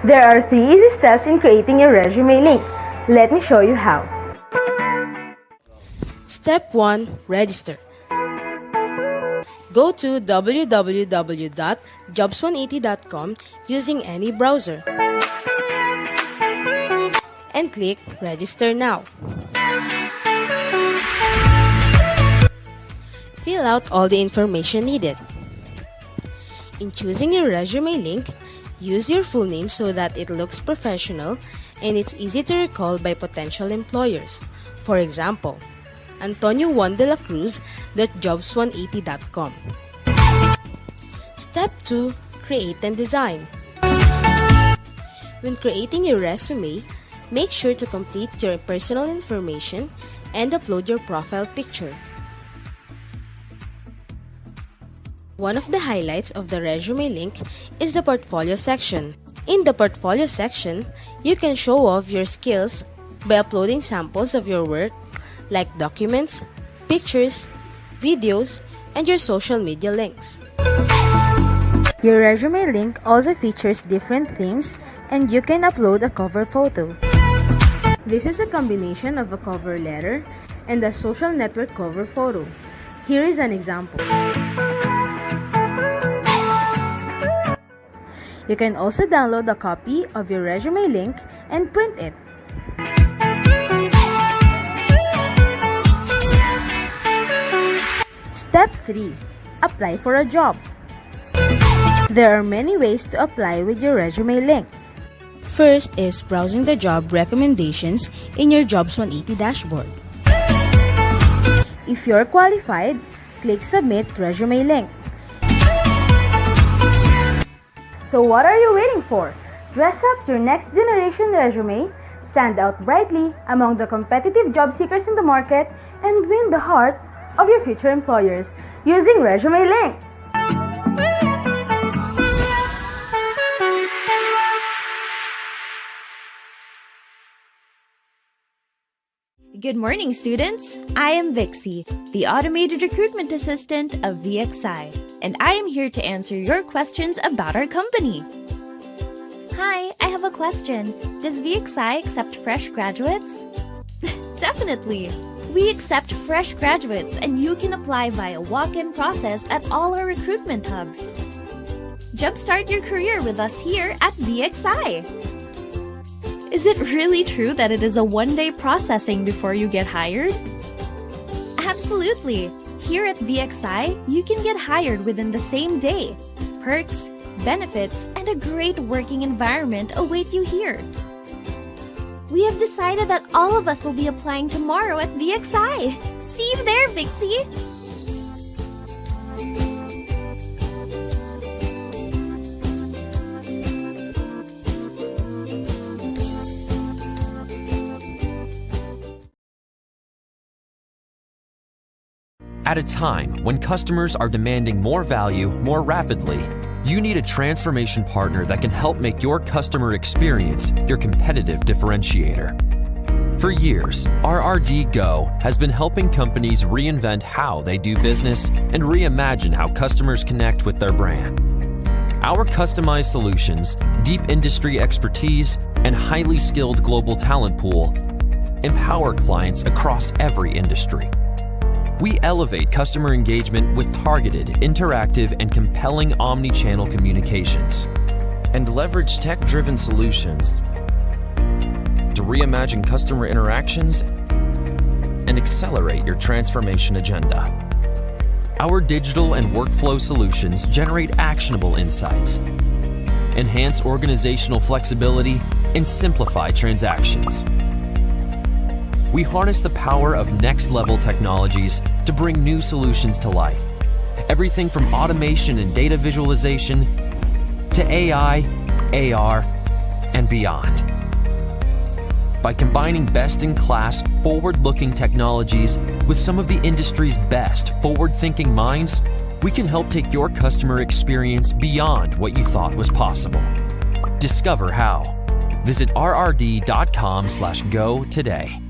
There are 3 easy steps in creating your resume link. Let me show you how. Step 1. Register. Go to www.jobs180.com using any browser and click Register Now. Fill out all the information needed. In choosing your resume link, use your full name so that it looks professional and it's easy to recall by potential employers. For example, Antonio Juan de la Cruz.jobs180.com. Step 2. Create and design. When creating your resume, make sure to complete your personal information and upload your profile picture. One of the highlights of the resume link is the portfolio section. In the portfolio section, you can show off your skills by uploading samples of your work like documents, pictures, videos, and your social media links. Your resume link also features different themes and you can upload a cover photo. This is a combination of a cover letter and a social network cover photo. Here is an example. You can also download a copy of your resume link and print it. Step 3. Apply for a job. There are many ways to apply with your resume link. First is browsing the job recommendations in your Jobs 180 dashboard. If you're qualified, click Submit Resume Link. So what are you waiting for? Dress up your next generation resume, stand out brightly among the competitive job seekers in the market, and win the heart of your future employers using Resume Link. Good morning, students. I am Vixie, the Automated Recruitment Assistant of VXI, and I am here to answer your questions about our company. Hi, I have a question. Does VXI accept fresh graduates? Definitely. We accept fresh graduates, and you can apply via walk-in process at all our recruitment hubs. Jumpstart your career with us here at VXI. Is it really true that it is a one-day processing before you get hired? Absolutely! Here at VXI, you can get hired within the same day. Perks, benefits, and a great working environment await you here. We have decided that all of us will be applying tomorrow at VXI. See you there, Vixie! At a time when customers are demanding more value more rapidly, you need a transformation partner that can help make your customer experience your competitive differentiator. For years, RRD Go has been helping companies reinvent how they do business and reimagine how customers connect with their brand. Our customized solutions, deep industry expertise, and highly skilled global talent pool empower clients across every industry. We elevate customer engagement with targeted, interactive, and compelling omni-channel communications, and leverage tech-driven solutions to reimagine customer interactions and accelerate your transformation agenda. Our digital and workflow solutions generate actionable insights, enhance organizational flexibility, and simplify transactions. We harness the power of next-level technologies to bring new solutions to life. Everything from automation and data visualization to AI, AR, and beyond. By combining best-in-class, forward-looking technologies with some of the industry's best forward-thinking minds, we can help take your customer experience beyond what you thought was possible. Discover how. Visit rrd.com/go today.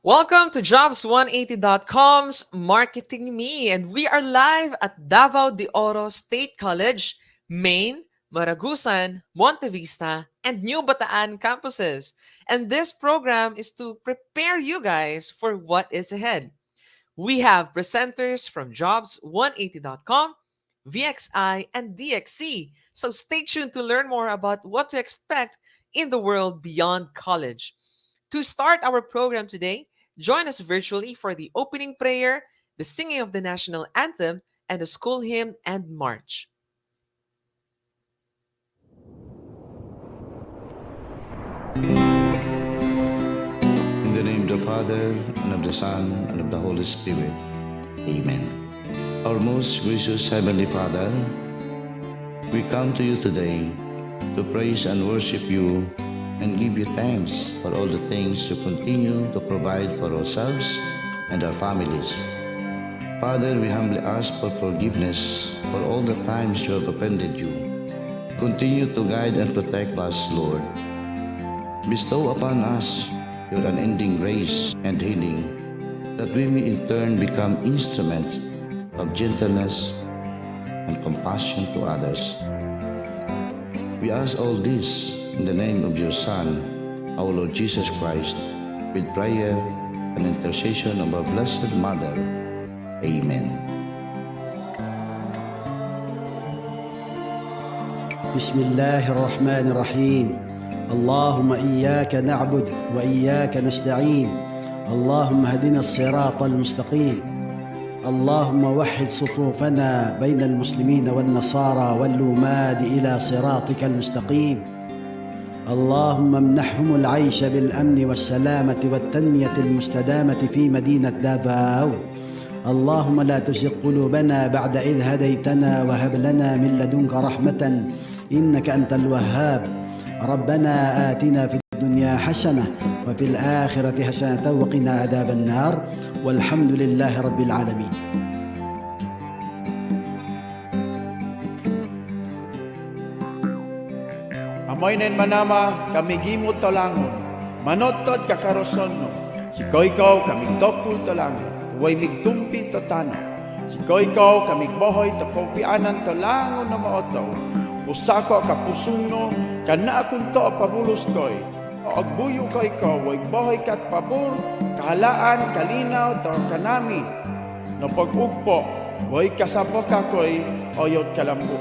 Welcome to Jobs180.com's Marketing Me, and we are live at Davao de Oro State College, Maine, Maragusan, Montevista, and New Bataan campuses. And this program is to prepare you guys for what is ahead. We have presenters from Jobs180.com, VXI, and DXC. So stay tuned to learn more about what to expect in the world beyond college. To start our program today, join us virtually for the opening prayer, the singing of the national anthem, and the school hymn and march. In the name of the Father, and of the Son, and of the Holy Spirit. Amen. Our most gracious Heavenly Father, we come to you today to praise and worship you and give you thanks for all the things you continue to provide for ourselves and our families. Father, we humbly ask for forgiveness for all the times you have offended you. Continue to guide and protect us, Lord. Bestow upon us your unending grace and healing, that we may in turn become instruments of gentleness and compassion to others. We ask all this in the name of your Son, our Lord Jesus Christ, with prayer and intercession of our Blessed Mother. Amen. Bismillahir Rahmanir Rahim. Allahumma iyyaka na'bud wa iyyaka nasta'in. Allahumma hadina as-siratal mustaqim. اللهم وحد صفوفنا بين المسلمين والنصارى واللوماد إلى صراطك المستقيم. اللهم امنحهم العيش بالأمن والسلامة والتنمية المستدامة في مدينة دافاو. اللهم لا تزغ قلوبنا بعد إذ هديتنا وهب لنا من لدنك رحمة إنك أنت الوهاب. ربنا آتنا في الدنيا حسنة وفي الآخرة حسنة وقنا عذاب النار والحمد لله رب العالمين. Amoy nen manama kami gimot tolangon, manotod kakaroson no. Si koyko kami dokul tolangon, way migtumpi to tano. Si koyko kami bohoy to kopianan tolangon na maoto. Pusako kapusung no, kana akong to pabulos koy. O agbuyo koyko, way bohoy kat pabor, kahalaan, kalinaw, to kanami. No pag-ugpo, way kasabok kakoy, oyot kalambo.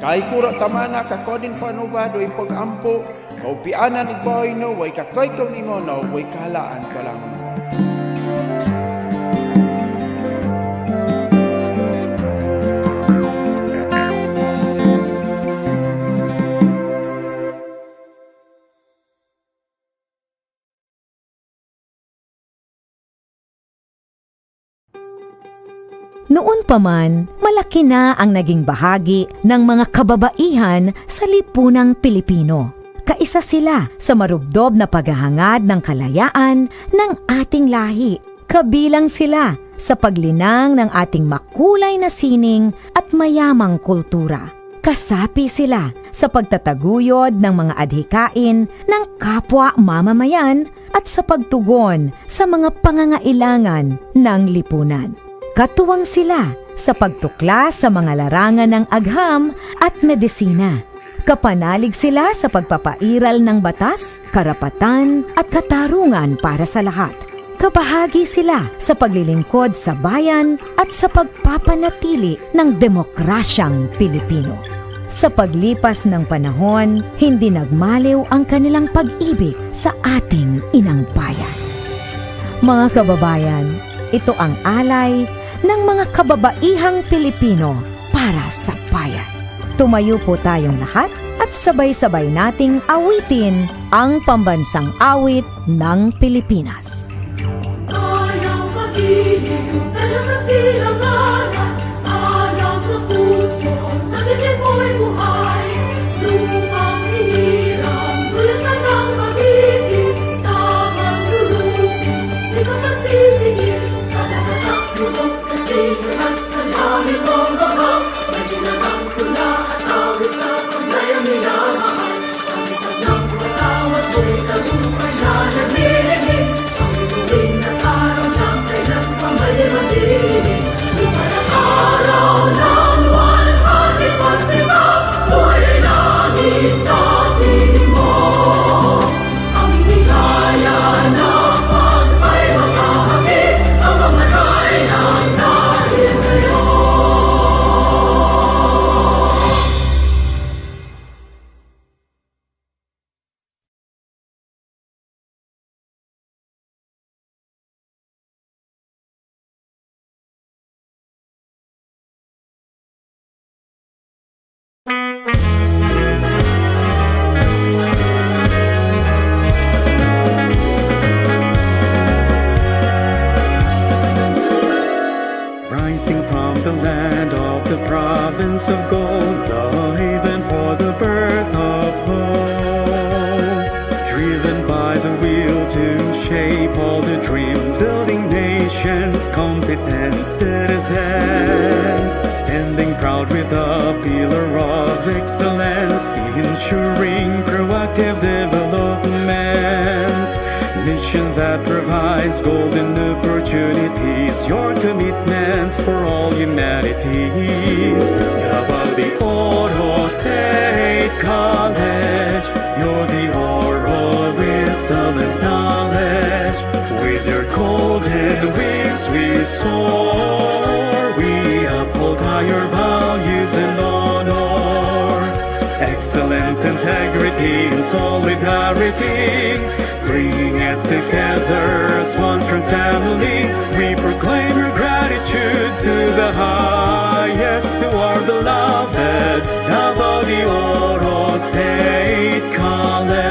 Kay kuro tamana kakodin panubad, way pag-ampo, kaupianan igbohoy no, way kakoy kauningono, way kahalaan kalambo. Noon pa man, malaki na ang naging bahagi ng mga kababaihan sa lipunang Pilipino. Kaisa sila sa marubdob na paghahangad ng kalayaan ng ating lahi. Kabilang sila sa paglinang ng ating makulay na sining at mayamang kultura. Kasapi sila sa pagtataguyod ng mga adhikain ng kapwa mamamayan at sa pagtugon sa mga pangangailangan ng lipunan. Katuwang sila sa pagtuklas sa mga larangan ng agham at medisina. Kapanalig sila sa pagpapairal ng batas, karapatan at katarungan para sa lahat. Kabahagi sila sa paglilingkod sa bayan at sa pagpapanatili ng demokrasyang Pilipino. Sa paglipas ng panahon, hindi nagmaliw ang kanilang pag-ibig sa ating inang bayan. Mga kababayan, ito ang alay ng mga kababaihang Pilipino para sa bayan. Tumayo po tayong lahat at sabay-sabay nating awitin ang pambansang awit ng Pilipinas. Ayang pag-ibig, pero sa silanganan, alam ng puso, sa dilim mo'y buhay. Lupang hiniram, gulatan ng pag-ibig, sa maglulupi, di ka masisingil, sa lahat ng tulog, sa sino at sa langit mong babang, naginanang tula at awit sa paglayang minamahal. Ang isang ng patawat mo'y talumpay na nagniligid, ang iyong presence, standing proud with a pillar of excellence, ensuring proactive development. Mission that provides golden opportunities, your commitment for all humanities. Davao the Oro State College, you're the ore of wisdom and knowledge. With your golden wings we soar, we uphold higher values and honor. Excellence, integrity, and solidarity, bringing us together as one strong family. We proclaim our gratitude to the highest, to our beloved Davao de Oro State College.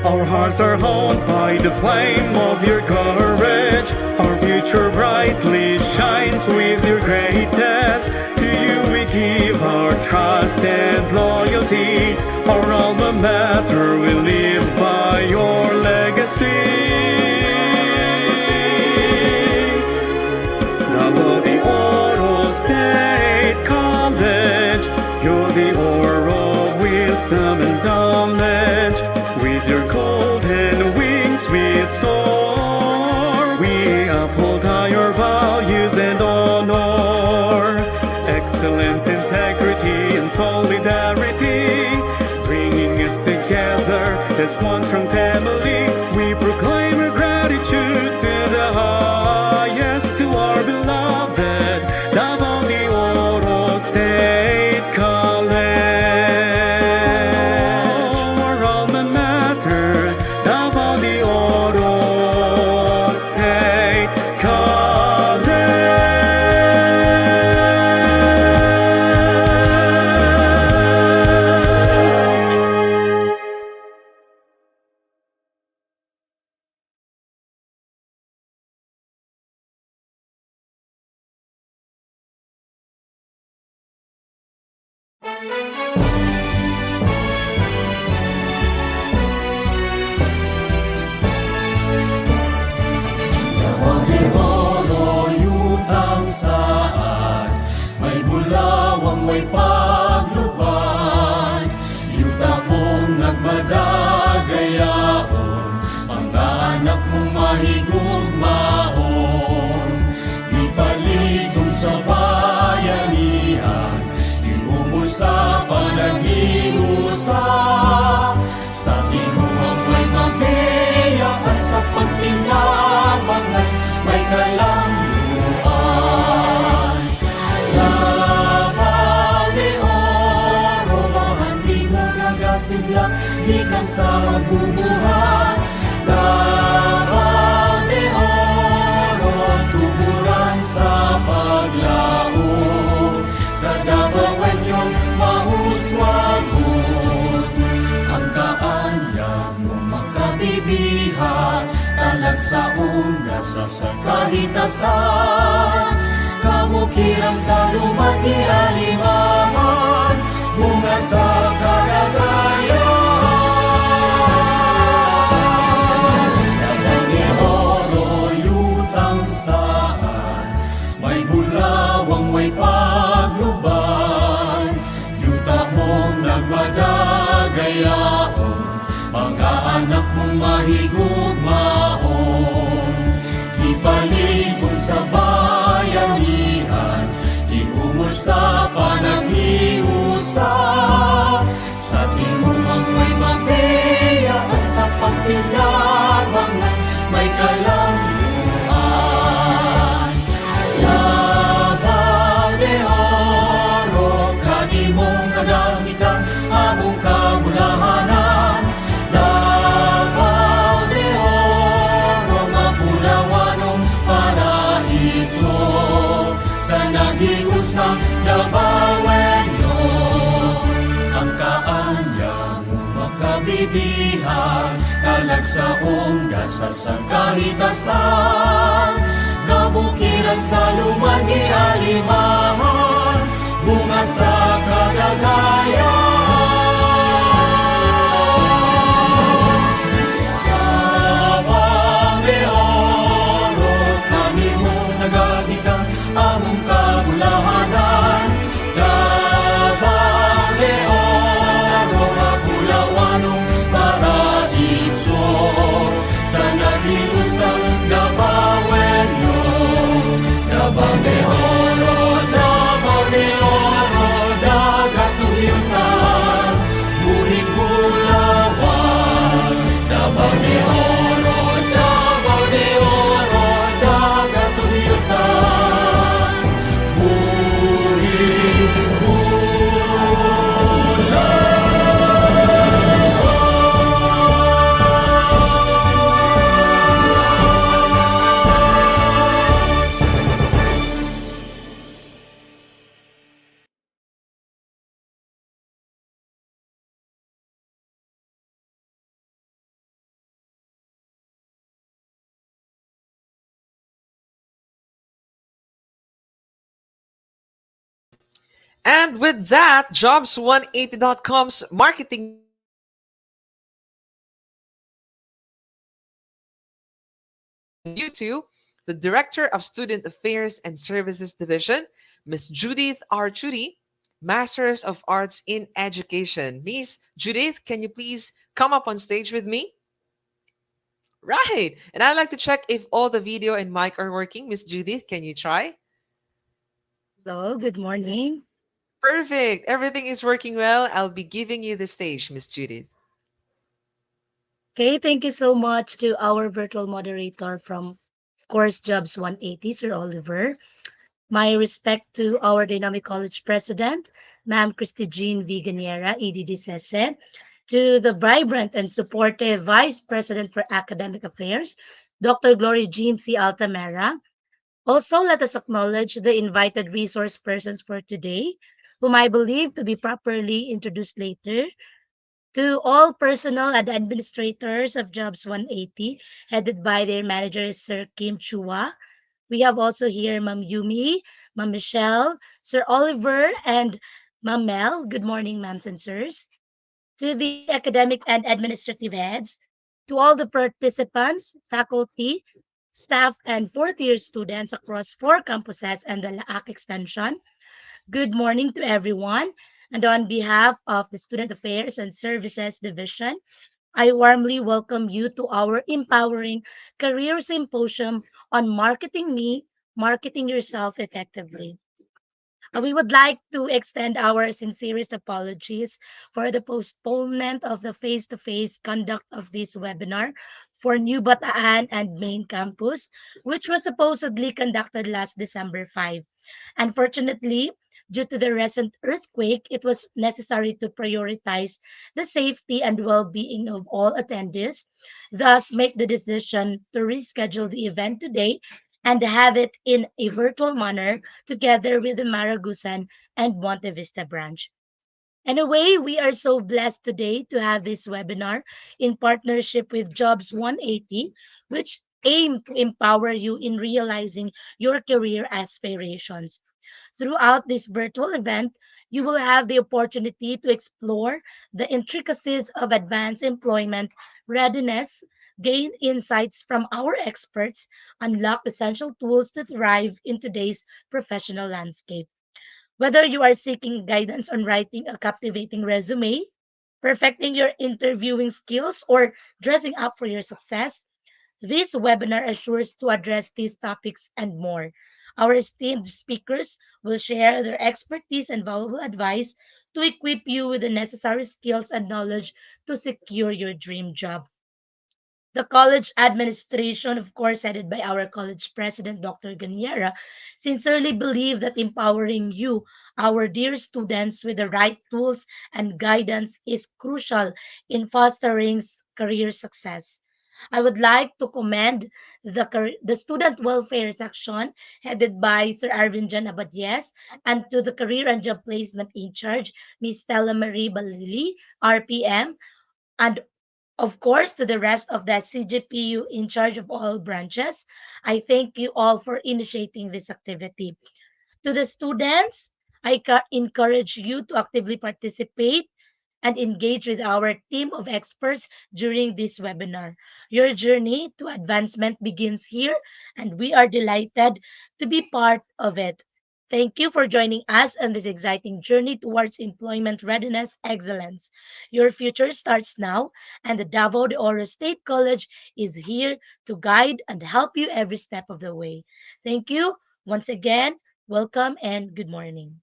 Our hearts are haunted by the flame of your courage. Our future brightly shines with your greatness. To you we give our trust and loyalty. Our alma mater will live by your legacy. Davao de Oro State College, you're the ore of wisdom and knowledge. With your golden wings we soar, we uphold higher values and honor. Excellence, integrity, and solidarity, bringing us together as one strong family. We proclaim our gratitude to the highest, to our beloved Davao de Oro State College. Our alma mater, Davao de Oro State Yutang saan, may bulawang may pagluban. Yuta mong nagmadagayaon, mga anak mong mahigugmaon. Di paligong sa bayanihan, iumol sa panag-iusap. Sa tinuang may mabiyaan, sa pagtinabangan may kalanguan. Davao de Oro, mahandi mo nagasigla, gikan sa bubuhan. Davao de Oro, tuburan sa paglao. Sa Davao ay iyong mahuswagon. Ang kaanyag mo makabibihan, talag sa undas sa kahitasan. Kamukiran sa lumaki alimahan, bunga sa kalagayan. Davao de Oro, yutang saan, may bulawang may pagluban. Yuta mong nagmadagayaon, mga anak mong mahigugmaon. Ipaligong sa bayanihan, iumol sa panag-iusap. Sa tinuang may mabeya at sa pagpinabangan may kalanguan. Davao de Oro, kadi mong nagamitan among kabulahanan. Davao de Oro, mapulawanong paraiso. Sa nag-iusang Davaoenyo, ang kaanyang makabibihan, talag sa onggas sa kahitasan. Kabukiran sa lumagi alimahan, bunga sa kalagayan. Davao de Oro, kami mo And with that, Jobs180.com's marketing and you too, the Director of Student Affairs and Services Division, Miss Judith R. Chudi, Masters of Arts in Education. Miss Judith, can you please come up on stage with me? Right. And I'd like to check if all the video and mic are working. Miss Judith, can you try? Hello, good morning. Perfect. Everything is working well. I'll be giving you the stage, Miss Judith. Okay, thank you so much to our virtual moderator from, of course, Jobs 180, Sir Oliver. My respect to our Dynamic College President, Ma'am Kristine Viganiera, EDDSS, to the vibrant and supportive Vice President for Academic Affairs, Dr. Glory Jean C. Altamera. Also, let us acknowledge the invited resource persons for today, whom I believe to be properly introduced later. To all personnel and administrators of Jobs 180, headed by their manager, Sir Kim Chua. We have also here Ma'am Yumi, Ma'am Michelle, Sir Oliver, and Ma'am Mel. Good morning, ma'ams and sirs. To the academic and administrative heads, to all the participants, faculty, staff, and fourth-year students across four campuses and the LAAC extension, good morning to everyone. And on behalf of the Student Affairs and Services Division, I warmly welcome you to our empowering career symposium on marketing me, marketing yourself effectively. We would like to extend our sincerest apologies for the postponement of the face to face conduct of this webinar for New Bataan and Main Campus, which was supposedly conducted last December 5. Unfortunately, due to the recent earthquake, it was necessary to prioritize the safety and well being of all attendees, thus, make the decision to reschedule the event today and have it in a virtual manner together with the Maragusan and Montevista branch. Anyway, we are so blessed today to have this webinar in partnership with Jobs 180, which aim to empower you in realizing your career aspirations. Throughout this virtual event, you will have the opportunity to explore the intricacies of advanced employment readiness, gain insights from our experts, unlock essential tools to thrive in today's professional landscape. Whether you are seeking guidance on writing a captivating resume, perfecting your interviewing skills, or dressing up for your success, this webinar assures to address these topics and more. Our esteemed speakers will share their expertise and valuable advice to equip you with the necessary skills and knowledge to secure your dream job. The college administration, of course, headed by our college president, Dr. Ganiera, sincerely believe that empowering you, our dear students, with the right tools and guidance is crucial in fostering career success. I would like to commend the student welfare section headed by Sir Arvin Jan Abadyes and to the career and job placement in charge, Ms. Stella Marie Balili, RPM, and of course, to the rest of the CGPU in charge of all branches, I thank you all for initiating this activity. To the students, I encourage you to actively participate and engage with our team of experts during this webinar. Your journey to advancement begins here, and we are delighted to be part of it. Thank you for joining us on this exciting journey towards employment readiness excellence. Your future starts now, and the Davao de Oro State College is here to guide and help you every step of the way. Thank you once again. Welcome and good morning.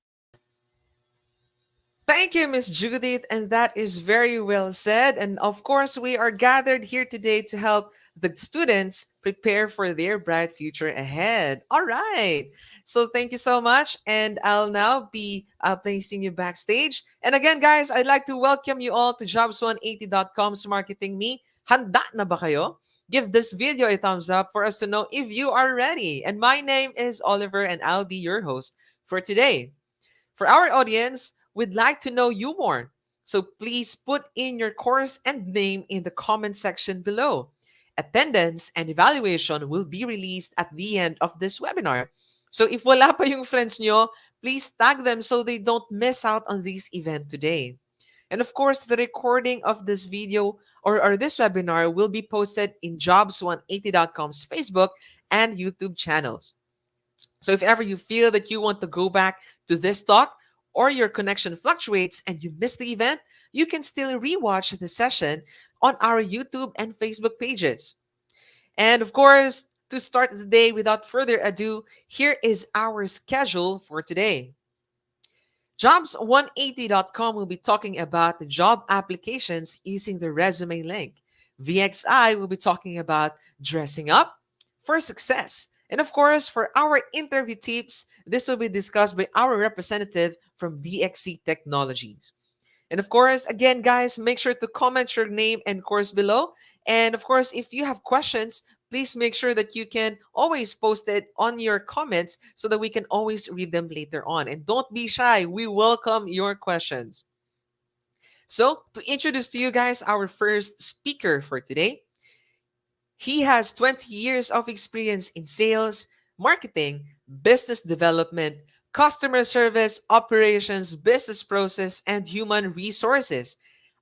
Thank you, Miss Judith. And that is very well said. And of course, we are gathered here today to help the students prepare for their bright future ahead. All right. So thank you so much. And I'll now be placing you backstage. And again, guys, I'd like to welcome you all to Jobs180.com's Marketing Me. Handa na ba kayo? Give this video a thumbs up for us to know if you are ready. And my name is Oliver, and I'll be your host for today. For our audience, we'd like to know you more. So please put in your course and name in the comment section below. Attendance and evaluation will be released at the end of this webinar. So if wala pa yung friends nyo, please tag them so they don't miss out on this event today. And of course, the recording of this video or this webinar will be posted in jobs180.com's Facebook and YouTube channels. So if ever you feel that you want to go back to this talk or your connection fluctuates and you miss the event, you can still rewatch the session on our YouTube and Facebook pages. And of course, to start the day without further ado, here is our schedule for today. Jobs180.com will be talking about the job applications using the resume link. VXI will be talking about dressing up for success. And of course, for our interview tips, this will be discussed by our representative from DXC Technologies. And of course, again, guys, make sure to comment your name and course below. And of course, if you have questions, please make sure that you can always post it on your comments so that we can always read them later on. And don't be shy. We welcome your questions. So, to introduce to you guys our first speaker for today, he has 20 years of experience in sales, marketing, business development, customer service, operations, business process, and human resources.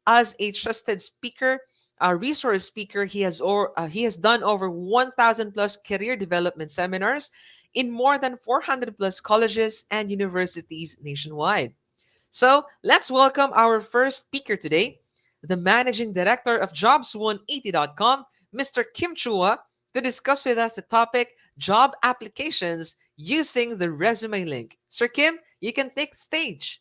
As a trusted speaker, a resource speaker, he has done over 1,000 plus career development seminars in more than 400 plus colleges and universities nationwide. So let's welcome our first speaker today, the managing director of Jobs180.com, Mr. Kim Chua, to discuss with us the topic job applications using the resume link. Sir Kim, you can take the stage.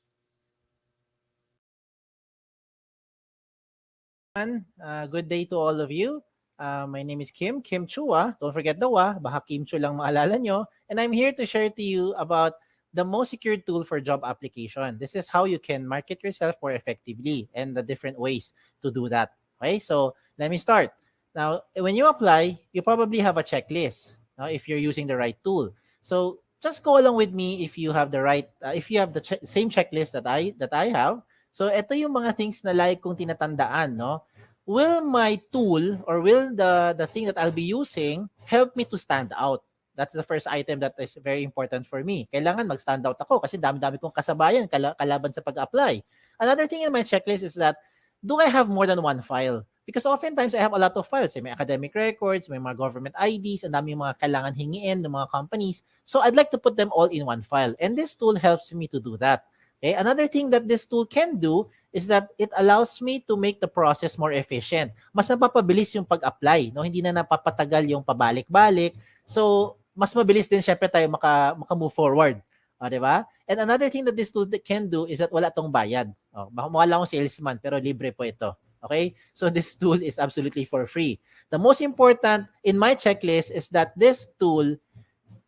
Good day to all of you. My name is Kim Chua. Don't forget the wa, baka Kim Chu lang maalala nyo. And I'm here to share to you about the most secure tool for job application. This is how you can market yourself more effectively and the different ways to do that. Okay, so let me start. Now, when you apply, you probably have a checklist if you're using the right tool. So just go along with me if you have the right, if you have the same checklist that I have. So ito yung mga things na like kong tinatandaan, no? Will my tool or will the thing that I'll be using help me to stand out? That's the first item that is very important for me. Kailangan mag-stand out ako kasi dami-dami kong kasabayan kalaban sa pag-apply. Another thing in my checklist is that, do I have more than one file? Because oftentimes I have a lot of files. May academic records, may mga government IDs, ang dami mga kailangan hingiin ng mga companies. So I'd like to put them all in one file. And this tool helps me to do that. Okay? Another thing that this tool can do is that it allows me to make the process more efficient. Mas napapabilis yung pag-apply. No? Hindi na napapatagal yung pabalik-balik. So, mas mabilis din syempre tayo maka-move forward. Diba? And another thing that this tool can do is that wala tong bayad. Mukha lang akong salesman pero libre po ito. Okay? So this tool is absolutely for free. The most important in my checklist is that this tool,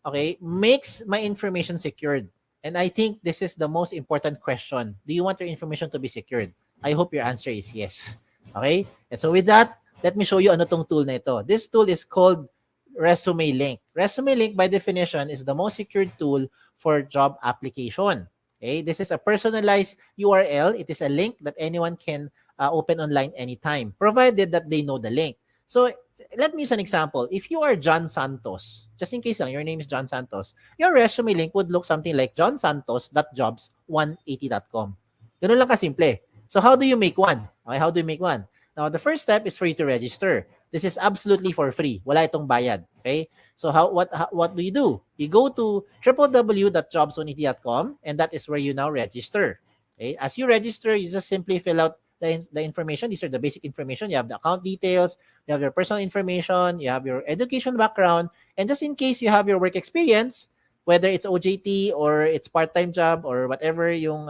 okay, makes my information secured. And I think this is the most important question. Do you want your information to be secured? I hope your answer is yes. Okay? And so with that, let me show you ano tong tool na ito. This tool is called ResumeLink. ResumeLink by definition is the most secured tool for job application. Okay? This is a personalized URL. It is a link that anyone can open online anytime, provided that they know the link. So let me use an example. If you are John Santos, just in case lang, your name is John Santos, your resume link would look something like johnsantos.jobs180.com. Ganun lang kasimple. So how do you make one? Okay, how do you make one? Now, the first step is for you to register. This is absolutely for free. Wala itong bayad. Okay? So what do? You go to www.jobs180.com and that is where you now register. Okay? As you register, you just simply fill out the information. These are the basic information. You have the account details, you have your personal information, you have your education background, and just in case you have your work experience, whether it's OJT or it's part-time job or whatever yung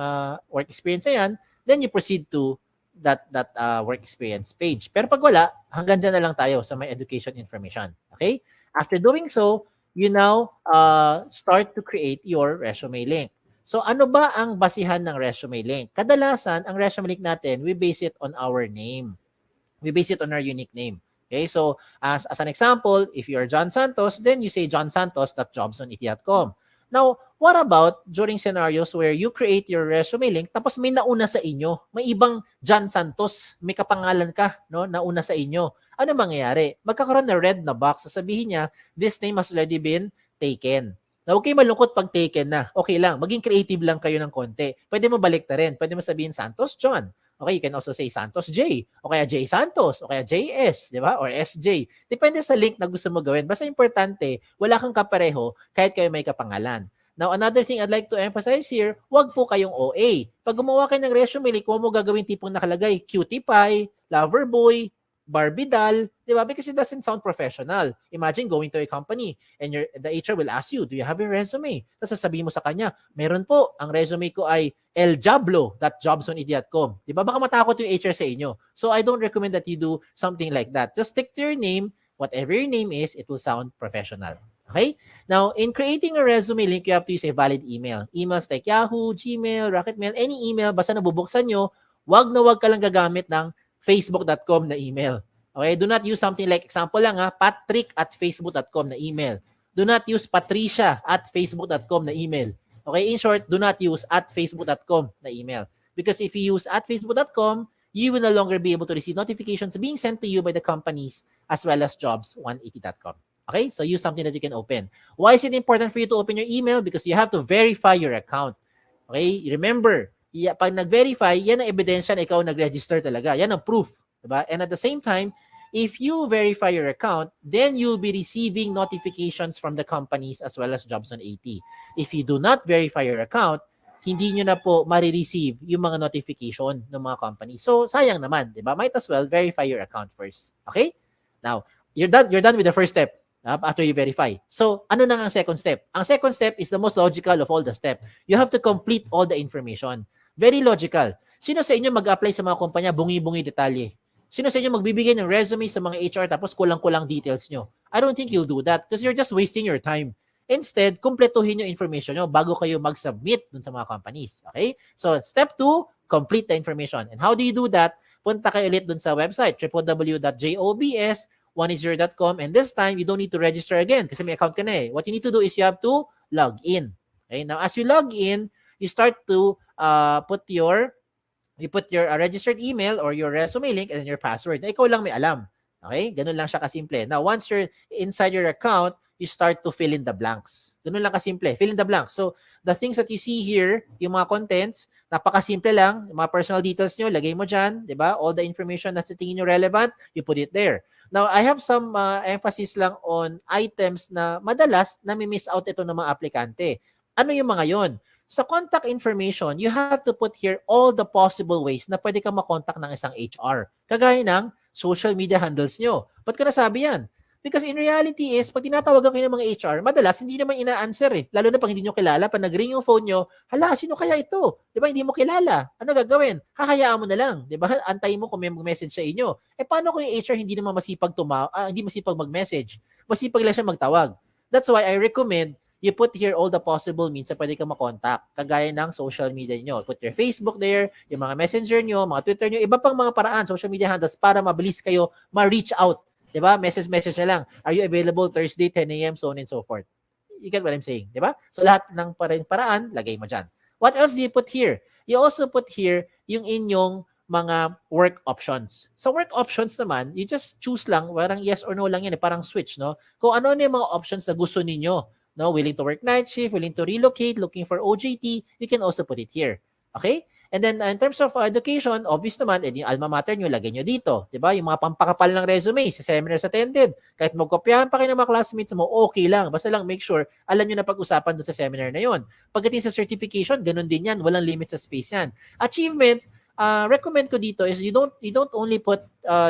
work experience na yan, then you proceed to that work experience page. Pero pag wala, hanggang dyan na lang tayo sa my education information. Okay? After doing so, you now start to create your resume link. So ano ba ang basihan ng resume link? Kadalasan, ang resume link natin, we base it on our name. We base it on our unique name. Okay, so as an example, if you're John Santos, then you say johnsantos.jobs180.com. Now, what about during scenarios where you create your resume link tapos may nauna sa inyo? May ibang John Santos, may kapangalan ka, no, nauna sa inyo. Ano mangyayari? Magkakaroon na red na box. Sasabihin niya, this name has already been taken. Na huwag kayo malungkot pag taken na. Okay lang. Maging creative lang kayo ng konti. Pwede mo balik ta rin. Pwede mo sabihin Santos John. Okay, you can also say Santos J. O kaya J Santos. O kaya JS. Di ba? Or SJ. Depende sa link na gusto mo gawin. Basta importante, wala kang kapareho kahit kayo may kapangalan. Now, another thing I'd like to emphasize here, wag po kayong OA. Pag gumawa kayo ng resume, like, huwag mo gagawin tipong nakalagay, cutie pie, lover boy, Barbie doll, di ba? Because it doesn't sound professional. Imagine going to a company and the HR will ask you, do you have a resume? Tapos sasabihin mo sa kanya, meron po, ang resume ko ay eljablo.jobsonid.com. Di ba? Baka matakot yung HR sa inyo. So I don't recommend that you do something like that. Just stick to your name. Whatever your name is, it will sound professional. Okay? Now, in creating a resume link, you have to use a valid email. Emails like Yahoo, Gmail, Rocketmail, any email, basta nabubuksan nyo, wag na wag ka lang gagamit ng facebook.com na email. Okay? Do not use something like, example lang patrick@facebook.com na email. Do not use patricia@facebook.com na email. Okay? In short, do not use @facebook.com na email. Because if you use @facebook.com, you will no longer be able to receive notifications being sent to you by the companies as well as jobs180.com. Okay? So use something that you can open. Why is it important for you to open your email? Because you have to verify your account. Okay? Remember, pag nag-verify, yan ang ebidensya na ikaw nag-register talaga. Yan ang proof. Diba? And at the same time, if you verify your account, then you'll be receiving notifications from the companies as well as Jobs on 80. If you do not verify your account, hindi nyo na po marireceive yung mga notification ng mga companies. So, sayang naman. Diba? Might as well verify your account first. Okay? Now, you're done with the first step. After you verify. So, ano na ang second step? Ang second step is the most logical of all the steps. You have to complete all the information. Very logical. Sino sa inyo mag-apply sa mga kumpanya, bungi-bungi detalye? Sino sa inyo magbibigay ng resume sa mga HR tapos kulang-kulang details nyo? I don't think you'll do that because you're just wasting your time. Instead, kumpletuhin yung information nyo bago kayo mag-submit dun sa mga companies. Okay? So, step 2, complete the information. And how do you do that? Punta kayo ulit dun sa website, www.jobs180.com, and this time, you don't need to register again kasi may account ka na eh. What you need to do is you have to log in. Okay? Now, as you log in, you start to put your registered email or your resume link and then your password. Na ikaw lang may alam. Okay? Ganun lang siya kasimple. Now, once you're inside your account, you start to fill in the blanks. Ganun lang kasimple. Fill in the blanks. So, the things that you see here, yung mga contents, napakasimple lang. Yung mga personal details nyo, lagay mo dyan. Diba? All the information na sa tingin nyo relevant, you put it there. Now, I have some emphasis lang on items na madalas na may-miss out ito ng mga aplikante. Ano yung mga yon? Sa contact information, you have to put here all the possible ways na pwede kang makontak ng isang HR. Kagaya ng social media handles nyo. Ba't ko nasabi yan? Because in reality is, pag tinatawagan kayo ng mga HR, madalas hindi naman ina-answer eh. Lalo na pag hindi nyo kilala, pag nag-ring yung phone nyo, hala, sino kaya ito? Di ba, hindi mo kilala. Ano gagawin? Hahayaan mo na lang. Di ba? Antayin mo kung may mag-message sa inyo. Eh, paano kung yung HR hindi naman masipag hindi masipag mag-message? Masipag lang siya magtawag. That's why I recommend you put here all the possible means na pwede kang makontak. Kagaya ng social media nyo. Put your Facebook there, yung mga messenger nyo, mga Twitter nyo, iba pang mga paraan, social media handles para mabilis kayo ma-reach out. Diba? Message na lang. Are you available Thursday, 10 a.m., so on and so forth. You get what I'm saying? Diba? So lahat ng paraan, lagay mo dyan. What else do you put here? You also put here yung inyong mga work options. Sa work options naman, you just choose lang, parang yes or no lang yan, parang switch, no? Kung ano yung mga options na gusto ninyo. No, willing to work night shift, willing to relocate, looking for OJT, you can also put it here. Okay? And then in terms of education, obvious naman, yung alma mater nyo, lagay nyo dito. Diba? Yung mga pampakapal ng resume, sa seminars attended. Kahit magkopyahan pa kayo ng mga classmates mo, okay lang. Basta lang make sure, alam nyo na pag-usapan doon sa seminar na yon. Pagdating sa certification, ganun din yan. Walang limit sa space yan. Achievements, recommend ko dito is you don't only put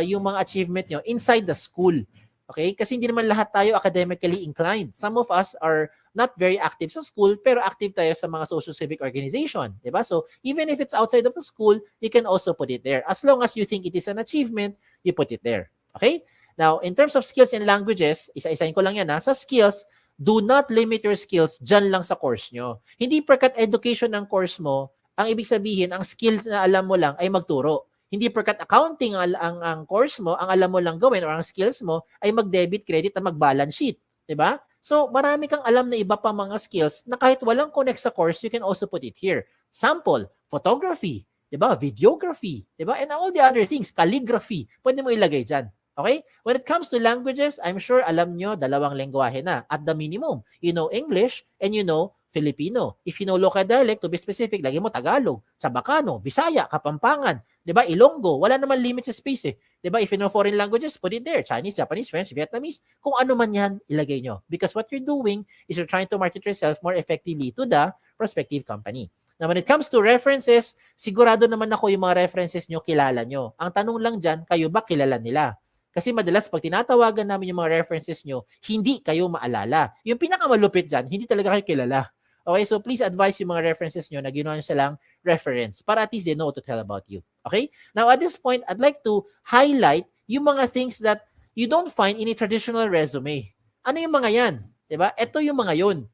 yung mga achievement nyo inside the school. Okay? Kasi hindi naman lahat tayo academically inclined. Some of us are not very active sa school, pero active tayo sa mga social civic organization. Diba? So, even if it's outside of the school, you can also put it there. As long as you think it is an achievement, you put it there. Okay? Now, in terms of skills and languages, isa-isahin ko lang yan ha. Sa skills, do not limit your skills dyan lang sa course nyo. Hindi porkat education ng course mo, ang ibig sabihin, ang skills na alam mo lang ay magturo. Hindi porkat accounting ang course mo, ang alam mo lang gawin or ang skills mo ay mag-debit, credit at mag-balance sheet. Diba? So, marami kang alam na iba pa mga skills na kahit walang connect sa course, you can also put it here. Sample, photography, diba? Videography, diba? And all the other things, calligraphy, pwede mo ilagay dyan. Okay? When it comes to languages, I'm sure alam nyo, dalawang lengguwahe na. At the minimum, you know English and you know Filipino. If you know local dialect, to be specific, lagi mo Tagalog, Chabacano, Bisaya, Kapampangan, 'di ba? Ilonggo, wala naman limit sa space eh. 'Di ba? If you know foreign languages, put it there. Chinese, Japanese, French, Vietnamese, kung ano man 'yan, ilagay nyo. Because what you're doing is you're trying to market yourself more effectively to the prospective company. Now, when it comes to references, sigurado naman ako yung mga references nyo, kilala nyo. Ang tanong lang dyan, kayo ba kilala nila? Kasi madalas pag tinatawagan namin yung mga references nyo, hindi kayo maalala. Yung pinakamalupit dyan, hindi talaga kayo kilala. Okay, so please advise yung mga references nyo na ginawa nyo silang reference para at least they know what to tell about you. Okay? Now, at this point, I'd like to highlight yung mga things that you don't find in a traditional resume. Ano yung mga yan? Diba? Ito yung mga yun.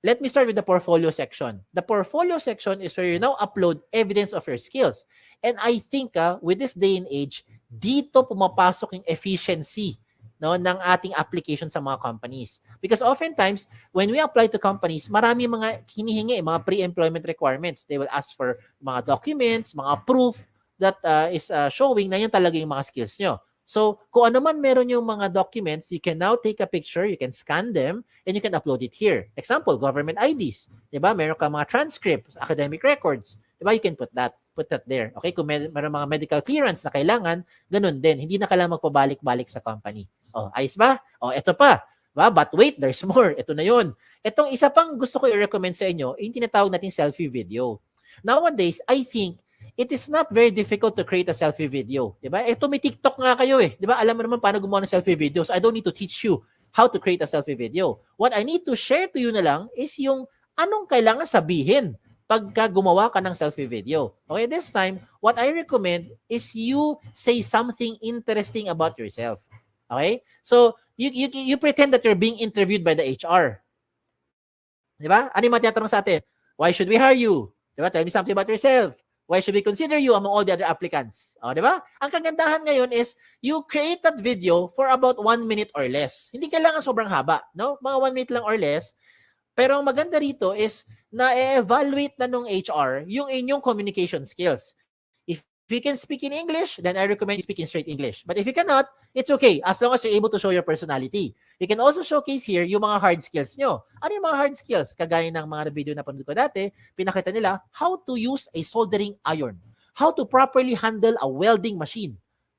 Let me start with the portfolio section. The portfolio section is where you now upload evidence of your skills. And I think with this day and age, dito pumapasok yung efficiency ng ating application sa mga companies. Because oftentimes, when we apply to companies, marami mga hinihingi, mga pre-employment requirements. They will ask for mga documents, mga proof that is showing na yun talaga yung mga skills nyo. So, kung ano man meron yung mga documents, you can now take a picture, you can scan them, and you can upload it here. Example, government IDs. Diba? Meron ka mga transcripts, academic records. Diba? You can put that there. Okay? Kung meron mga medical clearance na kailangan, ganun din. Hindi na kailangan magpabalik-balik sa company. Oh, ayos ba? Oh, eto pa. Diba? But wait, there's more. Ito na yun. Etong isa pang gusto ko i-recommend sa inyo, yung tinatawag natin selfie video. Nowadays, I think, it is not very difficult to create a selfie video. Diba? Ito may TikTok nga kayo eh. Diba? Alam mo naman paano gumawa ng selfie video. So I don't need to teach you how to create a selfie video. What I need to share to you na lang is yung anong kailangan sabihin pagka gumawa ka ng selfie video. Okay, this time, what I recommend is you say something interesting about yourself. Okay? So, you pretend that you're being interviewed by the HR. Diba? Ano yung matyatanong sa atin? Why should we hire you? Diba? Tell me something about yourself. Why should we consider you among all the other applicants? O, di ba? Ang kagandahan ngayon is you create that video for about 1 minute or less. Hindi kailangan sobrang haba, no? Mga 1 minute lang or less. Pero ang maganda rito is na-evaluate na nung HR yung inyong communication skills. If you can speak in English, then I recommend you speak in straight English. But if you cannot, it's okay as long as you're able to show your personality. You can also showcase here yung mga hard skills nyo. Ano yung mga hard skills? Kagaya ng mga video na panood ko dati, pinakita nila how to use a soldering iron, how to properly handle a welding machine,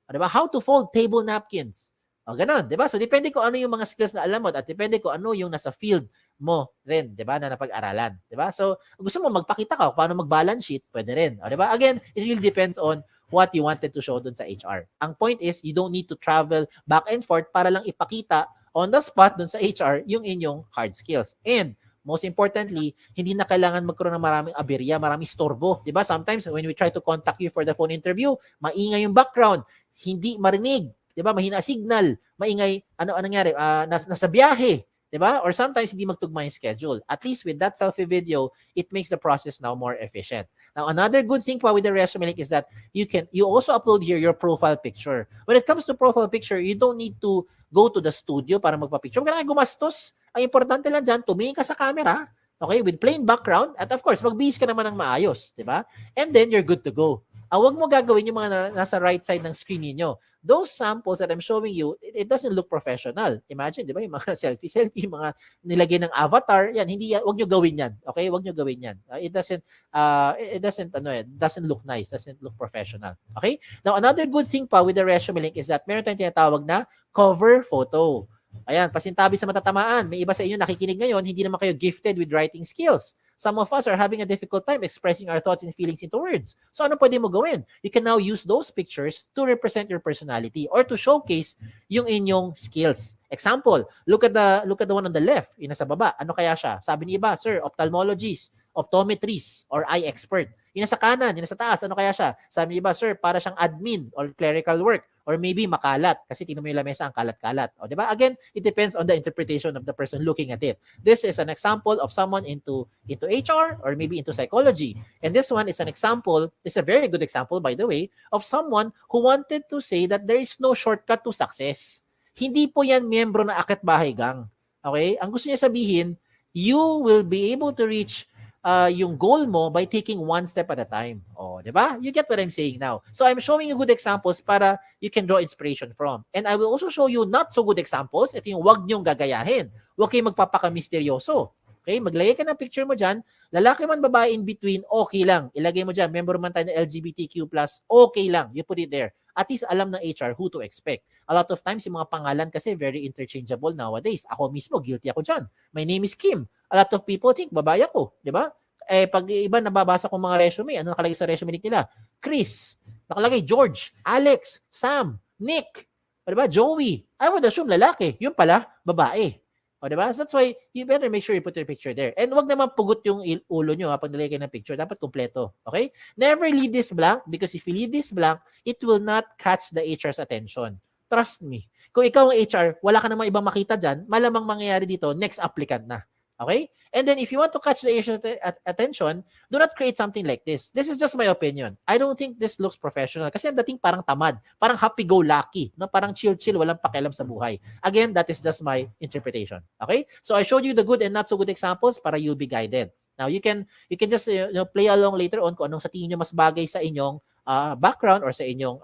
diba? How to fold table napkins. O, ganun, diba? So, depende ko ano yung mga skills na alam mo at depende ko ano yung nasa field mo rin, diba? Na napag-aralan, diba? So, gusto mo magpakita ka paano mag-balance sheet, pwede rin. O, diba? Again, it really depends on what you wanted to show dun sa HR. Ang point is, you don't need to travel back and forth para lang ipakita on the spot dun sa HR yung inyong hard skills. And most importantly, hindi na kailangan magkaroon ng maraming aberya, maraming storbo. Diba? Sometimes when we try to contact you for the phone interview, maingay yung background, hindi marinig. Diba? Mahina signal, maingay, ano nangyari? Nasa biyahe. Diba? Or sometimes hindi magtugma yung schedule. At least with that selfie video, it makes the process now more efficient. Now, another good thing pa with the ResumeLink is that you also upload here your profile picture. When it comes to profile picture, you don't need to go to the studio para magpa-picture. Huwag ka na gumastos. Ang importante lang dyan, tumingin ka sa camera, okay, with plain background, at of course, magbihis ka naman ng maayos, di ba? And then, you're good to go. Huwag mo gagawin yung mga nasa right side ng screen niyo. Those samples that I'm showing you, it doesn't look professional. Imagine, di ba, yung mga selfie, mga nilagay ng avatar, yan, huwag nyo gawin yan. Okay, huwag nyo gawin yan. It doesn't look nice, doesn't look professional. Okay? Now, another good thing pa with the ResumeLink is that meron tayong tinatawag na cover photo. Ayan, pasintabi sa matatamaan. May iba sa inyo nakikinig ngayon, hindi naman kayo gifted with writing skills. Some of us are having a difficult time expressing our thoughts and feelings into words. So ano pwede mo gawin? You can now use those pictures to represent your personality or to showcase yung inyong skills. Example, look at the one on the left, yung nasa baba. Ano kaya siya? Sabi ni iba, sir, ophthalmologist, optometrist, or eye expert. Yung nasa kanan, yung nasa taas, ano kaya siya? Sabi ni iba, sir, para siyang admin or clerical work. Or maybe makalat kasi tingnan mo yung lamesa ang kalat-kalat. O, di ba? Again, it depends on the interpretation of the person looking at it. This is an example of someone into HR or maybe into psychology. And this one is an example, it's a very good example by the way, of someone who wanted to say that there is no shortcut to success. Hindi po yan miyembro na Akit Bahay Gang. Okay? Ang gusto niya sabihin, you will be able to reach yung goal mo by taking one step at a time. Oh, di ba? You get what I'm saying now. So I'm showing you good examples para you can draw inspiration from. And I will also show you not so good examples. Ito yung wag niyong gagayahin. Huwag kayong magpapaka-misteryoso. Okay? Maglagay ka ng picture mo dyan. Lalaki man, babae in between, okay lang. Ilagay mo dyan. Member man tayo ng LGBTQ+, okay lang. You put it there. At least alam ng HR who to expect. A lot of times, yung mga pangalan kasi very interchangeable nowadays. Ako mismo, guilty ako dyan. My name is Kim. A lot of people think, babae ako. Di ba? Pag iba nababasa kong mga resume, ano nakalagay sa resume nila? Chris. Nakalagay George, Alex, Sam, Nick. O diba? Joey. I would assume lalaki. Yun pala, babae. O diba? So that's why you better make sure you put your picture there. And wag naman pugot yung ulo nyo pag nilagay ng picture. Dapat kompleto. Okay? Never leave this blank because if you leave this blank, it will not catch the HR's attention. Trust me. Kung ikaw ang HR, wala ka namang ibang makita dyan, malamang mangyayari dito, next applicant na. Okay? And then if you want to catch the Asian attention, do not create something like this. This is just my opinion. I don't think this looks professional kasi ang dating parang tamad, parang happy-go-lucky, no? Parang chill-chill, walang pakialam sa buhay. Again, that is just my interpretation. Okay? So I showed you the good and not so good examples para you'll be guided. Now you can just play along later on kung anong sa tingin nyo mas bagay sa inyong background or sa inyong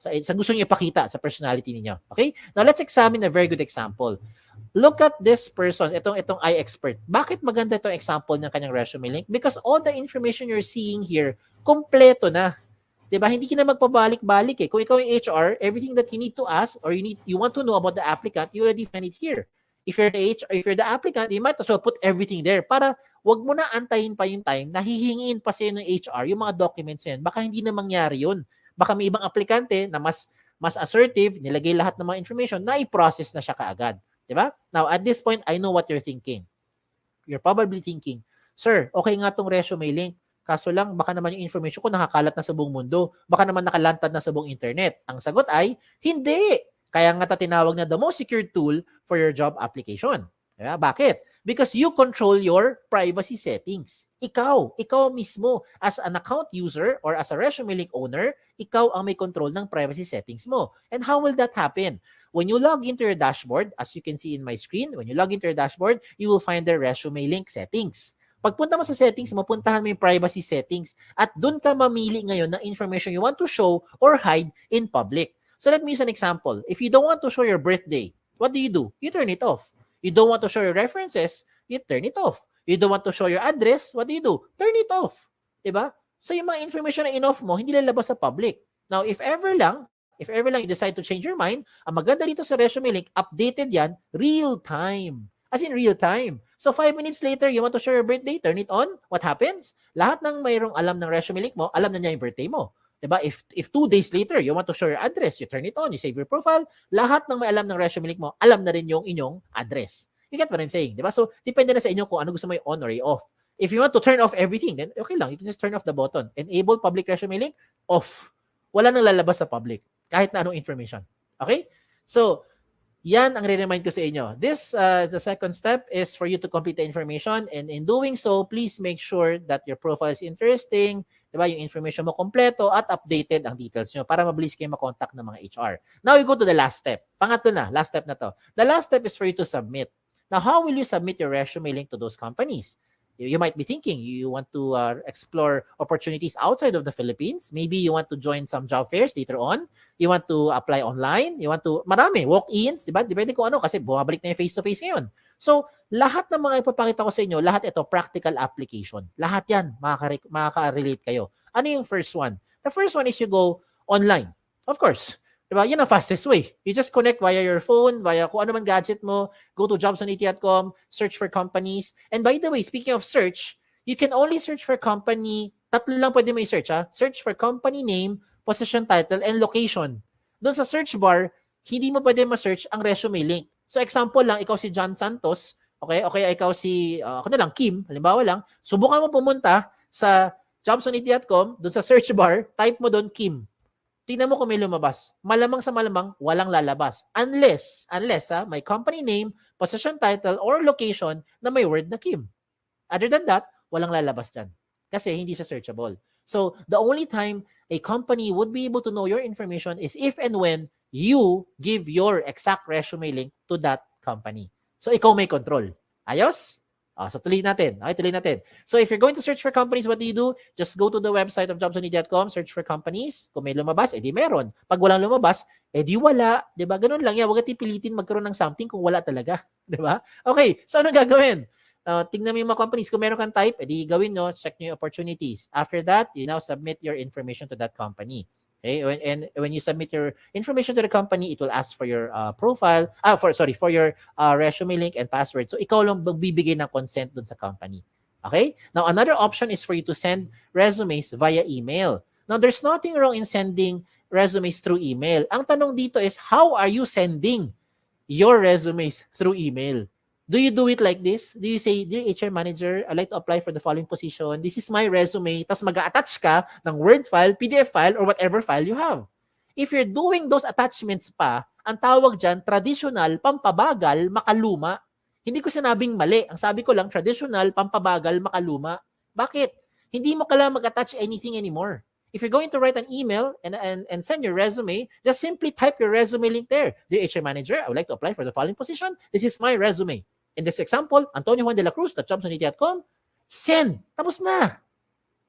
sa gusto niyo ipakita sa personality niyo. Okay? Now let's examine a very good example. Look at this person, itong iExpert. Bakit maganda itong example ng kanyang resume link? Because all the information you're seeing here, kompleto na. 'Di ba? Hindi ka na magpabalik-balik eh. Kung ikaw yung HR, everything that you need to ask or you want to know about the applicant, you already find it here. If you're the applicant, you might as well put everything there para wag mo na antayin pa yung time na hihingiin pa sa'yo ng HR yung mga documents yan. Baka hindi na mangyari yun. Baka may ibang aplikante na mas assertive, nilagay lahat ng mga information na i-process na siya kaagad. Diba? Now, at this point, I know what you're thinking. You're probably thinking, Sir, okay nga tong resume link. Kaso lang, baka naman yung information ko nakakalat na sa buong mundo. Baka naman nakalantad na sa buong internet. Ang sagot ay, hindi. Kaya nga tinawag na the most secure tool for your job application. Diba? Bakit? Because you control your privacy settings. Ikaw mismo, as an account user or as a resume link owner, ikaw ang may control ng privacy settings mo. And how will that happen? When you log into your dashboard, as you can see in my screen, when you log into your dashboard, you will find the resume link settings. Pagpunta mo sa settings, mapuntahan mo yung privacy settings at dun ka mamili ngayon ng information you want to show or hide in public. So let me use an example. If you don't want to show your birthday, what do? You turn it off. You don't want to show your references, you turn it off. You don't want to show your address, what do? Turn it off. Diba? So yung mga information na in-off mo, hindi lalabas sa public. Now, if ever lang you decide to change your mind, ang maganda dito sa resume link, updated yan, real time. As in real time. So 5 minutes later, you want to show your birthday, turn it on. What happens? Lahat ng mayroong alam ng resume link mo, alam na niya yung birthday mo. Diba? If 2 days later, you want to show your address, you turn it on, you save your profile, lahat ng may alam ng resume link mo, alam na rin yung inyong address. You get what I'm saying? Diba? So, depende na sa inyo kung ano gusto mo yung on or off. If you want to turn off everything, then okay lang. You can just turn off the button. Enable public resume link, off. Wala nang lalabas sa public. Kahit na anong information. Okay? So, yan ang re-remind ko sa inyo. This, the second step is for you to complete the information. And in doing so, please make sure that your profile is interesting, diba? Yung information mo kompleto at updated ang details nyo para mabilis kayo makontak ng mga HR. Now, we go to the last step. Pangatlo na, last step na to. The last step is for you to submit. Now, how will you submit your resume link to those companies? You might be thinking you want to explore opportunities outside of the Philippines. Maybe you want to join some job fairs later on. You want to apply online. You want to, marami, walk-ins, diba? Depende kung ano kasi bumabalik na yung face-to-face ngayon. So, lahat ng mga ipapakita ko sa inyo, lahat ito, practical application. Lahat yan, makaka-relate kayo. Ano yung first one? The first one is you go online. Of course. Diba? Yan ang fastest way. You just connect via your phone, via kung ano man gadget mo, go to jobs.at.com, search for companies. And by the way, speaking of search, you can only search for company, tatlo lang pwede mo i-search ha. Search for company name, position title, and location. Doon sa search bar, hindi mo pwede ma-search ang resume link. So example lang, ikaw si John Santos, okay, ikaw si, ako na lang, Kim, halimbawa lang, subukan mo pumunta sa jobs.at.com, doon sa search bar, type mo doon Kim. Tingnan mo kung may lumabas. Malamang sa malamang, walang lalabas. Unless may company name, position title, or location na may word na Kim. Other than that, walang lalabas dyan. Kasi hindi siya searchable. So, the only time a company would be able to know your information is if and when you give your exact resume link to that company. So, ikaw may control. Ayos? So tuloy natin. Okay, tuloy natin. So if you're going to search for companies, what do? Just go to the website of jobsonly.com, search for companies. Kung may lumabas, edi meron. Pag walang lumabas, edi wala. Diba? Ganun lang yan. Huwag pilitin magkaroon ng something kung wala talaga. Diba? Okay, so ano gagawin? Tingnan mo yung mga companies. Kung meron kang type, edi gawin nyo, check nyo yung opportunities. After that, you now submit your information to that company. Okay, and when you submit your information to the company, it will ask for your profile, for your resume link and password. So ikaw lang magbibigay ng consent dun sa company. Okay? Now another option is for you to send resumes via email. Now there's nothing wrong in sending resumes through email. Ang tanong dito is, how are you sending your resumes through email? Do you do it like this? Do you say, "Dear HR manager, I'd like to apply for the following position. This is my resume." Tapos mag-attach ka ng Word file, PDF file, or whatever file you have. If you're doing those attachments pa, ang tawag dyan, traditional, pampabagal, makaluma. Hindi ko sinabing mali. Ang sabi ko lang, traditional, pampabagal, makaluma. Bakit? Hindi mo kailangan mag-attach anything anymore. If you're going to write an email and send your resume, just simply type your resume link there. "Dear HR manager, I would like to apply for the following position. This is my resume. In this example, Antonio Juan de la Cruz, jobsonly.com, send. Tapos na.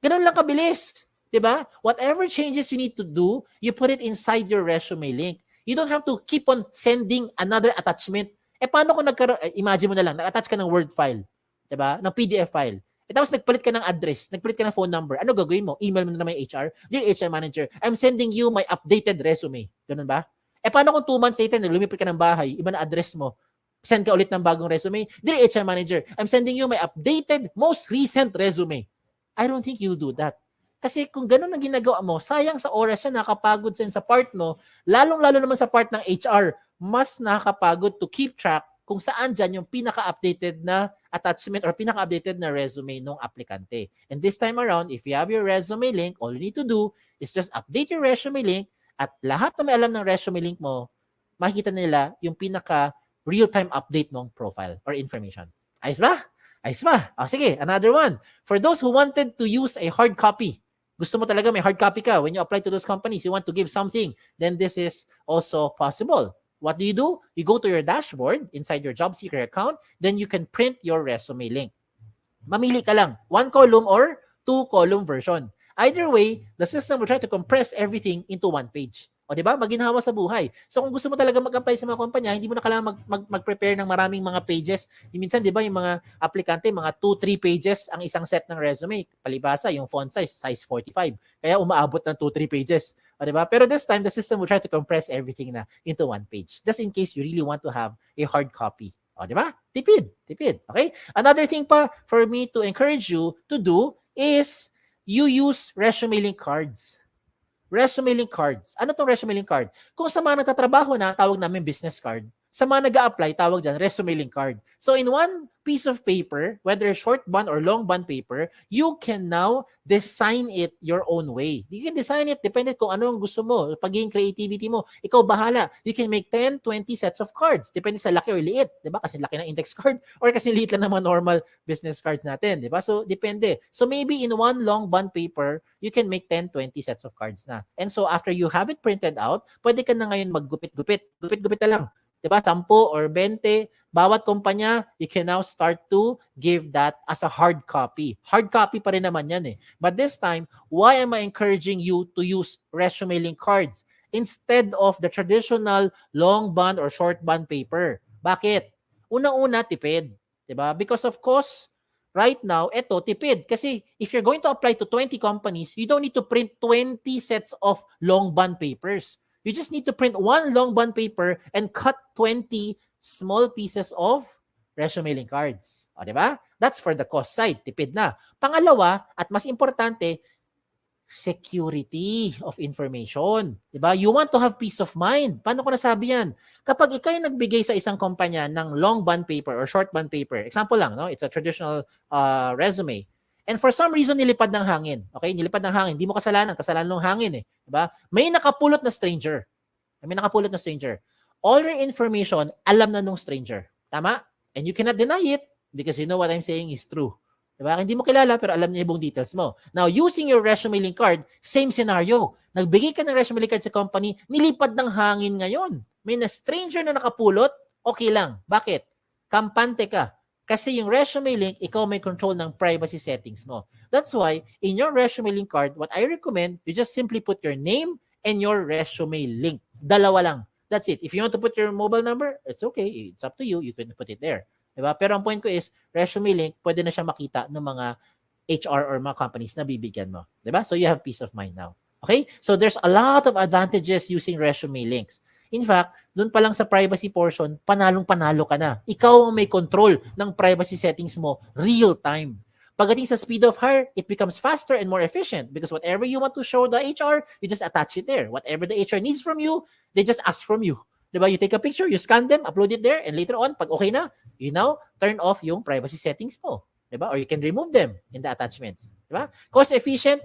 Ganun lang kabilis. Diba? Whatever changes you need to do, you put it inside your resume link. You don't have to keep on sending another attachment. Paano kung imagine mo na lang, nag-attach ka ng Word file, diba? Ng PDF file. Tapos nagpalit ka ng address, nagpalit ka ng phone number. Ano gagawin mo? Email mo na may HR. "Dear HR manager, I'm sending you my updated resume." Ganun ba? Paano kung 2 months later, lumipat ka ng bahay, iba na address mo, send ka ulit ng bagong resume? "Dear HR manager, I'm sending you my updated, most recent resume." I don't think you'll do that. Kasi kung ganun ang ginagawa mo, sayang sa oras yan, nakakapagod sa part mo, lalong-lalo naman sa part ng HR, mas nakakapagod to keep track kung saan dyan yung pinaka-updated na attachment or pinaka-updated na resume ng aplikante. And this time around, if you have your resume link, all you need to do is just update your resume link at lahat na may alam ng resume link mo, makikita nila yung pinaka real-time update ng profile or information. Ayos ba? Ayos ba? Sige, another one. For those who wanted to use a hard copy, gusto mo talaga may hard copy ka when you apply to those companies, you want to give something, then this is also possible. What do? You go to your dashboard inside your job seeker account, then you can print your resume link. Mamili ka lang, 1 column or 2 column version. Either way, the system will try to compress everything into 1 page. O diba? Maginhawa sa buhay. So kung gusto mo talaga mag-apply sa mga kumpanya, hindi mo na kailangan mag-prepare ng maraming mga pages. Minsan, diba, yung mga aplikante, mga 2-3 pages ang isang set ng resume. Palibasa, yung font size 45. Kaya umaabot ng 2-3 pages. O diba? Pero this time, the system will try to compress everything na into 1 page. Just in case you really want to have a hard copy. O diba? Tipid. Okay? Another thing pa for me to encourage you to do is you use resume link cards. Resume link cards. Ano tong resume link card? Kung sa mga nagtatrabaho na, tawag namin business card. Sa mga nag-a-apply, tawag dyan, resume link card. So in one piece of paper, whether short bond or long bond paper, you can now design it your own way. You can design it, depende kung ano ang gusto mo, pagiging creativity mo. Ikaw bahala. You can make 10, 20 sets of cards. Depende sa laki or liit. Diba? Kasi laki ng index card or kasi liit lang ng mga normal business cards natin. Diba? So, depende. So, maybe in one long bond paper, you can make 10, 20 sets of cards na. And so, after you have it printed out, pwede ka na ngayon maggupit-gupit. Gupit-gupit na lang. Diba? 10 or 20, bawat kumpanya, you can now start to give that as a hard copy. Hard copy pa rin naman yan eh. But this time, why am I encouraging you to use resume link cards instead of the traditional long bond or short bond paper? Bakit? Unang-una, tipid. Diba? Because of course, right now, eto, tipid. Kasi if you're going to apply to 20 companies, you don't need to print 20 sets of long bond papers. You just need to print 1 long bond paper and cut 20 small pieces of resume link cards. O, diba? That's for the cost side. Tipid na. Pangalawa, at mas importante, security of information. Diba? You want to have peace of mind. Paano ko nasabi yan? Kapag ikaw yung nagbigay sa isang kumpanya ng long bond paper or short bond paper, example lang, no? It's a traditional resume. And for some reason, nilipad ng hangin. Okay? Nilipad ng hangin. Hindi mo kasalanan. Kasalanan ng hangin eh. Diba? May nakapulot na stranger. All your information, alam na nung stranger. Tama? And you cannot deny it because you know what I'm saying is true. Diba? Hindi mo kilala pero alam niya yung details mo. Now, using your resume link card, same scenario. Nagbigay ka ng resume link card sa company, nilipad ng hangin ngayon. May na stranger na nakapulot, okay lang. Bakit? Kampante ka. Kasi yung resume link, ikaw may control ng privacy settings mo. That's why, in your resume link card, what I recommend, you just simply put your name and your resume link. Dalawa lang. That's it. If you want to put your mobile number, it's okay. It's up to you. You can put it there. Diba? Pero ang point ko is, resume link, pwede na siya makita ng mga HR or mga companies na bibigyan mo. Diba? So you have peace of mind now. Okay? So there's a lot of advantages using resume links. In fact, doon pa lang sa privacy portion, panalong-panalo ka na. Ikaw ang may control ng privacy settings mo real time. Pagdating sa speed of hire, it becomes faster and more efficient because whatever you want to show the HR, you just attach it there. Whatever the HR needs from you, they just ask from you. Diba? You take a picture, you scan them, upload it there, and later on, pag okay na, you now turn off yung privacy settings mo. Diba? Or you can remove them in the attachments. Diba? Cost efficient,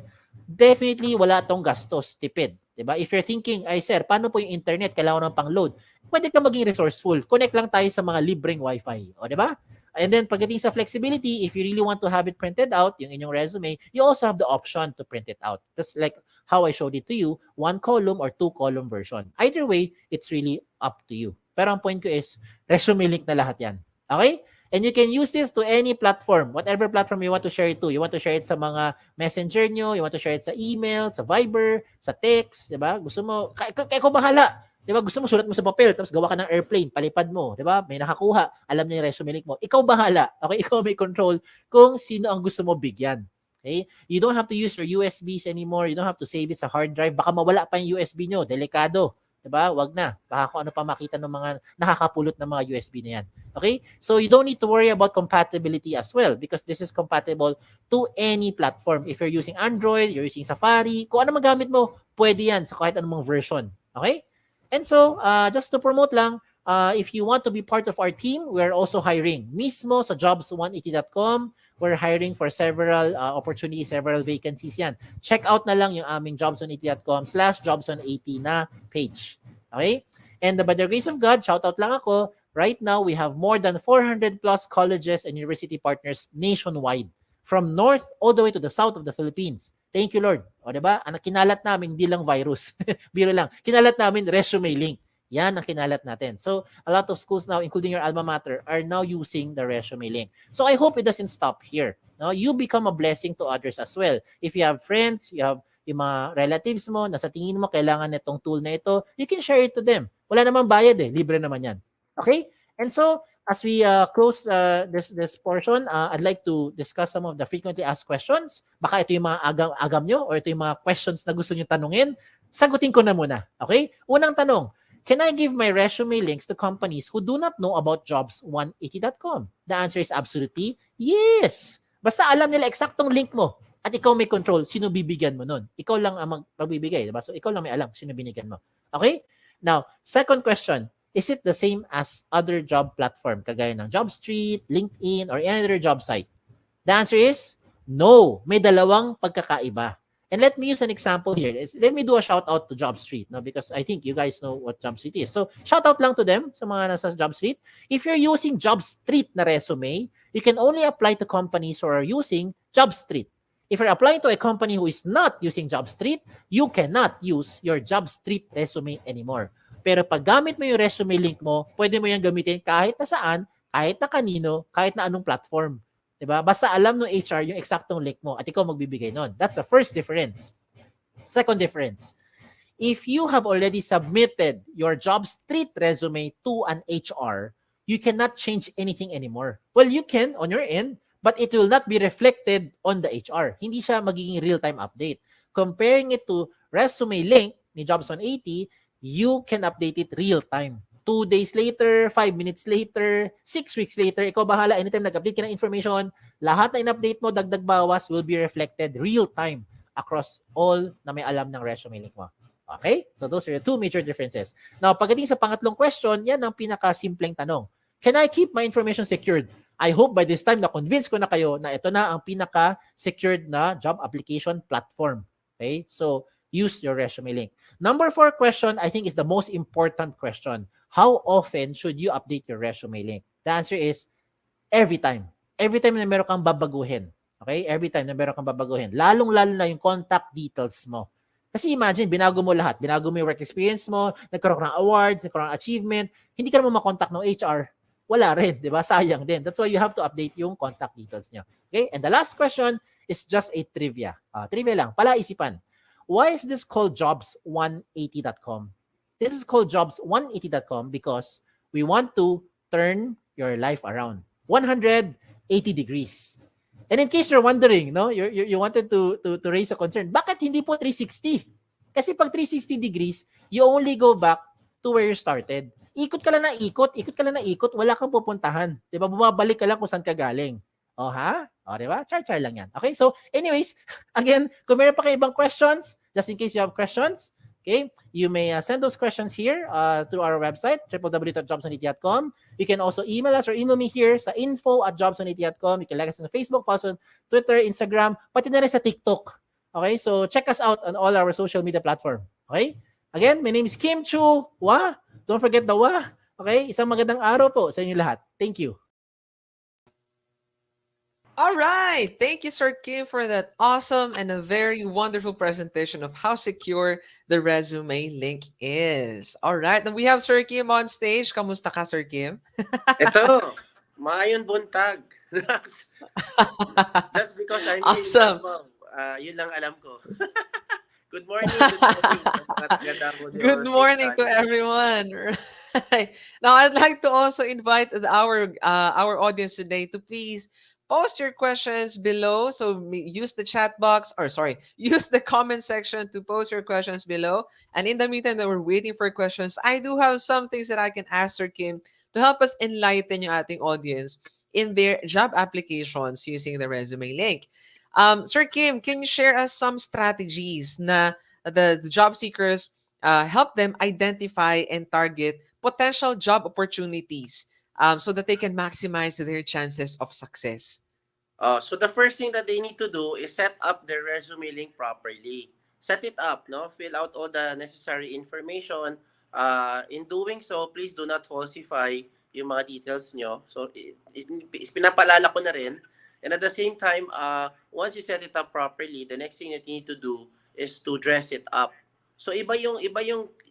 definitely wala tong gastos, tipid. Diba? If you're thinking, ay sir, paano po yung internet? Kailangan ng pang-load. Pwede ka maging resourceful. Connect lang tayo sa mga libreng wifi. O, diba? And then, pagdating sa flexibility, if you really want to have it printed out, yung inyong resume, you also have the option to print it out. That's like how I showed it to you, 1 column or 2 column version. Either way, it's really up to you. Pero ang point ko is, resume link na lahat yan. Okay? And you can use this to any platform, whatever platform you want to share it to. You want to share it sa mga messenger nyo, you want to share it sa email, sa Viber, sa text, di ba? Gusto mo, kaya ko bahala. Di ba? Gusto mo, sulat mo sa papel, tapos gawa ka ng airplane, palipad mo, di ba? May nakakuha, alam niya yung resume link mo. Ikaw bahala. Okay? Ikaw may control kung sino ang gusto mo bigyan. Okay? You don't have to use your USBs anymore. You don't have to save it sa hard drive. Baka mawala pa yung USB nyo. Delikado. Diba? Wag na. Baka kung ano pa makita ng mga nakakapulot ng mga USB na yan. Okay? So you don't need to worry about compatibility as well because this is compatible to any platform. If you're using Android, you're using Safari, kung ano magamit mo, pwede yan sa kahit anong version. Okay? And so, just to promote lang, if you want to be part of our team, we're also hiring. Mismo sa jobs180.com, we're hiring for several opportunities, several vacancies yan. Check out na lang yung aming jobs180.com/jobs180 na page. Okay? And by the grace of God, shout out lang ako, right now we have more than 400 plus colleges and university partners nationwide from north all the way to the south of the Philippines. Thank you, Lord. O, diba? Ang kinalat namin, hindi lang virus. Biro lang. Kinalat namin resume link. Yan ang kinalat natin. So, a lot of schools now, including your alma mater, are now using the resume link. So, I hope it doesn't stop here. No? You become a blessing to others as well. If you have friends, you have yung mga relatives mo, na sa tingin mo kailangan nitong tool na ito, you can share it to them. Wala namang bayad eh. Libre naman yan. Okay? And so, as we close this portion, I'd like to discuss some of the frequently asked questions. Baka ito yung mga agam nyo or ito yung mga questions na gusto nyo tanungin. Sagutin ko na muna. Okay? Unang tanong, can I give my resume links to companies who do not know about jobs180.com? The answer is absolutely yes. Basta alam nila eksaktong link mo at ikaw may control sino bibigyan mo nun. Ikaw lang ang magbibigay, diba? So ikaw lang may alam sino binigyan mo. Okay? Now, second question, is it the same as other job platform kagaya ng JobStreet, LinkedIn, or any other job site? The answer is no. May dalawang pagkakaiba. And let me use an example here. Let me do a shout out to JobStreet, no? Because I think you guys know what JobStreet is. So, shout out lang to them sa mga nasa JobStreet. If you're using JobStreet na resume, you can only apply to companies who are using JobStreet. If you're applying to a company who is not using JobStreet, you cannot use your JobStreet resume anymore. Pero pag gamit mo yung resume link mo, pwede mo yung gamitin kahit na saan, kahit na kanino, kahit na anong platform. Diba? Basta alam ng HR yung eksaktong link mo at ikaw magbibigay nun. That's the first difference. Second difference, if you have already submitted your JobStreet resume to an HR, you cannot change anything anymore. Well, you can on your end, but it will not be reflected on the HR. Hindi siya magiging real-time update. Comparing it to resume link ni Jobs 180, you can update it real-time. 2 days later, 5 minutes later, 6 weeks later, ikaw bahala. Anytime nag-update ka ng information, lahat na in-update mo, dagdag bawas, will be reflected real-time across all na may alam ng resume link mo. Okay? So those are the two major differences. Now, pagdating sa pangatlong question, yan ang pinaka-simpleng tanong. Can I keep my information secured? I hope by this time na-convince ko na kayo na ito na ang pinaka-secured na job application platform. Okay? So, use your resume link. Number 4 question, I think is the most important question. How often should you update your resume link? The answer is every time. Every time na meron kang babaguhin. Okay? Every time na meron kang babaguhin. Lalong-lalo na yung contact details mo. Kasi imagine, binago mo lahat. Binago mo yung work experience mo, nagkaroon ka ng awards, nagkaroon ng achievement, hindi ka naman makontakt ng HR. wala rin, di ba? Sayang din. That's why you have to update yung contact details nyo. Okay? And the last question is just a trivia. Trivia lang, palaisipan. Why is this called jobs180.com? This is called jobs180.com because we want to turn your life around 180 degrees. And in case you're wondering, no, you wanted to raise a concern, bakit hindi po 360? Kasi pag 360 degrees, you only go back to where you started. Ikot ka lang na ikot, wala kang pupuntahan. 'Di ba? Bumabalik ka lang kung saan ka galing. Oh, ha? O, 'di ba? Char lang yan. Okay? So, anyways, again, kung meron pa kayo ibang questions, just in case you have questions, okay, you may send those questions here through our website, www.jobs180.com. You can also email us or email me here sa info@jobs180.com. You can like us on Facebook, follow us on Twitter, Instagram, pati na rin sa TikTok. Okay? So, check us out on all our social media platform. Okay? Again, my name is Kim Chua. Don't forget the wa. Okay? Isang magandang araw po sa inyo lahat. Thank you. All right. Thank you, Sir Kim, for that awesome and a very wonderful presentation of how secure the resume link is. All right. And we have Sir Kim on stage. Kamusta ka, Sir Kim? Ito, maayon buntag. Just because I'm awesome. Yun lang alam ko. Good morning. Good morning to everyone. Right. Now, I'd like to also invite our audience today to please post your questions below. So use the chat box, use the comment section to post your questions below. And in the meantime that we're waiting for questions, I do have some things that I can ask Sir Kim to help us enlighten yung ating audience in their job applications using the resume link. Sir Kim, can you share us some strategies na the job seekers help them identify and target potential job opportunities so that they can maximize their chances of success? So the first thing that they need to do is set up their resume link properly. Set it up, no? Fill out all the necessary information. In doing so, please do not falsify yung mga details nyo. So, pinapalala ko na rin. And at the same time, once you set it up properly, the next thing that you need to do is to dress it up. So iba yung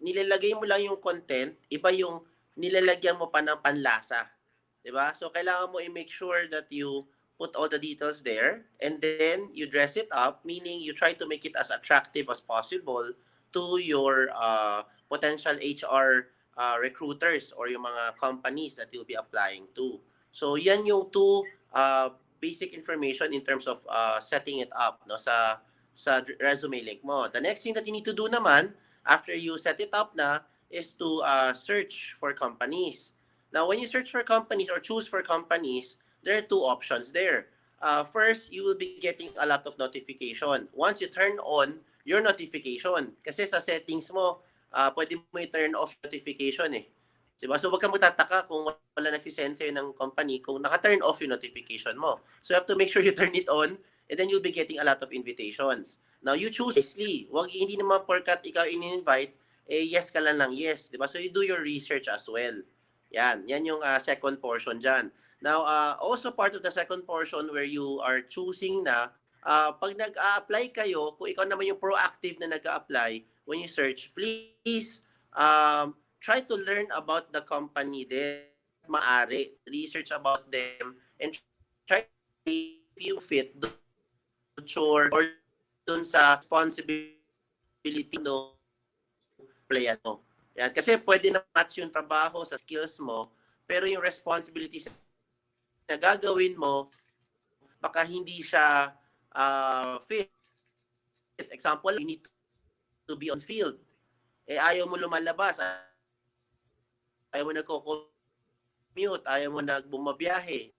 nilalagay mo lang yung content, iba yung nilalagyan mo pa ng panlasa. 'Di ba? So kailangan mo i-make sure that you put all the details there and then you dress it up, meaning you try to make it as attractive as possible to your potential HR recruiters or yung mga companies that you'll be applying to. So yan yung two basic information in terms of setting it up, no, sa resume link mo. The next thing that you need to do naman after you set it up na is to search for companies. Now, when you search for companies or choose for companies, there are two options there. First, you will be getting a lot of notification. Once you turn on your notification, kasi sa settings mo, pwede mo i-turn off notification eh. Diba? So, wag kang magtataka kung wala nagsisend sa'yo ng company kung naka-turn off yung notification mo. So, you have to make sure you turn it on and then you'll be getting a lot of invitations. Now, you choose wisely. Hindi naman porkat ikaw in-invite, yes ka lang yes. Diba? So, you do your research as well. Yan yung second portion dyan. Now, also part of the second portion where you are choosing na, pag nag-a-apply kayo, kung ikaw naman yung proactive na nag-a-apply, when you search, please, try to learn about the company din, maari, research about them, and try to if you fit or dun sa responsibility no playan mo. Yan. Kasi pwede na match yung trabaho sa skills mo, pero yung responsibilities na gagawin mo, baka hindi siya fit. Example, you need to be on field. Ayaw mo lumalabas, ayaw mo nagko-commute, ayaw mo nagbumabiyahe.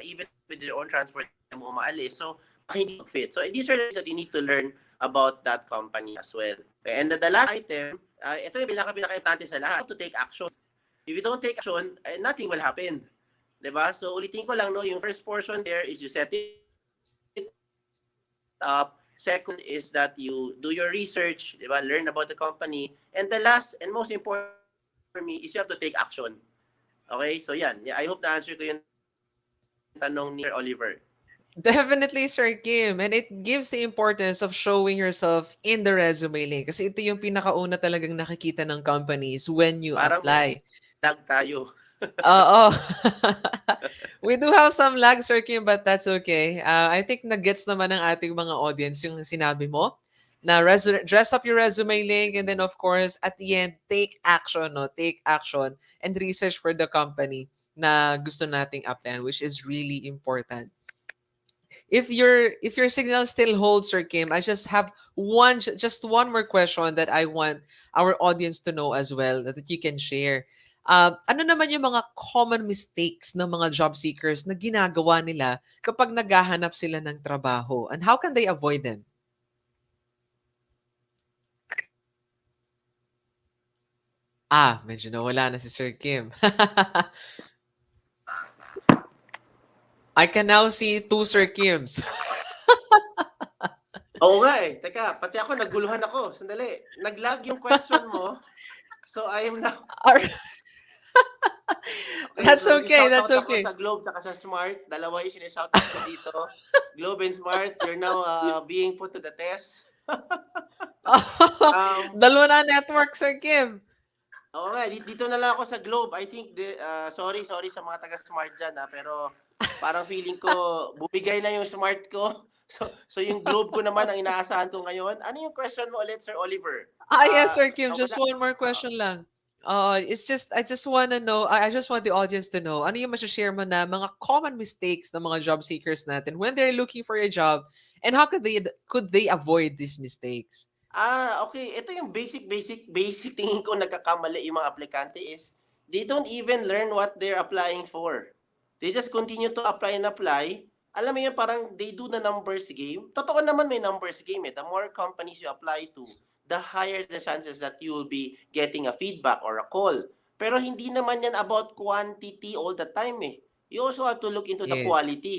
Even with your own transport, ayaw mo umaalis. So, hindi mag-fit. So, these are things that you need to learn about that company as well. Okay, and the last item, ito yung pinaka-importante sa lahat, to take action. If you don't take action, nothing will happen. Diba? So, ulitin ko lang, no, yung first portion there is you set it up. Second is that you do your research, diba? Learn about the company. And the last and most important for me is you have to take action. Okay? So yan. I hope na-answer ko yung tanong ni Sir Oliver. Definitely, Sir Kim. And it gives the importance of showing yourself in the resume link. Kasi ito yung pinakauna talagang nakikita ng companies when you Parang apply. Tag tayo. Oo. We do have some lag, Sir Kim, but that's okay. I think nag-gets naman ng ating mga audience yung sinabi mo na dress up your resume link, and then of course at the end take action, no? Take action and research for the company na gusto nating applyan, which is really important. If your signal still holds, Sir Kim, I just have just one more question that I want our audience to know as well that you can share. Ano naman yung mga common mistakes ng mga job seekers na ginagawa nila kapag naghahanap sila ng trabaho, and how can they avoid them? Medyo nawala na si Sir Kim. I can now see two Sir Kims. Oo nga eh. Teka, pati ako naguluhan ako. Sandali. Nag-lag yung question mo. So I am now... Alright. Okay, That's so okay, shoutout that's ako okay. sa Globe tsaka sa Smart. Dalawa yung sinishoutout ko dito. Globe and Smart, you're now being put to the test. Dalawa na network, Sir Kim. Oo nga, dito na lang ako sa Globe. I think, sorry sa mga taga-Smart dyan, pero parang feeling ko, bumigay na yung Smart ko. So yung Globe ko naman ang inaasahan ko ngayon. Ano yung question mo ulit, Sir Oliver? Yes, Sir Kim, just Wala. one more question lang. It's just, I just want to know, I just want the audience to know, ano yung share mo na mga common mistakes ng mga job seekers natin when they're looking for a job, and how could they avoid these mistakes? Okay. Ito yung basic tingin ko nagkakamali yung mga aplikante is they don't even learn what they're applying for. They just continue to apply and apply. Alam mo yun, parang they do the numbers game. Totoo naman may numbers game eh. The more companies you apply to, the higher the chances that you will be getting a feedback or a call. Pero hindi naman yan about quantity all the time eh. You also have to look into the Yes. quality.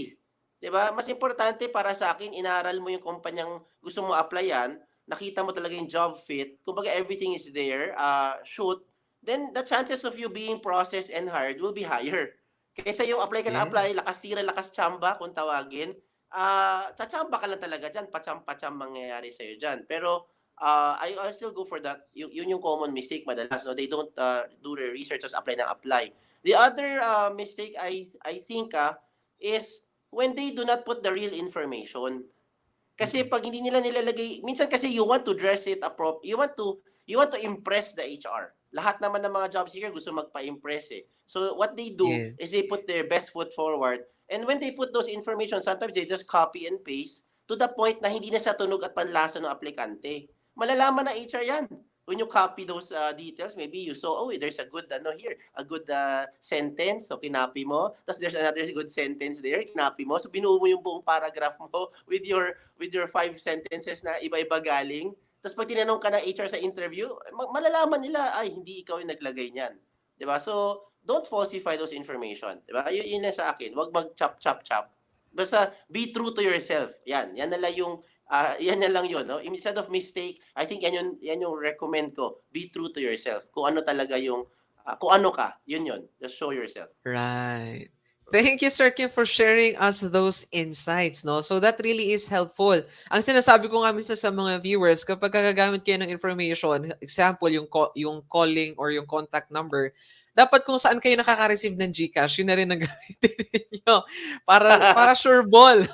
'Di ba? Mas importante para sa akin, inaral mo yung kumpanyang gusto mo applyan, nakita mo talaga yung job fit, kumbaga everything is there, shoot, then the chances of you being processed and hired will be higher. Kaysa yung apply ka na Yeah. apply, lakas tira, lakas tsamba kung tawagin, tsatsamba ka lang talaga dyan, pacham-pacham mangyayari sa'yo dyan. Pero I still go for that. Yun yung common mistake madalas. So they don't do their research, just apply na apply. The other mistake I think is when they do not put the real information. Kasi pag hindi nila nilalagay, minsan kasi you want to dress it you want to impress the HR. Lahat naman ng mga job seeker gusto magpa-impress eh. So what they do Yeah. is they put their best foot forward, and when they put those information, sometimes they just copy and paste to the point na hindi na siya tunog at panlasa ng aplikante. Malalaman na HR yan. When you copy those details, maybe you saw, there's a good here, a good sentence, so kinapi mo. Tapos there's another good sentence there, kinapi mo. So binuo mo yung buong paragraph mo with your 5 sentences na iba-iba galing. Tapos pag tinanong ka ng HR sa interview, malalaman nila, ay, hindi ikaw yung naglagay niyan. 'Di ba? So, don't falsify those information. 'Di ba? Yun na sa akin. Huwag mag-chop. Basta be true to yourself. Yan na lang yung yan na lang yun, no? Instead of mistake, I think yan yung recommend ko. Be true to yourself. Kung ano talaga yung kung ano ka, yun. Just show yourself. Right. Thank you, Sir Kim, for sharing us those insights, no? So that really is helpful. Ang sinasabi ko nga minsan sa mga viewers, kapag gagamit kayo ng information, example, yung calling or yung contact number, dapat kung saan kayo nakaka-receive ng GCash, yun na rin ang gamitin ninyo. Para sure ball.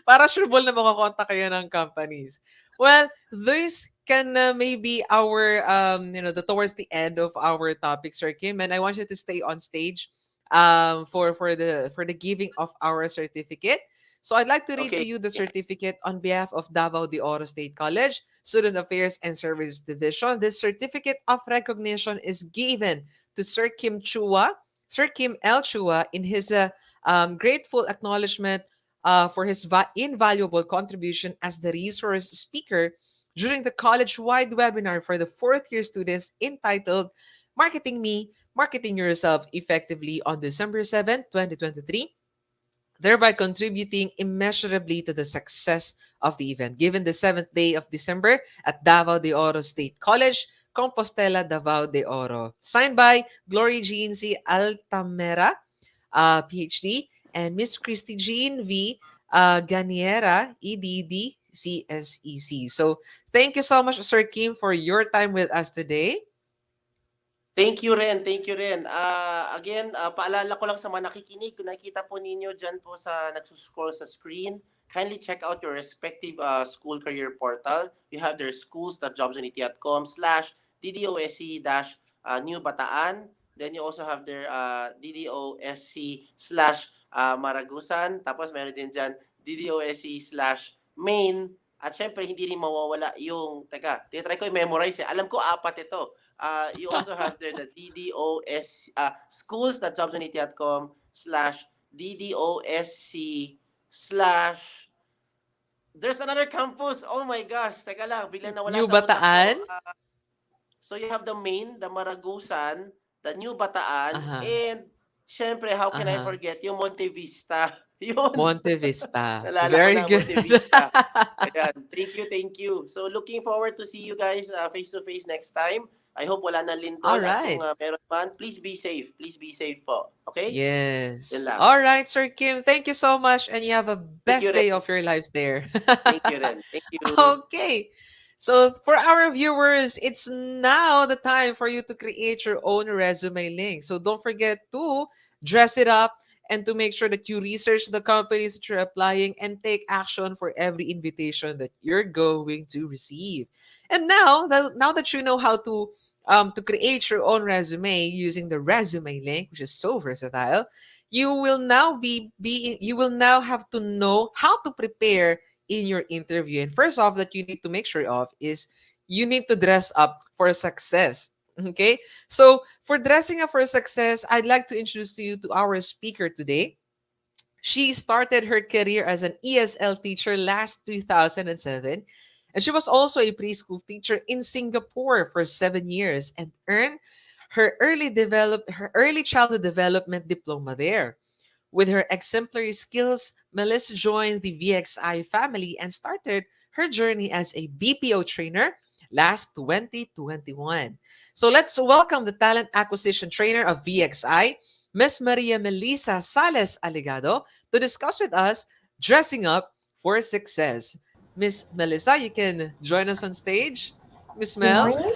Para sure ball na makakontak kayo ng companies. Well, this can maybe our, towards the end of our topic, Sir Kim, and I want you to stay on stage for the giving of our certificate. So I'd like to read to you the certificate on behalf of Davao de Oro State College, Student Affairs and Services Division. This certificate of recognition is given to Sir Kim Chua, Sir Kim L. Chua, in his grateful acknowledgement for his invaluable contribution as the resource speaker during the college-wide webinar for the fourth-year students entitled Marketing Me, Marketing Yourself Effectively on December 7, 2023, thereby contributing immeasurably to the success of the event, given the 7th day of December at Davao de Oro State College, Compostela, Davao de Oro. Signed by Glory Jean C. Altamera, PhD, and Miss Kristine V. Ganiera, EDD, CSEC. So thank you so much, Sir Kim, for your time with us today. Thank you rin, thank you rin. Again, paalala ko lang sa mga nakikinig, kung nakikita po ninyo dyan po sa nagsuscroll sa screen, kindly check out your respective school career portal. You have their schools.jobsunity.com/DDOSC dash New Bataan. Then you also have their DDOSC slash Maragusan. Tapos meron din dyan DDOSC slash Main. At syempre, hindi rin mawawala yung, teka, tinatry ko i-memorize eh. Alam ko apat ito. You also have there the DDOS schools.jobsunity.com/DDOSC slash there's another campus. Oh my gosh. Teka lang, biglang nawala New sa utak ko. Bataan? So you have the main, the Maragusan, the New Bataan, Aha. and syempre, how can I Aha. forget yung Montevista? Yun. Montevista. Nalala ko Very na, good. Montevista. Ayan. Thank you, thank you. So looking forward to see you guys face-to-face next time. I hope wala na lindol. All At right. kung meron man, please be safe. Please be safe po. Okay? Yes. Yan lang. All right, Sir Kim. Thank you so much, and you have a Thank you best day rin. of your life there. Thank you rin. Thank you. Okay. So for our viewers, it's now the time for you to create your own resume link. So don't forget to dress it up and to make sure that you research the companies that you're applying and take action for every invitation that you're going to receive. And now that you know how to create your own resume using the resume link, which is so versatile, you will now have to know how to prepare in your interview. And first off, that you need to make sure of is you need to dress up for success. Okay? So, for dressing up for success, I'd like to introduce you to our speaker today. She started her career as an ESL teacher last 2007, and she was also a preschool teacher in Singapore for 7 years and earned her early childhood development diploma there. With her exemplary skills, Melissa joined the VXI family and started her journey as a BPO trainer last 2021. So let's welcome the talent acquisition trainer of VXI, Miss Maria Melissa Sales Alegado, to discuss with us dressing up for success. Miss Melissa, you can join us on stage. Miss Good Mel. morning.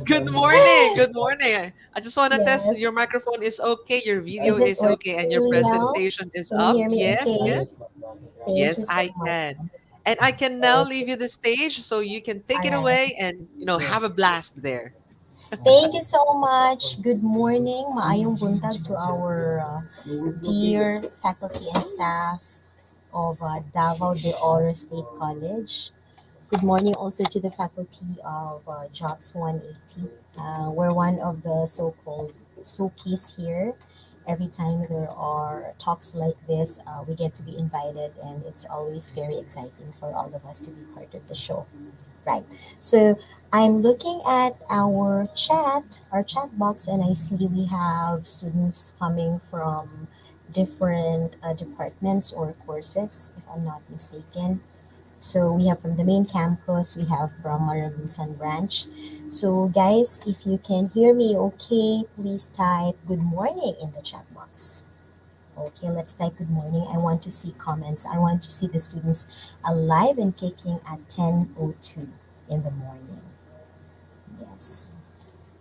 Good morning. Good morning. I just want to test your Yes. microphone is okay, your video Is it is okay, and your working now? presentation is Can you up. hear me Yes, okay? yes. Thank Yes, you so I much. can. And I can now Okay. leave you the stage so you can take All it right. away and have a blast there. Thank you so much. Good morning. Maayong buntag to our dear faculty and staff of Davao de Oro State College. Good morning also to the faculty of Jobs 180. We're one of the so-called Sukis here. Every time there are talks like this, we get to be invited, and it's always very exciting for all of us to be part of the show. Right. So I'm looking at our chat box, and I see we have students coming from different departments or courses, if I'm not mistaken. So we have from the main campus, we have from Maragusan branch. So guys, if you can hear me okay, please type good morning in the chat box. Okay, let's type good morning. I want to see comments. I want to see the students alive and kicking at 10:02 in the morning. Yes.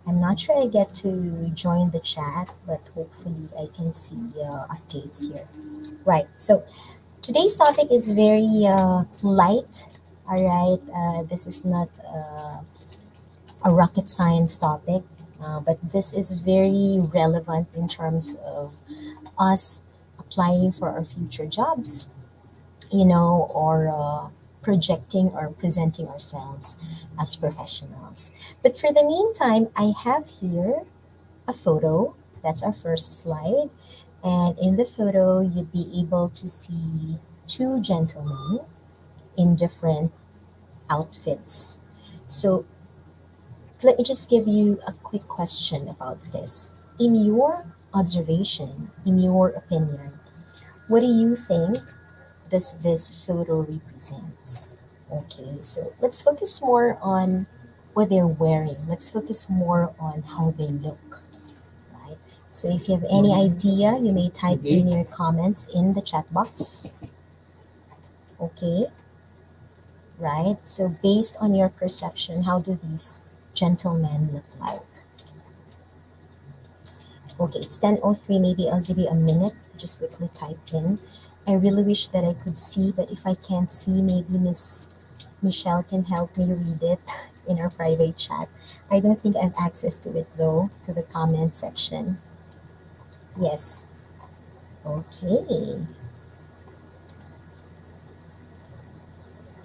I'm not sure I get to join the chat, but hopefully I can see updates here. Right. So today's topic is very light. All right. This is not a rocket science topic, but this is very relevant in terms of us applying for our future jobs, or projecting or presenting ourselves as professionals. But for the meantime, I have here a photo. That's our first slide. And in the photo, you'd be able to see two gentlemen in different outfits. So let me just give you a quick question about this. In your observation, in your opinion, what do you think does this photo represents? Okay, so let's focus more on what they're wearing. Let's focus more on how they look, right? So if you have any idea, you may type in your comments in the chat box. Okay, right? So based on your perception, how do these gentlemen look like? Okay, it's 10:03. Maybe I'll give you a minute to just quickly type in. I really wish that I could see, but if I can't see, maybe Miss Michelle can help me read it in our private chat. I don't think I have access to it though, to the comment section. Yes. Okay.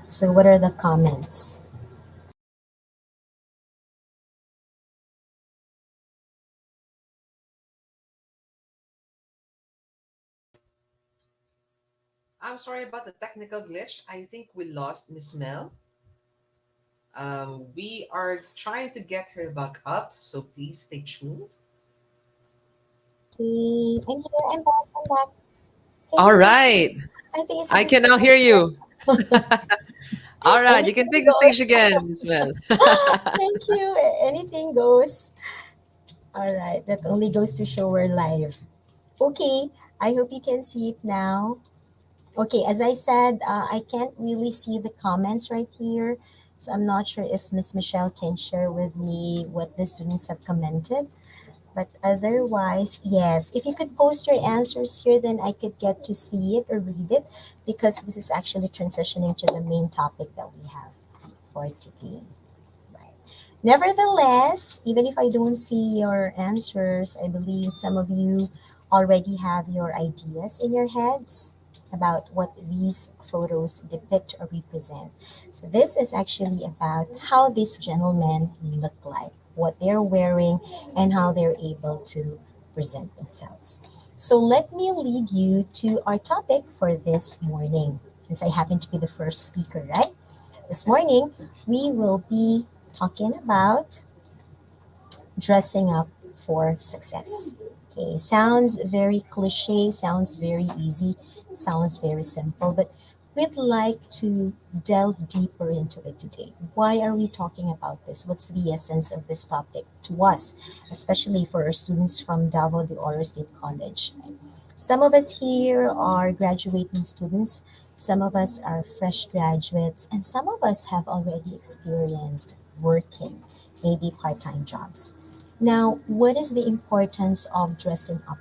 So what are the comments? I'm sorry about the technical glitch. I think we lost Miss Mel. We are trying to get her back up, so please stay tuned. Okay, I'm here. I'm back. I'm back. Can All you hear me? right. I think it's I because can the now hear network. you. All right. You can Anything take the stage goes. again, Miss Mel. Thank you. Anything goes. All right. That only goes to show we're live. Okay. I hope you can see it now. Okay. As I said, I can't really see the comments right here. So I'm not sure if Miss Michelle can share with me what the students have commented. But otherwise, yes, if you could post your answers here, then I could get to see it or read it because this is actually transitioning to the main topic that we have for today. Right. Nevertheless, even if I don't see your answers, I believe some of you already have your ideas in your heads about what these photos depict or represent. So this is actually about how these gentlemen look like, what they're wearing, and how they're able to present themselves. So let me lead you to our topic for this morning, since I happen to be the first speaker, right? This morning, we will be talking about dressing up for success. Okay, sounds very cliche, sounds very easy, sounds very simple, but we'd like to delve deeper into it today. Why are we talking about this? What's the essence of this topic to us, especially for our students from Davao de Oro State College? Right? Some of us here are graduating students, some of us are fresh graduates, and some of us have already experienced working, maybe part time jobs. Now, what is the importance of dressing up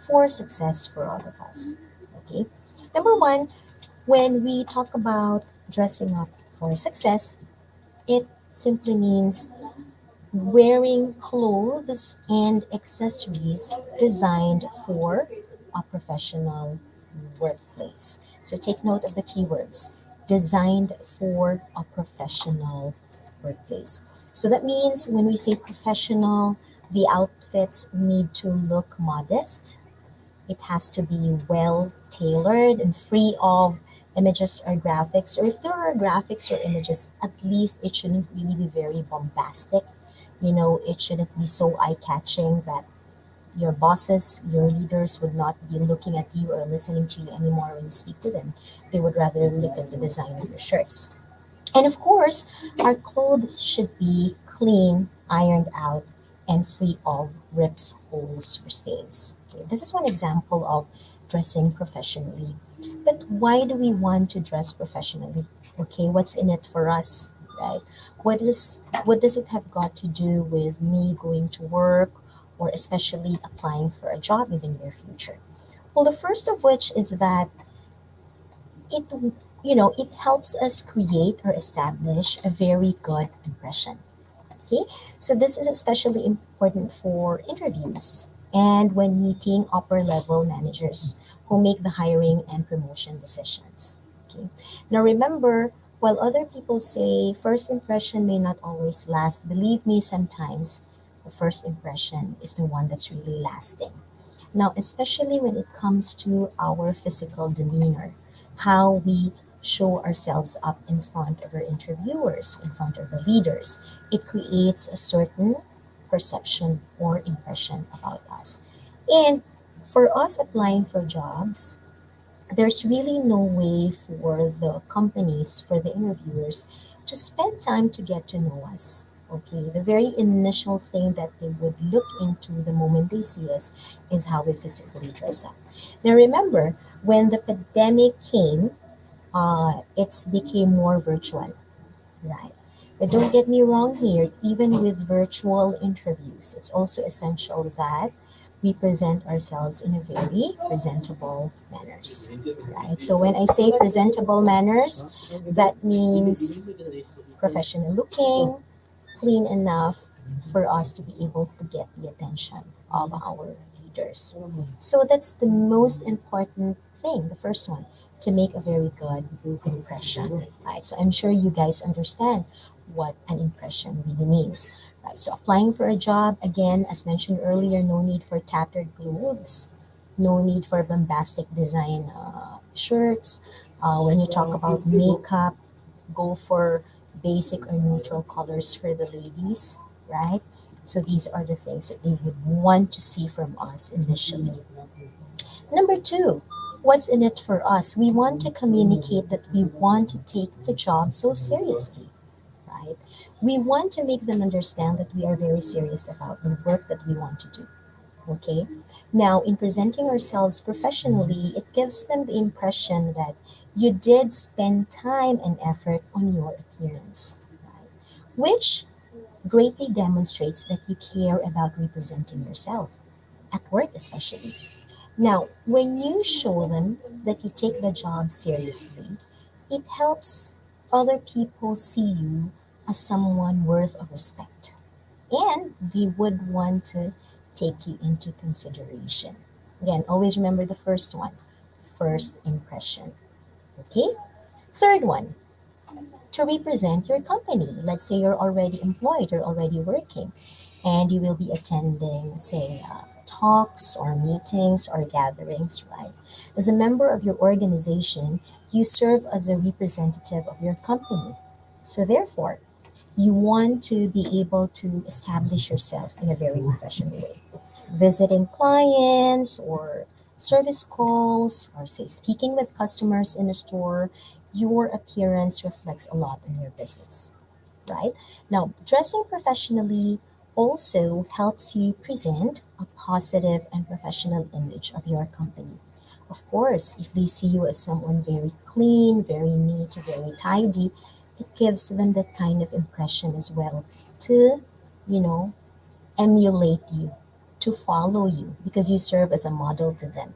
for success for all of us? Okay. Number one, when we talk about dressing up for success, it simply means wearing clothes and accessories designed for a professional workplace. So take note of the keywords designed for a professional workplace. So that means when we say professional, the outfits need to look modest, it has to be well tailored and free of images or graphics. Or if there are graphics or images, at least it shouldn't really be very bombastic. You know, it shouldn't be so eye catching that your bosses, your leaders would not be looking at you or listening to you anymore when you speak to them. They would rather look at the design of your shirts. And of course, our clothes should be clean, ironed out, and free of rips, holes, or stains. Okay, this is one example of dressing professionally. But why do we want to dress professionally? Okay, what's in it for us, right? What does it have got to do with me going to work or especially applying for a job in the near future? Well, the first of which is that it it helps us create or establish a very good impression. Okay, so this is especially important for interviews and when meeting upper level managers who make the hiring and promotion decisions. Okay, now remember, while other people say first impression may not always last, believe me, sometimes the first impression is the one that's really lasting. Now, especially when it comes to our physical demeanor, how we show ourselves up in front of our interviewers, in front of the leaders, it creates a certain perception or impression about us. And for us applying for jobs, there's really no way for the companies, for the interviewers, to spend time to get to know us. Okay, the very initial thing that they would look into the moment they see us is how we physically dress up. Now, remember, when the pandemic came, it's became more virtual, right? But don't get me wrong here, even with virtual interviews, it's also essential that we present ourselves in a very presentable manners, right? So when I say presentable manners, that means professional looking, clean enough for us to be able to get the attention of our leaders. So that's the most important thing, the first one, to make a very good impression, right? So I'm sure you guys understand what an impression really means, right? So applying for a job, again, as mentioned earlier, no need for tattered clothes, no need for bombastic design shirts. When you talk about makeup, go for basic or neutral colors for the ladies, right? So these are the things that they would want to see from us initially. Number two, what's in it for us? We want to communicate that we want to take the job so seriously, right? We want to make them understand that we are very serious about the work that we want to do. Okay. Now, in presenting ourselves professionally, it gives them the impression that you did spend time and effort on your appearance, right? Which greatly demonstrates that you care about representing yourself at work, especially. Now, when you show them that you take the job seriously, it helps other people see you as someone worth of respect, and they would want to take you into consideration. Again, always remember the first one, first impression. Okay? Third one, to represent your company. Let's say you're already employed, you're already working, and you will be attending, say, talks or meetings or gatherings, right? As a member of your organization, you serve as a representative of your company. So, therefore, you want to be able to establish yourself in a very professional way. Visiting clients or service calls, or say speaking with customers in a store, your appearance reflects a lot in your business, right? Now, dressing professionally also helps you present a positive and professional image of your company. Of course, if they see you as someone very clean, very neat, very tidy, it gives them that kind of impression as well to, you know, emulate you, to follow you, because you serve as a model to them.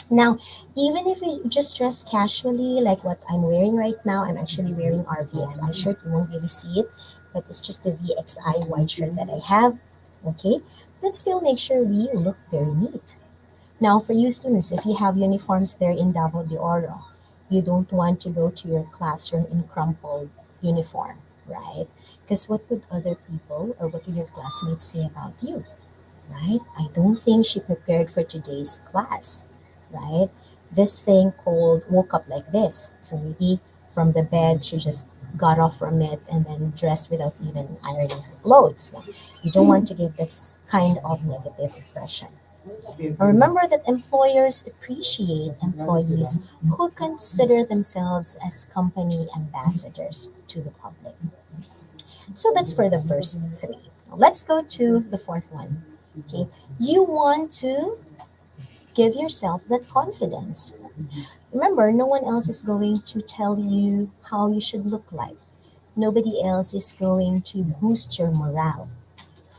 Now, even if you just dress casually, like what I'm wearing right now, I'm actually wearing our VXI shirt. You won't really see it, but it's just the VXI white shirt that I have. Okay, but still make sure we look very neat. Now, for you students, if you have uniforms there in Davao de Oro, you don't want to go to your classroom in crumpled uniform, right? Because what would other people or what would your classmates say about you, right? I don't think she prepared for today's class, right? This thing called woke up like this. So maybe from the bed, she just got off from it and then dressed without even ironing her clothes. Now, you don't want to give this kind of negative impression. Remember that employers appreciate employees who consider themselves as company ambassadors to the public. So that's for the first three. Now let's go to the fourth one. Okay, you want to give yourself that confidence. Remember, no one else is going to tell you how you should look like. Nobody else is going to boost your morale.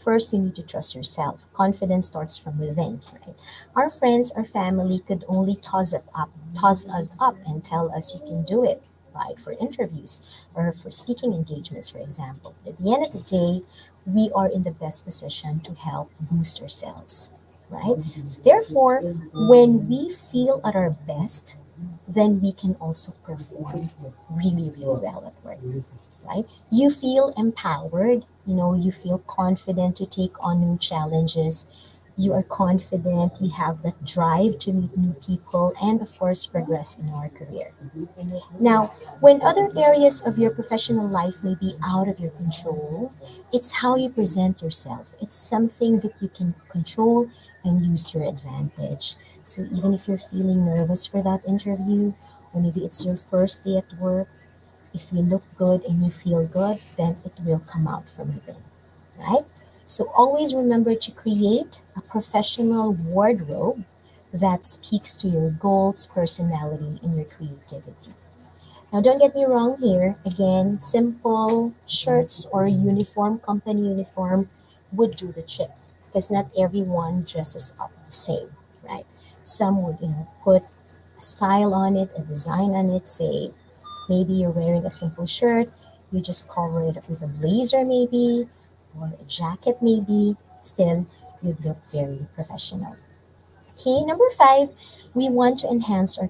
First, you need to trust yourself. Confidence starts from within, right? Our friends, our family could only toss us up and tell us you can do it, right? For interviews or for speaking engagements, for example. But at the end of the day, we are in the best position to help boost ourselves, right? So therefore, when we feel at our best, then we can also perform really, really well at work, right? You feel empowered, you feel confident to take on new challenges. You are confident, you have that drive to meet new people, and of course, progress in your career. Now, when other areas of your professional life may be out of your control, it's how you present yourself. It's something that you can control and use to your advantage. So even if you're feeling nervous for that interview, or maybe it's your first day at work, if you look good and you feel good, then it will come out from within, right? So always remember to create a professional wardrobe that speaks to your goals, personality, and your creativity. Now, don't get me wrong here. Again, simple shirts or uniform, company uniform, would do the trick. because not everyone dresses up the same, right? Some would, put a style on it, a design on it, say maybe you're wearing a simple shirt, you just cover it with a blazer maybe, or a jacket maybe, still you look very professional. Okay, number five, we want to enhance our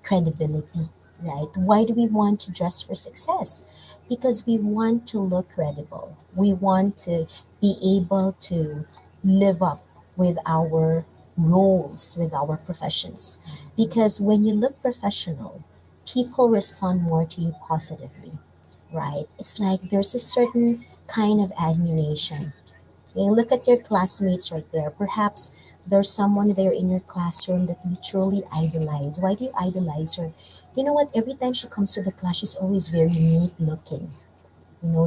credibility, right? Why do we want to dress for success? Because we want to look credible. We want to be able to live up with our roles, with our professions. Because when you look professional, people respond more to you positively, right? It's like there's a certain kind of admiration. You look at your classmates right there. Perhaps there's someone there in your classroom that you truly idolize. Why do you idolize her? You know what? Every time she comes to the class, she's always very neat looking.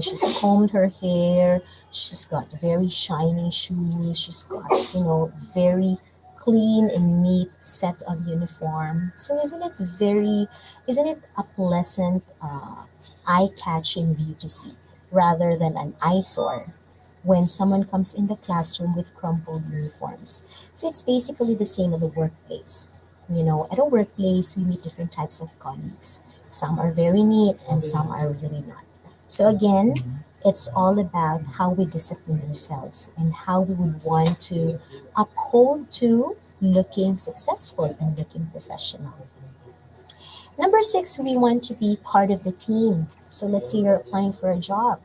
She's combed her hair. She's got very shiny shoes. She's got, very clean and neat set of uniform. So isn't it a pleasant, eye-catching view to see rather than an eyesore when someone comes in the classroom with crumpled uniforms? So it's basically the same at the workplace. At a workplace, we meet different types of colleagues. Some are very neat and some are really not. So again, it's all about how we discipline ourselves and how we would want to uphold to looking successful and looking professional. Number six, we want to be part of the team. So let's say you're applying for a job,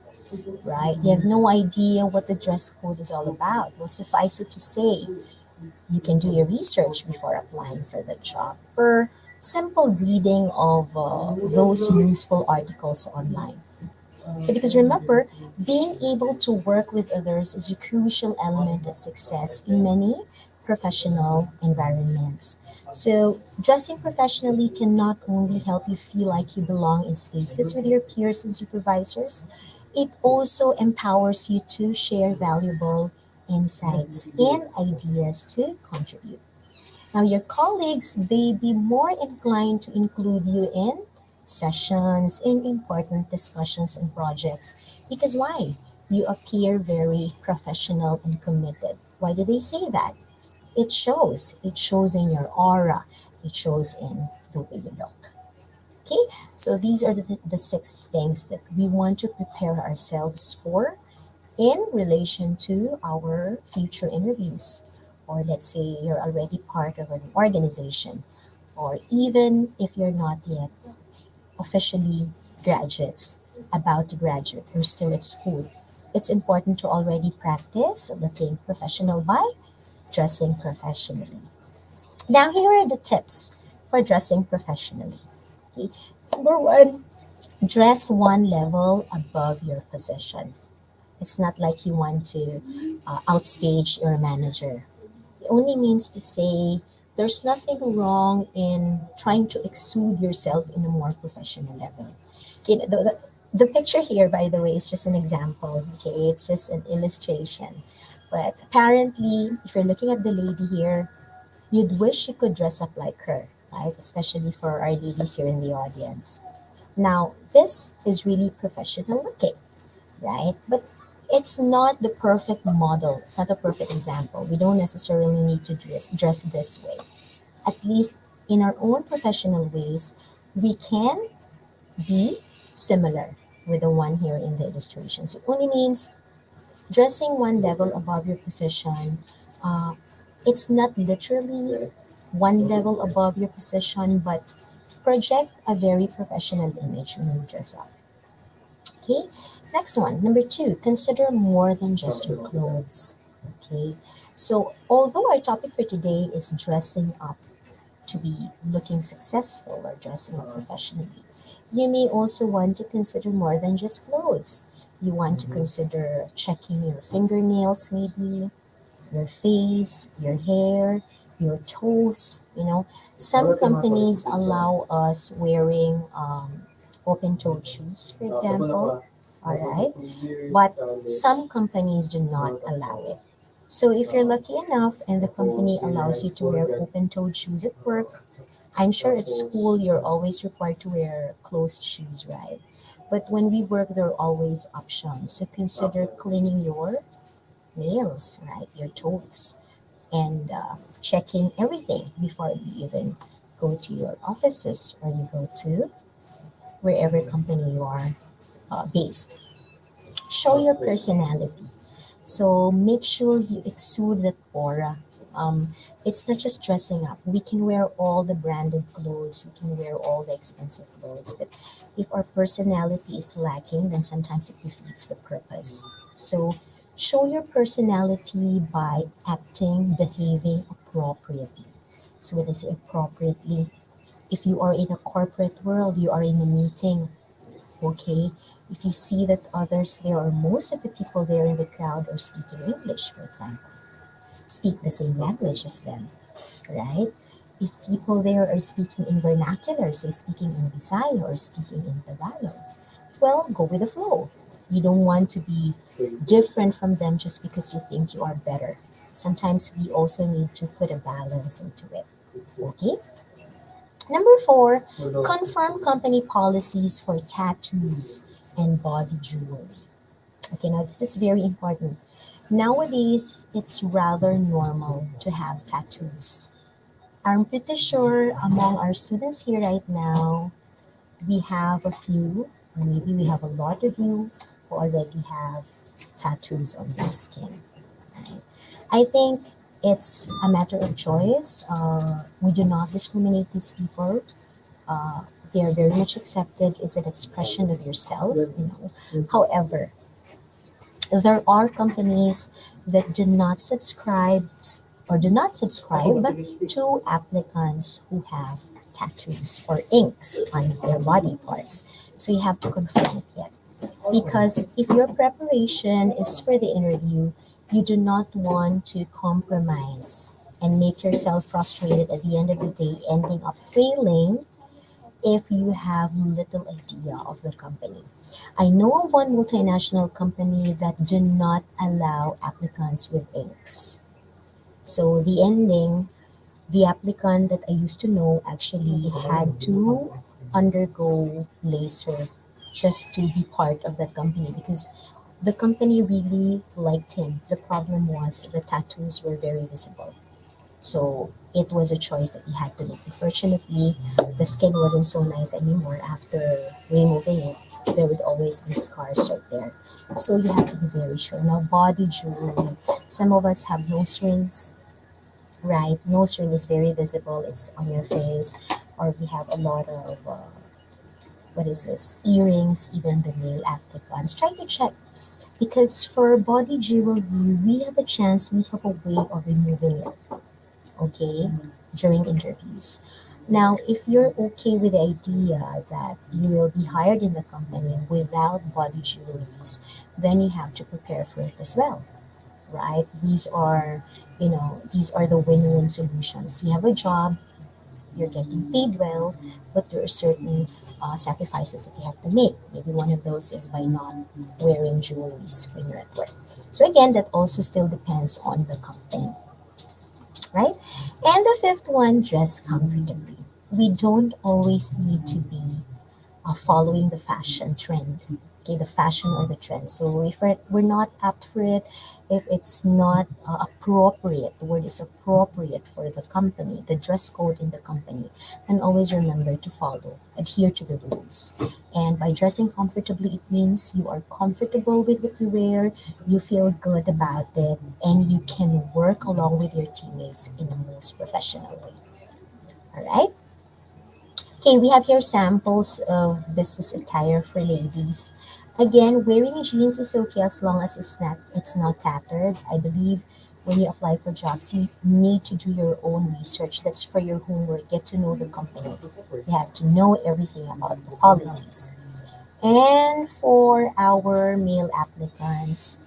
right? You have no idea what the dress code is all about. Well, suffice it to say, you can do your research before applying for the job or simple reading of those useful articles online. Okay, because remember, being able to work with others is a crucial element of success in many professional environments. So, dressing professionally can not only help you feel like you belong in spaces with your peers and supervisors, it also empowers you to share valuable insights and ideas to contribute. Now, your colleagues may be more inclined to include you in sessions, in important discussions and projects. Because why? You appear very professional and committed. Why do they say that? It shows. It shows in your aura. It shows in the way you look. Okay, so these are the six things that we want to prepare ourselves for in relation to our future interviews. Or let's say you're already part of an organization, or even if you're not yet officially graduates, about to graduate, you're still at school. It's important to already practice looking professional by dressing professionally. Now, here are the tips for dressing professionally. Okay. Number one, dress one level above your position. It's not like you want to outstage your manager. It only means to say there's nothing wrong in trying to exude yourself in a more professional level. Okay, the picture here, by the way, is just an example. Okay, it's just an illustration. But apparently, if you're looking at the lady here, you'd wish you could dress up like her, right? Especially for our ladies here in the audience. Now, this is really professional looking, right? But it's not the perfect model. It's not a perfect example. We don't necessarily need to dress this way. At least in our own professional ways, we can be similar with the one here in the illustration. So it only means dressing one level above your position. Uh, it's not literally one level above your position, but project a very professional image when you dress up. Okay, next one, number two, consider more than just your clothes. Okay, so although our topic for today is dressing up to be looking successful or dressing up professionally, you may also want to consider more than just clothes. You want to consider checking your fingernails, maybe your face, your hair, your toes. Some companies allow us wearing open-toed shoes, for example. All right, but some companies do not allow it. So if you're lucky enough and the company allows you to wear open-toed shoes at work, I'm sure at school you're always required to wear closed shoes, right? But when we work, there are always options. So consider cleaning your nails, right? Your toes, and checking everything before you even go to your offices or you go to wherever company you are based. Show your personality. So make sure you exude that aura. Um, it's not just dressing up. We can wear all the branded clothes, we can wear all the expensive clothes, but if our personality is lacking, then sometimes it defeats the purpose. So show your personality by acting, behaving appropriately. So when I say appropriately, if you are in a corporate world, you are in a meeting, okay? If you see that others there or most of the people there in the crowd are speaking English, for example, speak the same language as them, right? If people there are speaking in vernacular, say speaking in Visaya or speaking in Tagalog, well, go with the flow. You don't want to be different from them just because you think you are better. Sometimes we also need to put a balance into it, okay? Number four, confirm company policies for tattoos and body jewelry. Okay, now this is very important. Nowadays, it's rather normal to have tattoos. I'm pretty sure among our students here right now, we have a few, or maybe we have a lot of you who already have tattoos on your skin. Right? I think it's a matter of choice. We do not discriminate these people. Uh, they are very much accepted. It's an expression of yourself, you know. However, there are companies that do not subscribe to applicants who have tattoos or inks on their body parts. So you have to confirm it yet. Because if your preparation is for the interview, you do not want to compromise and make yourself frustrated at the end of the day, ending up failing if you have little idea of the company. I know of one multinational company that do not allow applicants with inks. So the ending, the applicant that I used to know actually had to undergo laser just to be part of that company because the company really liked him. The problem was the tattoos were very visible. So it was a choice that he had to make. Unfortunately, the skin wasn't so nice anymore after removing it. There would always be scars right there. So you have to be very sure. Now, body jewelry. Some of us have nose rings, right? Nose ring is very visible. It's on your face. Or we have a lot of, what is this? Earrings, even the male applicants. Try to check. Because for body jewelry, we have a chance, we have a way of removing it, okay, during interviews. Now, if you're okay with the idea that you will be hired in the company without body jewelries, then you have to prepare for it as well, right? These are the win-win solutions. You have a job, you're getting paid well, but there are certain sacrifices that you have to make. Maybe one of those is by not wearing jewelries when you're at work. So again, that also still depends on the company, right? And the fifth one, dress comfortably. We don't always need to be following the fashion trend, okay, the fashion or the trend. So if we're not apt for it, if it's not appropriate, the word is appropriate for the company, the dress code in the company, then always remember to follow, adhere to the rules. And by dressing comfortably, it means you are comfortable with what you wear, you feel good about it, and you can work along with your teammates in a most professional way. All right? Okay, we have here samples of business attire for ladies. Again, wearing jeans is okay as long as it's not tattered. I believe when you apply for jobs, you need to do your own research. That's for your homework. Get to know the company. You have to know everything about the policies. And for our male applicants,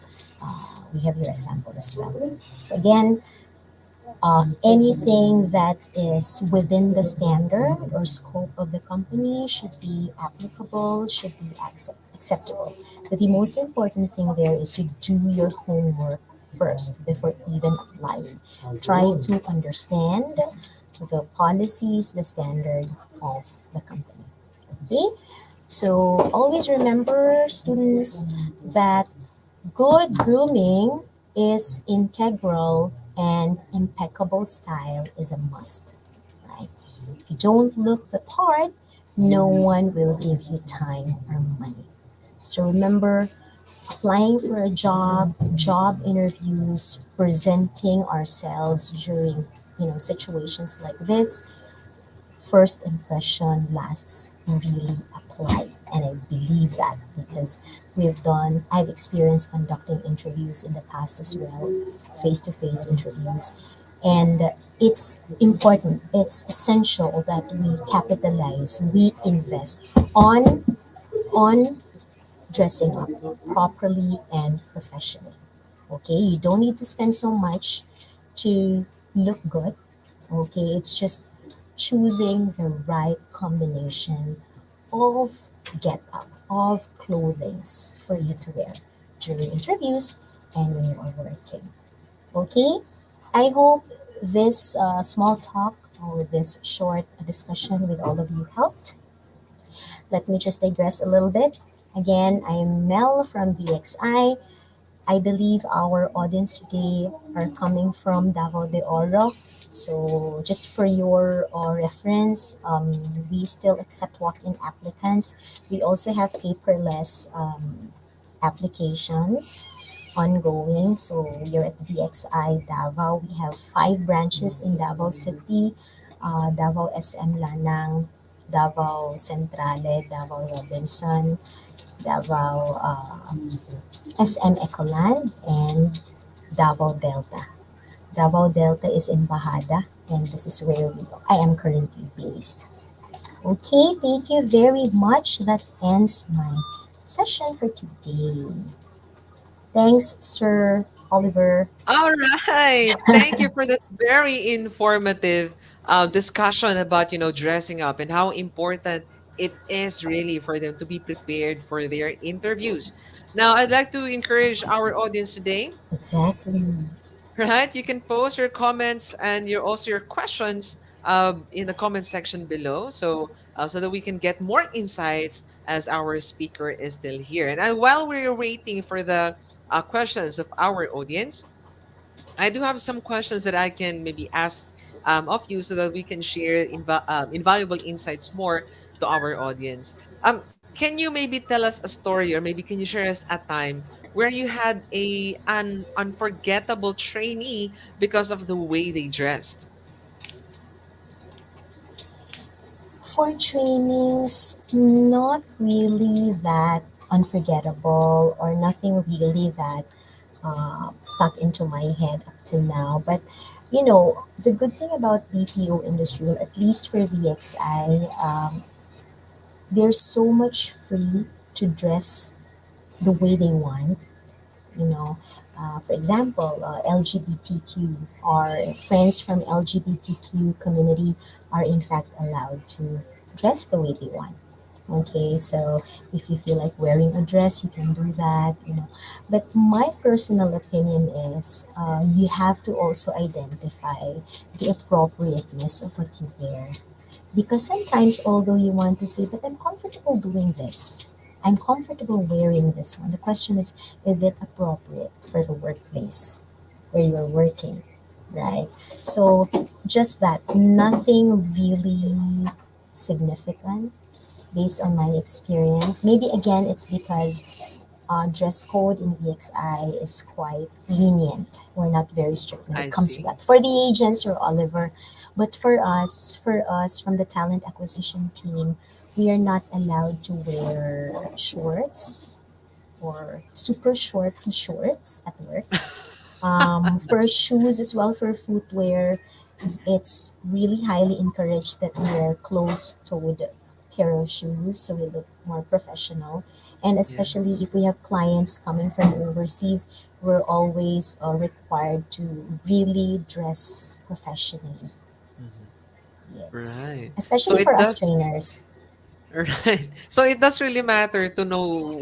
we have here a sample as well. So again, anything that is within the standard or scope of the company should be applicable, should be acceptable. But the most important thing there is to do your homework first before even applying. Try to understand the policies, the standard of the company. Okay? So always remember, students, that good grooming is integral and impeccable style is a must, right? If you don't look the part, no one will give you time or money. So remember, applying for a job interviews, presenting ourselves during situations like this, first impression lasts really apply. And I believe that because I've experienced conducting interviews in the past as well, face to face interviews. And it's important, it's essential that we capitalize, we invest on dressing up properly and professionally. Okay, you don't need to spend so much to look good. Okay, it's just choosing the right combination of get up, of clothings for you to wear during interviews and when you are working. Okay, I hope this small talk or this short discussion with all of you helped. Let me just digress a little bit. Again, I'm Mel from VXI. I believe our audience today are coming from Davao de Oro. So, just for your reference, we still accept walk-in applicants. We also have paperless applications ongoing. So, you're at VXI Davao. We have 5 branches in Davao City, Davao SM Lanang, Davao Centrale, Davao Robinson, Davao SM Ecoland, and Davao Delta. Davao Delta is in Bahada, and this is where I am currently based. Okay, thank you very much. That ends my session for today. Thanks, Sir Oliver. All right. Thank you for that very informative discussion about, dressing up and how important it is really for them to be prepared for their interviews. Now, I'd like to encourage our audience today. Exactly. Right? You can post your comments and your questions in the comment section below, so that we can get more insights as our speaker is still here. And while we're waiting for the questions of our audience, I do have some questions that I can maybe ask of you so that we can share invaluable insights more to our audience. Can you maybe tell us a story, or maybe can you share us a time where you had an unforgettable trainee because of the way they dressed? For trainings, not really that unforgettable or nothing really that stuck into my head up to now. But the good thing about BPO industry, well, at least for VXI, there's so much free to dress the way they want. you know for example, LGBTQ or friends from LGBTQ community are in fact allowed to dress the way they want. Okay, so if you feel like wearing a dress, you can do that. But my personal opinion is, you have to also identify the appropriateness of what you wear, because sometimes, although you want to say, but I'm comfortable doing this, I'm comfortable wearing this one, the question is it appropriate for the workplace where you're working, right? So, just that, nothing really significant based on my experience. Maybe again, it's because dress code in VXI is quite lenient. We're not very strict when I it comes to see. that. For the agents or Oliver, but for us from the talent acquisition team, we are not allowed to wear shorts or super short t-shirts at work. For shoes as well, for footwear, it's really highly encouraged that we wear closed-toed pair of shoes so we look more professional. And Yeah. especially if we have clients coming from overseas, we're always required to really dress professionally. Mhm. Yes, Right. So especially for it us does. trainers. Right. So it does really matter to know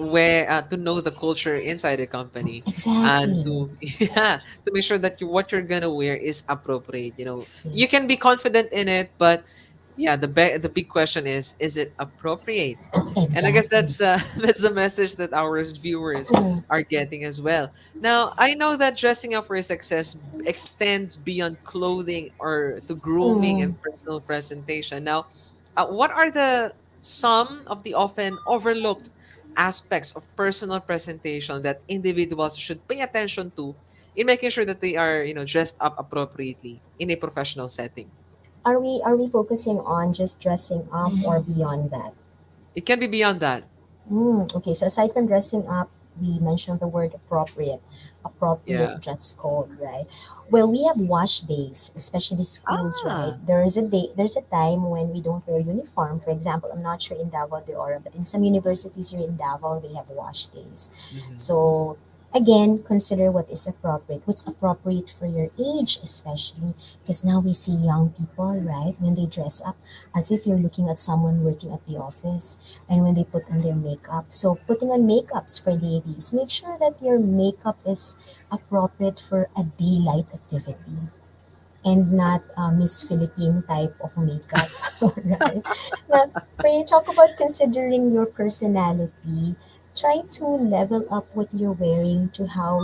to know the culture inside the company, and Exactly. to yeah, to make sure that what you're gonna wear is appropriate. You can Yes. be confident in it, but Yeah, the big question is it appropriate? And I guess Exactly. that's that's the message that our viewers Mm, are getting as well. Now, I know that dressing up for success extends beyond clothing or to grooming and mm. personal presentation. Now, what are the some of the often overlooked aspects of personal presentation that individuals should pay attention to in making sure that they are, dressed up appropriately in a professional setting? Are we focusing on just dressing up or beyond that? It can be beyond that. Okay, so aside from dressing up, we mentioned the word appropriate, Yeah. appropriate dress code, right? Well, we have wash days, especially schools, right? Ah. There's a time when we don't wear uniform. For example, I'm not sure in Davao de Oro, but in some universities here in Davao, they have wash days. Mhm. So again, consider what is appropriate. What's appropriate for your age, especially because now we see young people, right? When they dress up as if you're looking at someone working at the office and when they put on their makeup. So putting on makeups for ladies, make sure that your makeup is appropriate for a daylight activity and not Miss Philippine type of makeup, right? Now, when you talk about considering your personality, try to level up what you're wearing to how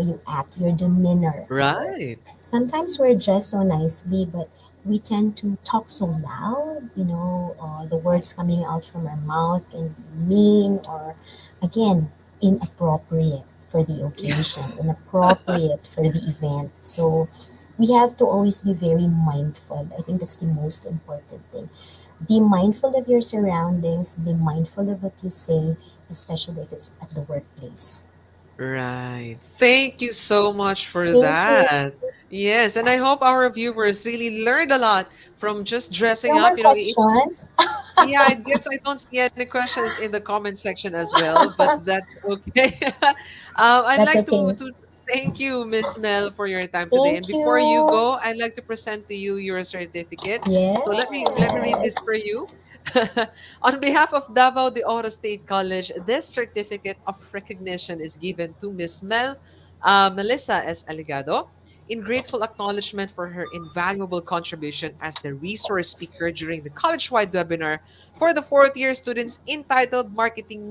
you act, your demeanor at work. Right. Sometimes we're dressed so nicely, but we tend to talk so loud. The words coming out from our mouth can be mean or, again, inappropriate for the Yeah. occasion, inappropriate for the event. So we have to always be very mindful. I think that's the most important thing. Be mindful of your surroundings, be mindful of what you say, especially if it's at the workplace. Right. Thank you so much for Thank you. that. Yes, and I hope our viewers really learned a lot from just dressing No up. more questions. Yeah, I guess I don't see any questions in the comment section as well, but that's okay. I'd That's like to okay. to thank you, Miss Mel, for your time today. And Thank before you you. go, I'd like to present to you your certificate. So let me read this Yes. for you. On behalf of Davao de Oro State College, this certificate of recognition is given to Miss Melissa S. Alegado in grateful acknowledgement for her invaluable contribution as the resource speaker during the college-wide webinar for the fourth-year students entitled Marketing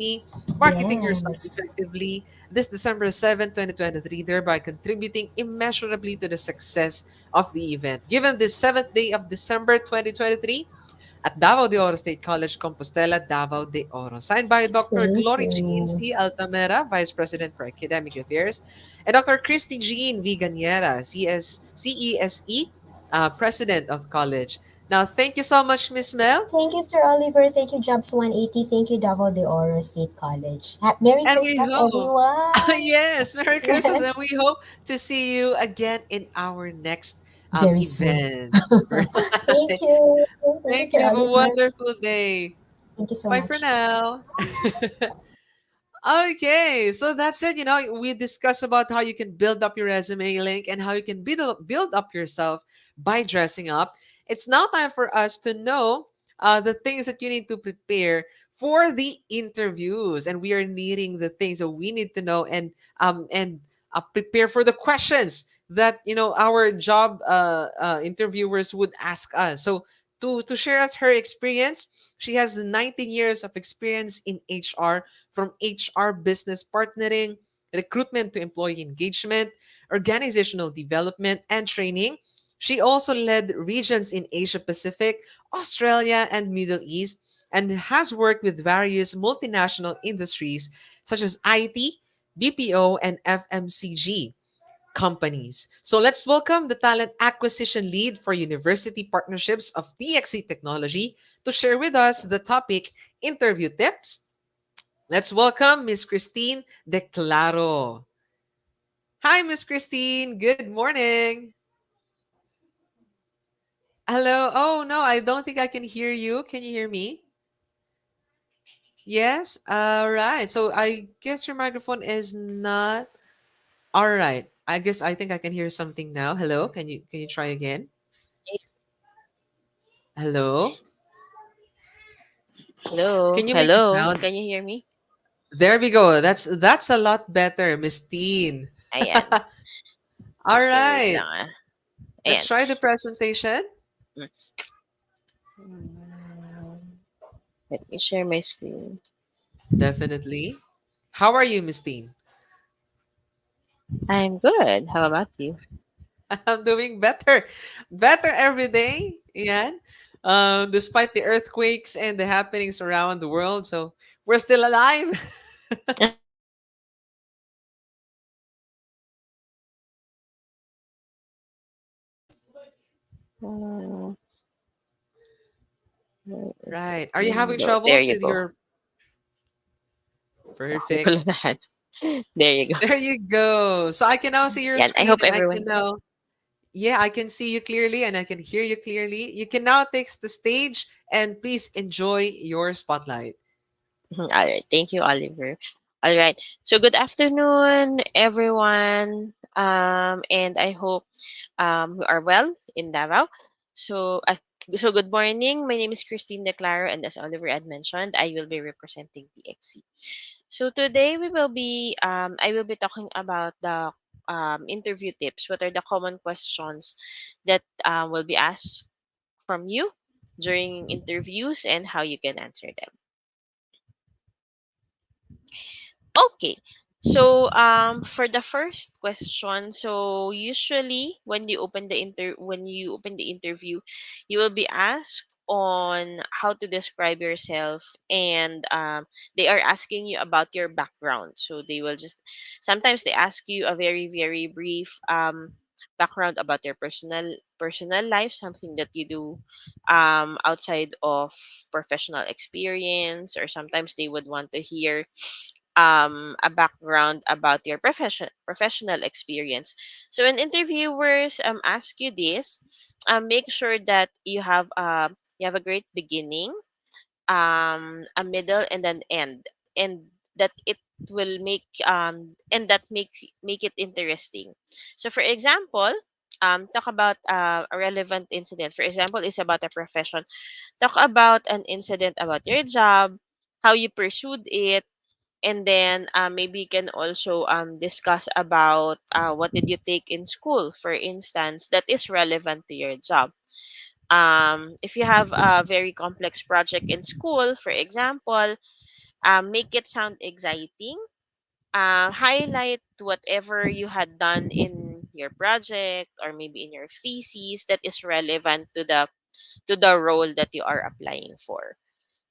Yourself Yes. Effectively this December 7, 2023, thereby contributing immeasurably to the success of the event. Given this 7th day of December 2023, at Davao de Oro State College, Compostela, Davao de Oro. Signed by Dr. Thank Glory Jean you. C. Altamera, Vice President for Academic Affairs, and Dr. Christy Jean V. Ganiera, CESE, President of College. Now, thank you so much, Miss Mel. Thank you, Sir Oliver. Thank you, Jobs 180. Thank you, Davao de Oro State College. Merry And we Christmas, hope, everyone. yes, Merry Christmas. And Yes. we hope to see you again in our next Very soon. event. Thank you. Thank you, Thank Sir you. Have a Oliver. wonderful day. Thank you so Bye for much. now. Okay, so that's it. We discussed about how you can build up your resume link and how you can build up yourself by dressing up. It's now time for us to know the things that you need to prepare for the interviews, and we are needing the things that we need to know and prepare for the questions that our job interviewers would ask us. So to share us her experience, she has 19 years of experience in HR, from HR business partnering, recruitment to employee engagement, organizational development, and training. She also led regions in Asia Pacific, Australia, and Middle East, and has worked with various multinational industries such as IT, BPO, and FMCG companies. So let's welcome the talent acquisition lead for university partnerships of DXC Technology to share with us the topic interview tips. Let's welcome Miss Kristine de Claro. Hi, Miss Kristine. Good morning. Hello. Oh, no, I don't think I can hear you. Can you hear me? Yes. All right. So I guess your microphone is not. All right. I think I can hear something now. Hello. Can you try again? Hello. Hello, Can you make a hello. sound? Can you hear me? There we go. That's a lot better, Miss Teen. Ayan. All Sige, wait right. lang ah. Let's Ayan. try the presentation. Mm. Let me share my screen. Definitely. How are you, Miss Teen? I'm good. How about you? I'm doing better. Better every day. Yan. Despite the earthquakes and the happenings around the world. So we're still alive. Uh, where is it? Right. Are you having Go. There troubles you with go. your Hindi ko perfect? lang lahat. There you go. There you go. So I can now see your Yan. I screen hope and I can everyone can. now, yeah, I can see you clearly and I can hear you clearly. You can now take the stage and please enjoy your spotlight. Mhm. All right. Thank you, Oliver. All right. So good afternoon, everyone. And I hope you are well in Davao. So, so good morning. My name is Kristine de Claro, and as Oliver had mentioned, I will be representing PXC. So today I will be talking about the interview tips. What are the common questions that will be asked from you during interviews and how you can answer them. Okay. So for the first question, so usually when you open the interview, you will be asked on how to describe yourself, and they are asking you about your background. So they will just sometimes they ask you a very brief background about your personal life, something that you do outside of professional experience, or sometimes they would want to hear a background about your professional experience. So when interviewers ask you this, make sure that you have a great beginning, a middle, and an end, and that it will make and that make it interesting. So for example, talk about a relevant incident. For example, it's about a profession. Talk about an incident about your job, how you pursued it, and then maybe you can also discuss about what did you take in school, for instance, that is relevant to your job. If you have a very complex project in school, for example, make it sound exciting. Highlight whatever you had done in your project or maybe in your thesis that is relevant to the role that you are applying for.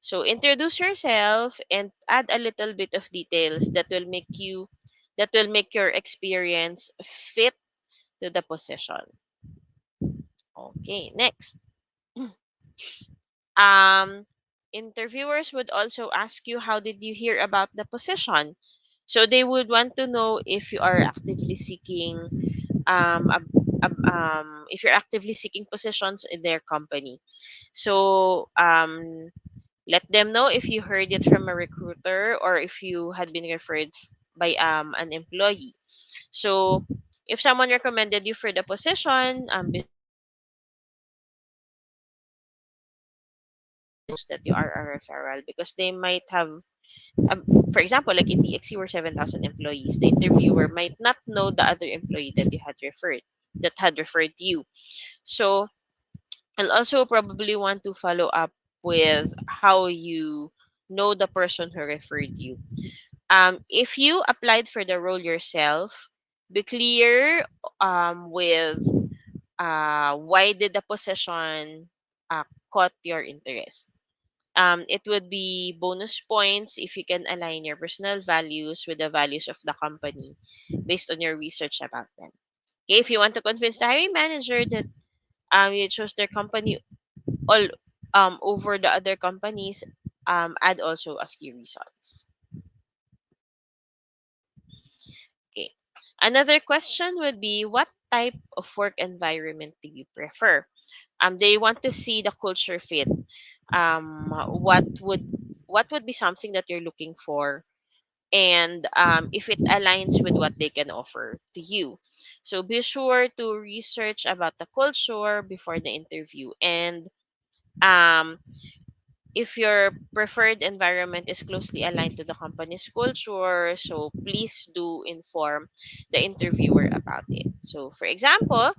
So introduce yourself and add a little bit of details that will make your experience fit to the position. Okay, next. Um Interviewers would also ask you, how did you hear about the position? So they would want to know if you are actively seeking if you're actively seeking positions in their company. So let them know if you heard it from a recruiter or if you had been referred by an employee. So if someone recommended you for the position, be that you are a referral, because they might have, um, for example, like in DXC were 7,000 employees, the interviewer might not know the other employee that had referred you. So I'll also probably want to follow up with how you know the person who referred you. If you applied for the role yourself, be clear with why did the position caught your interest. It would be bonus points if you can align your personal values with the values of the company based on your research about them. Okay, if you want to convince the hiring manager that you chose their company all over the other companies, add also a few reasons. Okay. Another question would be, what type of work environment do you prefer? They want to see the culture fit. Um, what would what would be something that you're looking for, and if it aligns with what they can offer to you. So be sure to research about the culture before the interview, and um, if your preferred environment is closely aligned to the company's culture, so please do inform the interviewer about it. So, for example,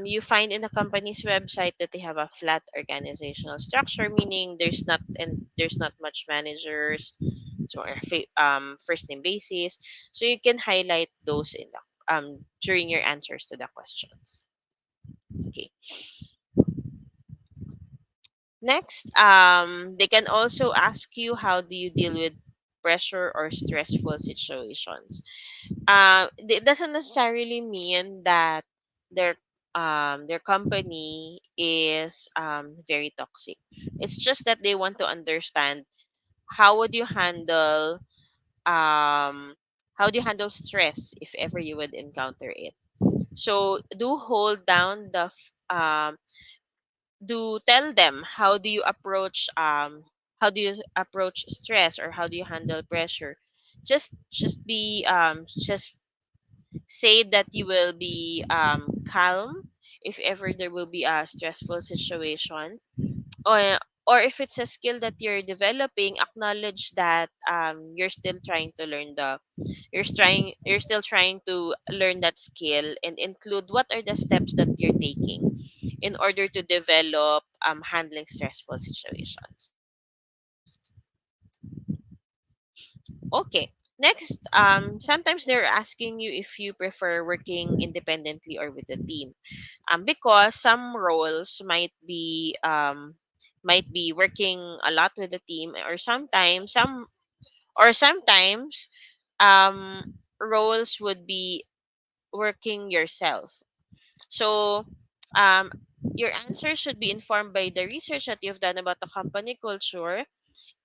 you find in the company's website that they have a flat organizational structure, meaning there's not much managers, so first name basis. So you can highlight those in the during your answers to the questions. Okay. Next, they can also ask you how do you deal with pressure or stressful situations. It doesn't necessarily mean that their their company is very toxic. It's just that they want to understand how would you handle um how do you handle stress if ever you would encounter it. So do hold down do tell them how do you approach stress or how do you handle pressure. Just say that you will be calm if ever there will be a stressful situation, or if it's a skill that you're developing, acknowledge that you're still trying to learn that skill, and include what are the steps that you're taking in order to develop handling stressful situations. Okay. Next, sometimes they're asking you if you prefer working independently or with a team. Because some roles might be working a lot with a team, or sometimes roles would be working yourself. So um, your answer should be informed by the research that you've done about the company culture,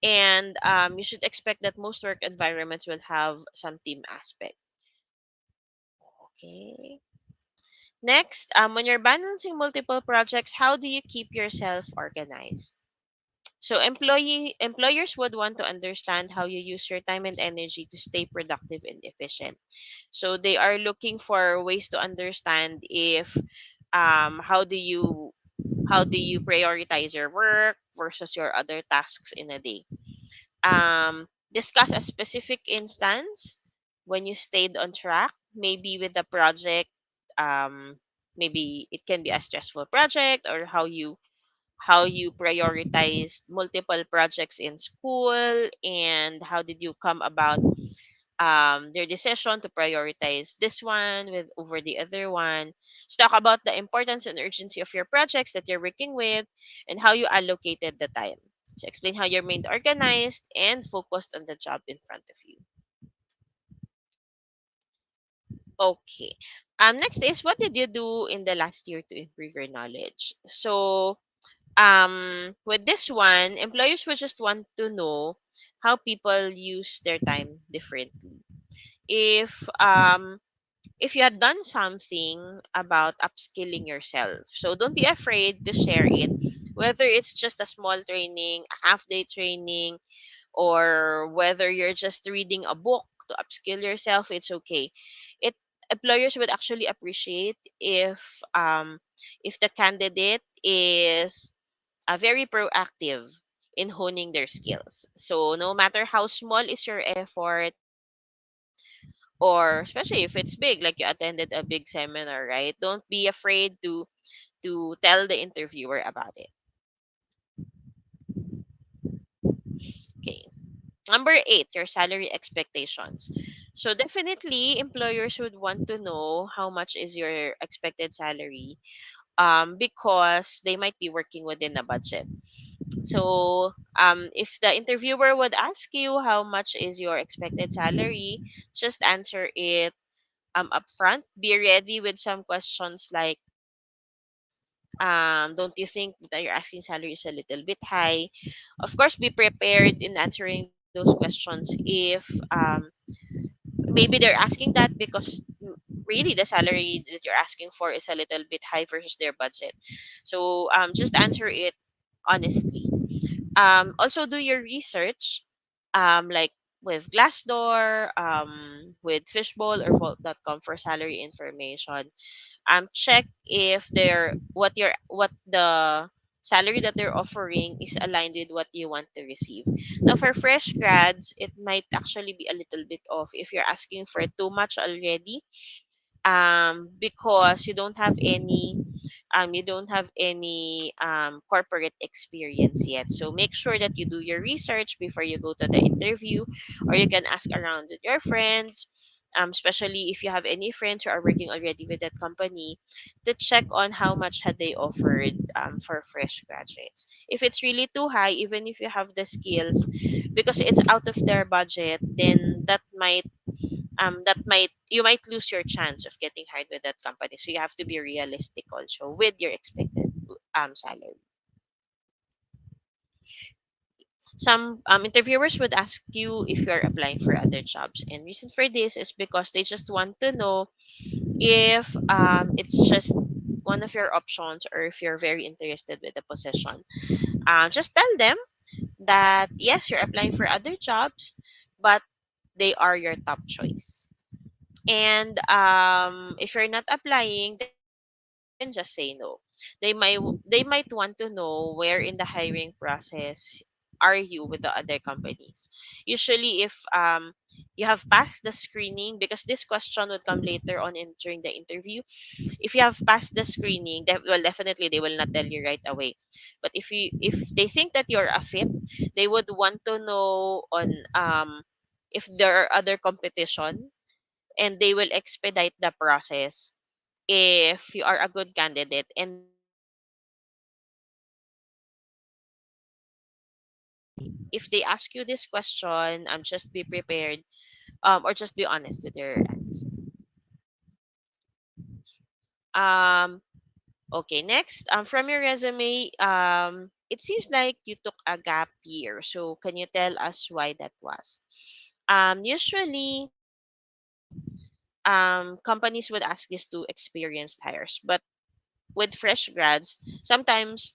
and you should expect that most work environments will have some team aspect. Okay. Next, when you're balancing multiple projects, how do you keep yourself organized? So employers would want to understand how you use your time and energy to stay productive and efficient. So they are looking for ways to understand if how do you prioritize your work versus your other tasks in a day. Discuss a specific instance when you stayed on track, maybe with the project. Um, Maybe it can be a stressful project, or how you prioritized multiple projects in school, and how did you come about their decision to prioritize this one with over the other one. Let's talk about the importance and urgency of your projects that you're working with, and how you allocated the time. So explain how you remained organized and focused on the job in front of you. Okay. Next is, what did you do in the last year to improve your knowledge? So with this one, employers would just want to know how people use their time differently. If if you had done something about upskilling yourself, so don't be afraid to share it, whether it's just a small training, a half day training, or whether you're just reading a book to upskill yourself. It's okay. It Employers would actually appreciate if the candidate is very proactive in honing their skills. So no matter how small is your effort, or especially if it's big, like you attended a big seminar, right? Don't be afraid to tell the interviewer about it. Okay. Number 8, your salary expectations. So definitely employers would want to know how much is your expected salary, because they might be working within a budget. So, if the interviewer would ask you how much is your expected salary, just answer it upfront. Be ready with some questions like, don't you think that your asking salary is a little bit high? Of course, be prepared in answering those questions if maybe they're asking that because really the salary that you're asking for is a little bit high versus their budget. So, just answer it honestly. Also do your research, like with Glassdoor, with Fishbowl or Vault.com for salary information. Check if what the salary that they're offering is aligned with what you want to receive. Now for fresh grads, it might actually be a little bit off if you're asking for too much already. because you don't have any corporate experience yet. So make sure that you do your research before you go to the interview, or you can ask around with your friends, especially if you have any friends who are working already with that company, to check on how much had they offered for fresh graduates. If it's really too high, even if you have the skills, because it's out of their budget, then that might you might lose your chance of getting hired with that company. So you have to be realistic also with your expected salary. Some interviewers would ask you if you are applying for other jobs, and reason for this is because they just want to know if it's just one of your options, or if you're very interested with the position. Just tell them that yes, you're applying for other jobs, but they are your top choice. And if you're not applying, then just say no. They might want to know where in the hiring process are you with the other companies. Usually, if you have passed the screening, because this question would come later on in during the interview. If you have passed the screening, well, definitely they will not tell you right away. But if they think that you're a fit, they would want to know on if there are other competition, and they will expedite the process if you are a good candidate. And if they ask you this question, just be prepared, or just be honest with your answer. um okay, next, from your resume, it seems like you took a gap year, so can you tell us why that was? Usually, companies would ask this to experienced hires, but with fresh grads, sometimes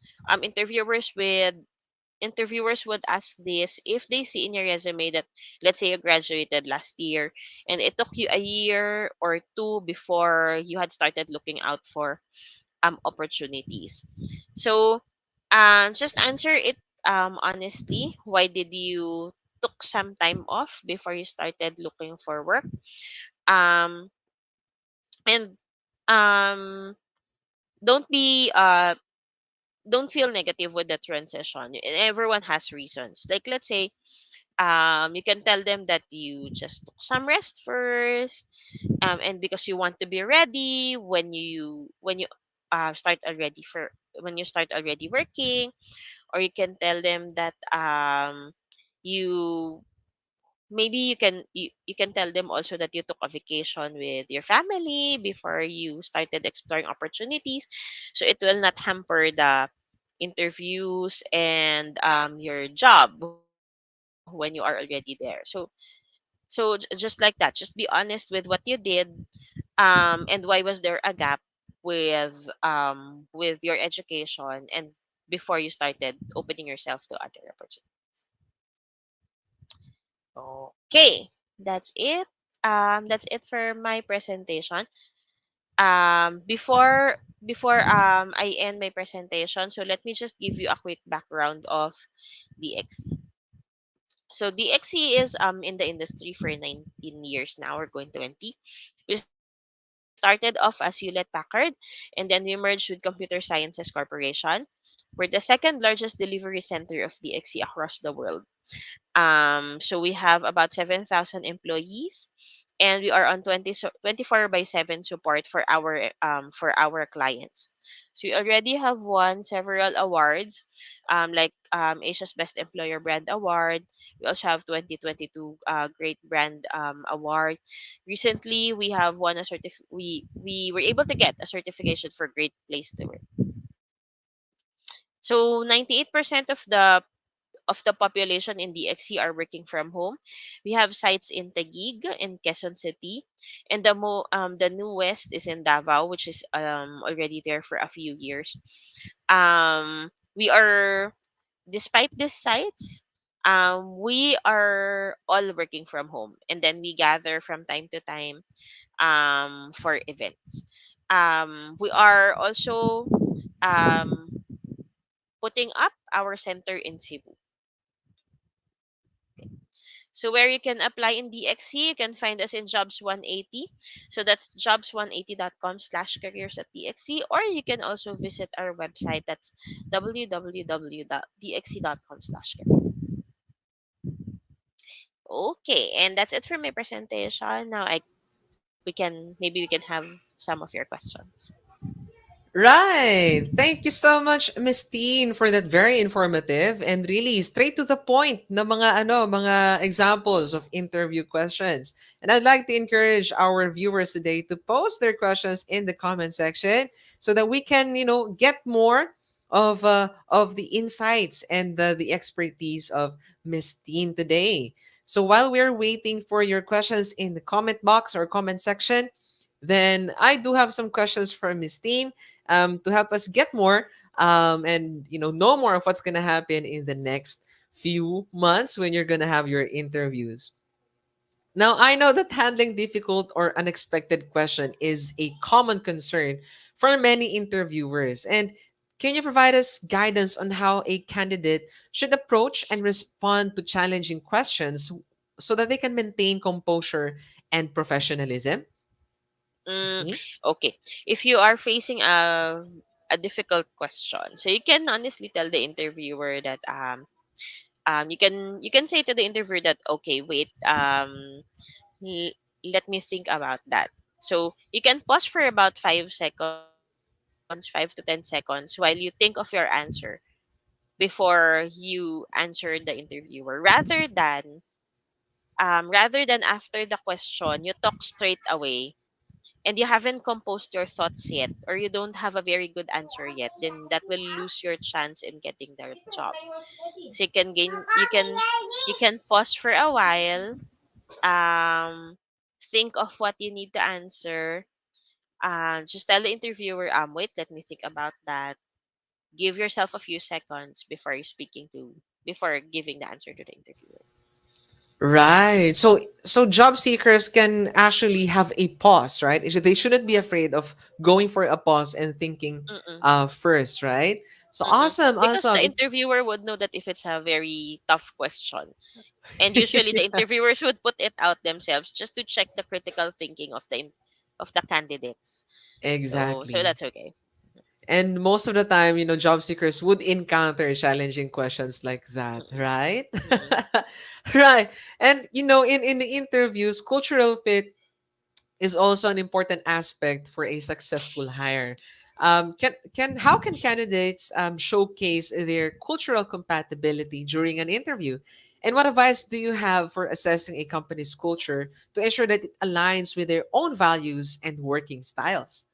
interviewers would ask this if they see in your resume that, let's say, you graduated last year and it took you a year or two before you had started looking out for opportunities. So just answer it honestly. Why did you took some time off before you started looking for work? um and um don't be don't feel negative with the transition. Everyone has reasons. Like, let's say, you can tell them that you just took some rest first, and because you want to be ready when you start already working. Or you can tell them that you you can tell them also that you took a vacation with your family before you started exploring opportunities, so it will not hamper the interviews and your job when you are already there. So just like that, just be honest with what you did, and why was there a gap with your education, and before you started opening yourself to other opportunities. Okay, that's it. That's it for my presentation. Before I end my presentation, so let me just give you a quick background of DXC. So DXC is in the industry for 19 years now. We're going 20. We started off as Hewlett Packard, and then we merged with Computer Sciences Corporation. We're the second largest delivery center of DXC across the world. So we have about 7,000 employees, and we are on 24 by 7 support for our clients. So we already have won several awards, like Asia's Best Employer Brand Award. We also have 2022 Great Brand Award. Recently, we have won a we were able to get a certification for Great Place to Work. So 98% of the population in DXC are working from home. We have sites in Taguig and Quezon City, and the newest is in Davao, which is already there for a few years. We are Despite these sites, we are all working from home, and then we gather from time to time for events. We are also um, putting up our center in Cebu. So where you can apply in DXC, you can find us in Jobs 180. So that's jobs180.com/careers at DXC, or you can also visit our website. That's www.dxc.com/careers. Okay, and that's it for my presentation. Now I we can have some of your questions. Right. Thank you so much, Miss Teen, for that very informative and really straight to the point na mga examples of interview questions. And I'd like to encourage our viewers today to post their questions in the comment section so that we can, get more of the insights and the expertise of Miss Teen today. So while we're waiting for your questions in the comment box or comment section, then I do have some questions for Miss Teen to help us get more and know more of what's gonna happen in the next few months when you're gonna have your interviews. Now I know that handling difficult or unexpected question is a common concern for many interviewers. And can you provide us guidance on how a candidate should approach and respond to challenging questions so that they can maintain composure and professionalism? Mm, Christine? okay. If you are facing a difficult question, so you can honestly tell the interviewer that you can say to the interviewer that, okay, wait, l- let me think about that. So you can pause for about 5 seconds, 5 to 10 seconds, while you think of your answer before you answer the interviewer, rather than after the question you talk straight away and you haven't composed your thoughts yet, or you don't have a very good answer yet, then that will lose your chance in getting the job. So you can pause for a while, think of what you need to answer, just tell the interviewer, wait, let me think about that. Give yourself a few seconds before giving the answer to the interviewer. Right. So job seekers can actually have a pause, right? They shouldn't be afraid of going for a pause and thinking Mm-mm, first, right? So mm-mm. awesome, Because the awesome. interviewer would know that if it's a very tough question. And usually the interviewers would put it out themselves just to check the critical thinking of the candidates. So Exactly. that's okay. And most of the time, job seekers would encounter challenging questions like that, Mm-mm, right? mm-mm. Right. And in the interviews, cultural fit is also an important aspect for a successful hire. Can How can candidates showcase their cultural compatibility during an interview? And what advice do you have for assessing a company's culture to ensure that it aligns with their own values and working styles?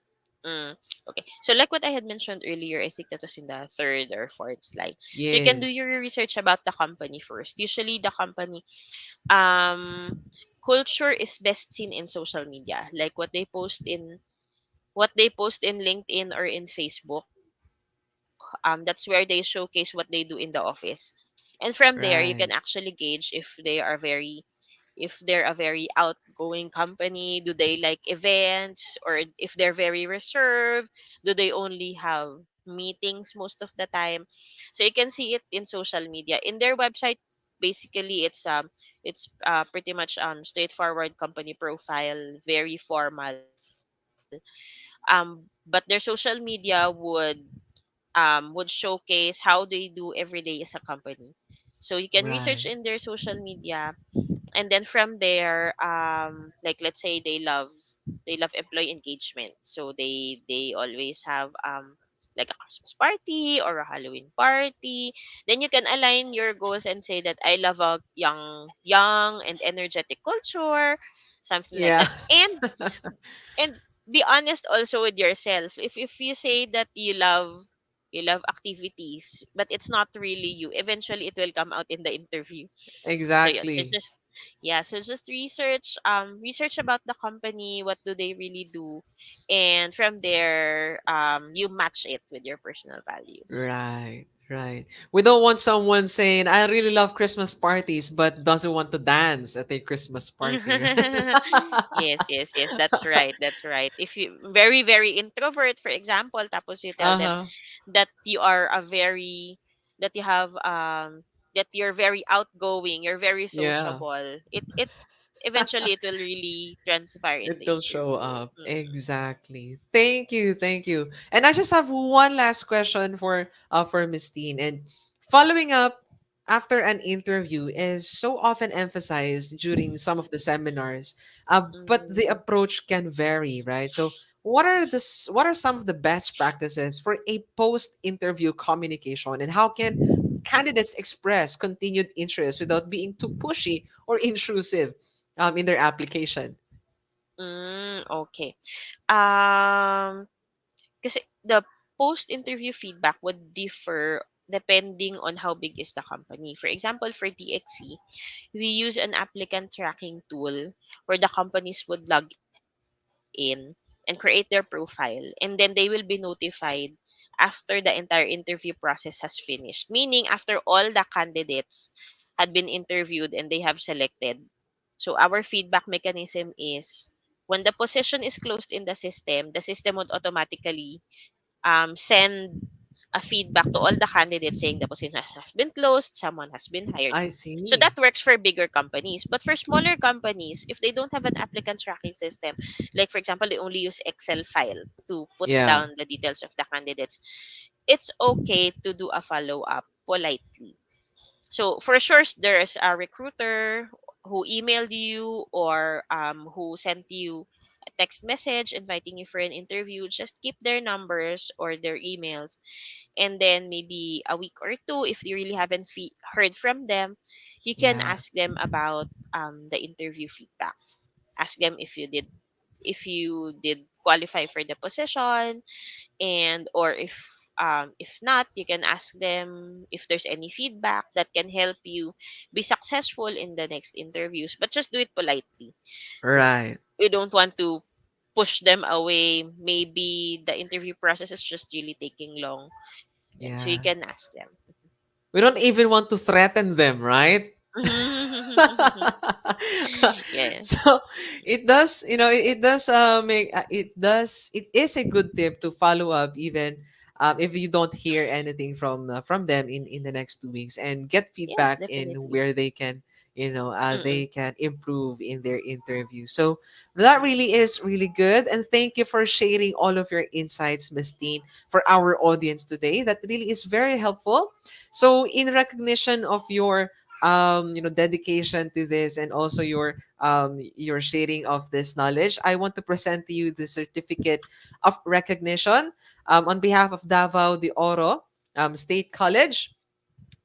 Mm, okay. So like what I had mentioned earlier, I think that was in the third or fourth slide. So you can do Yes. your research about the company first. Usually the company um culture is best seen in social media, like what they post in LinkedIn or in Facebook. That's where they showcase what they do in the office. And from there you can Right. actually gauge if they're a very outgoing company. Do they like events, or if they're very reserved? Do they only have meetings most of the time? So you can see it in social media. In their website, basically it's pretty much straightforward company profile, very formal. But their social media would showcase how they do every day as a company. So you can research in Right. their social media, and then from there, like let's say they love employee engagement, so they always have like a Christmas party or a Halloween party. Then you can align your goals and say that I love a young and energetic culture, something like Yeah. that. And be honest also with yourself. If you say that you love activities but it's not really you, eventually it will come out in the interview. So yeah, so Exactly. just yeah, so just research about the company, what do they really do, and from there you match it with your personal values. Right, right. We don't want someone saying, I really love Christmas parties, but doesn't want to dance at a Christmas party, Yes, yes, yes, that's right, that's right. If you very very introvert, for example, tapos you tell them Uh-huh. that you are a very that you have that you're very outgoing, you're very Yeah. sociable, it eventually it will really transpire in It the will show interview. up. Exactly. Thank you. Thank you. And I just have one last question for Miss Teen. And following up after an interview is so often emphasized during some of the seminars. But the Mm-hmm. approach can vary, right? So what are some of the best practices for a post-interview communication, and how can candidates express continued interest without being too pushy or intrusive in their application? Okay. Um, Kasi the post-interview feedback would differ depending on how big is the company. For example, for DXC, we use an applicant tracking tool where the companies would log in and create their profile, and then they will be notified after the entire interview process has finished. Meaning, after all the candidates had been interviewed and they have selected. So our feedback mechanism is when the position is closed in the system would automatically send a feedback to all the candidates saying the position has been closed, someone has been hired. I So see. that works for bigger companies. But for smaller companies, if they don't have an applicant tracking system, like for example, they only use Excel file to put Yeah. down the details of the candidates, it's okay to do a follow up politely. So for sure, there's a recruiter who emailed you or who sent you a text message inviting you for an interview. Just keep their numbers or their emails, and then maybe a week or two, if you really haven't heard from them, you can Yeah. ask them about the interview feedback. Ask them if you did qualify for the position, and or if not, you can ask them if there's any feedback that can help you be successful in the next interviews, but just do it politely because Right. we don't want to push them away. Maybe the interview process is just really taking long, and so you Yeah. can ask them. We don't even want to threaten them, right? Yeah. So it does, it does it is a good tip to follow up even if you don't hear anything from them in the next 2 weeks, and get Yes, feedback in definitely. where they can, Mm-mm. they can improve in their interview. So that really is really good, and thank you for sharing all of your insights, Miss Teen, for our audience today. That really is very helpful. So in recognition of your dedication to this, and also your sharing of this knowledge, I want to present to you the certificate of recognition on behalf of Davao de Oro State College.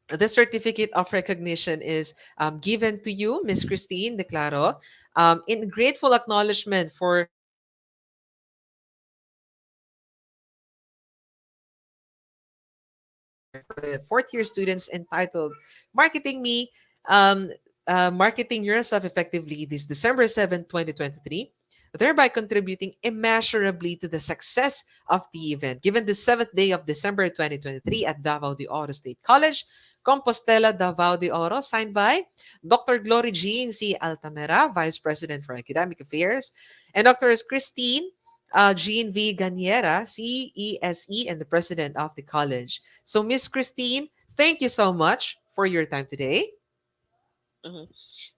This certificate of recognition is given to you, Miss Kristine de Claro, in grateful acknowledgement for for the fourth year students entitled Marketing Me, um, Marketing Yourself Effectively this December 7th, 2023, thereby contributing immeasurably to the success of the event. Given the 7th day of December 2023 at Davao de Oro State College, Compostela, Davao de Oro, signed by Dr. Glory Jean C. Altamera, Vice President for Academic Affairs, and Dr. Christine Jean V. Ganiera, CESE, and the President of the College. So, Miss Christine, thank you so much for your time today. Mhm.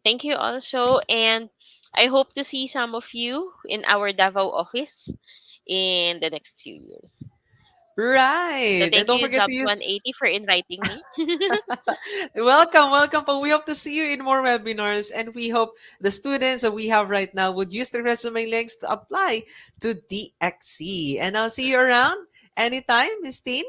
Thank you also, and I hope to see some of you in our Davao office in the next few years. So Right. And thank don't you, forget to Jobs use 180, for inviting me. welcome, welcome. But we hope to see you in more webinars, and we hope the students that we have right now would use the resume links to apply to DXC. And I'll see you around anytime, Miss Teen.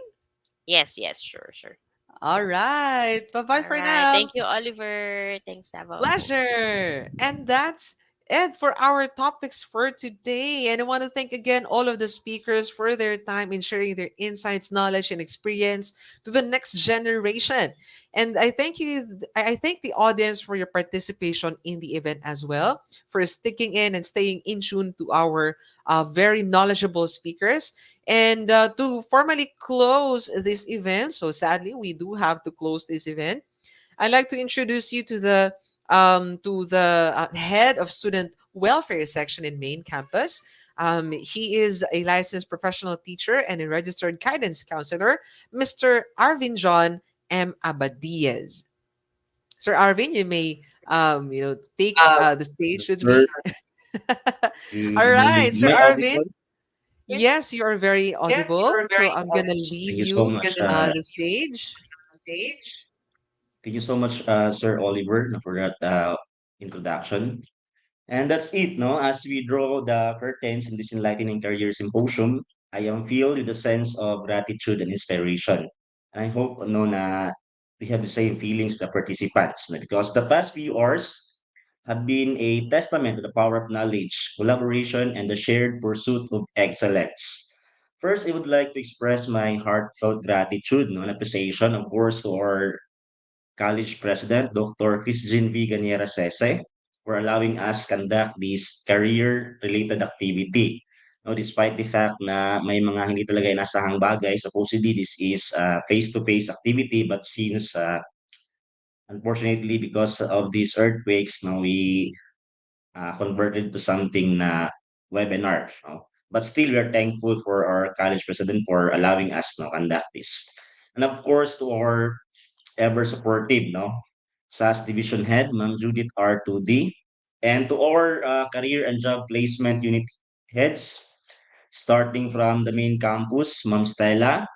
Yes, yes, sure, sure. All right. Bye bye All for right. now. Thank you, Oliver. Thanks, Davao folks. Pleasure. And that's it for our topics for today. And I want to thank again all of the speakers for their time in sharing their insights, knowledge, and experience to the next generation. And I thank the audience for your participation in the event as well, for sticking in and staying in tune to our very knowledgeable speakers. And to formally close this event, so sadly, we do have to close this event. I'd like to introduce you to the head of student welfare section in main campus. He is a licensed professional teacher and a registered guidance counselor, Mr. Arvin John M. Abadiez. Sir Arvin, you may take the stage with Sir, me. All right, Sir am I Arvin. audible? Yes, you are very audible. So I'm gonna leave Thank you so you much. the stage. Thank you so much, Sir Oliver, no, for that introduction. And that's it, no? As we draw the curtains in this enlightening career symposium, I am filled with a sense of gratitude and inspiration. I hope, no, na we have the same feelings with the participants, no? Because the past few hours have been a testament to the power of knowledge, collaboration, and the shared pursuit of excellence. First, I would like to express my heartfelt gratitude, no, and appreciation, of course, to our College President Dr. Kristine Sese for allowing us conduct this career-related activity. No, despite the fact na may mga hindi talaga inasahang bagay, supposedly this is a face-to-face activity, but since unfortunately because of these earthquakes, no, we converted to something na webinar. No? But still, we are thankful for our college president for allowing us to conduct this. And of course, to our ever supportive, no? SAS Division Head, Ma'am Judith R2D, and to our career and job placement unit heads, starting from the main campus, Ma'am Stella.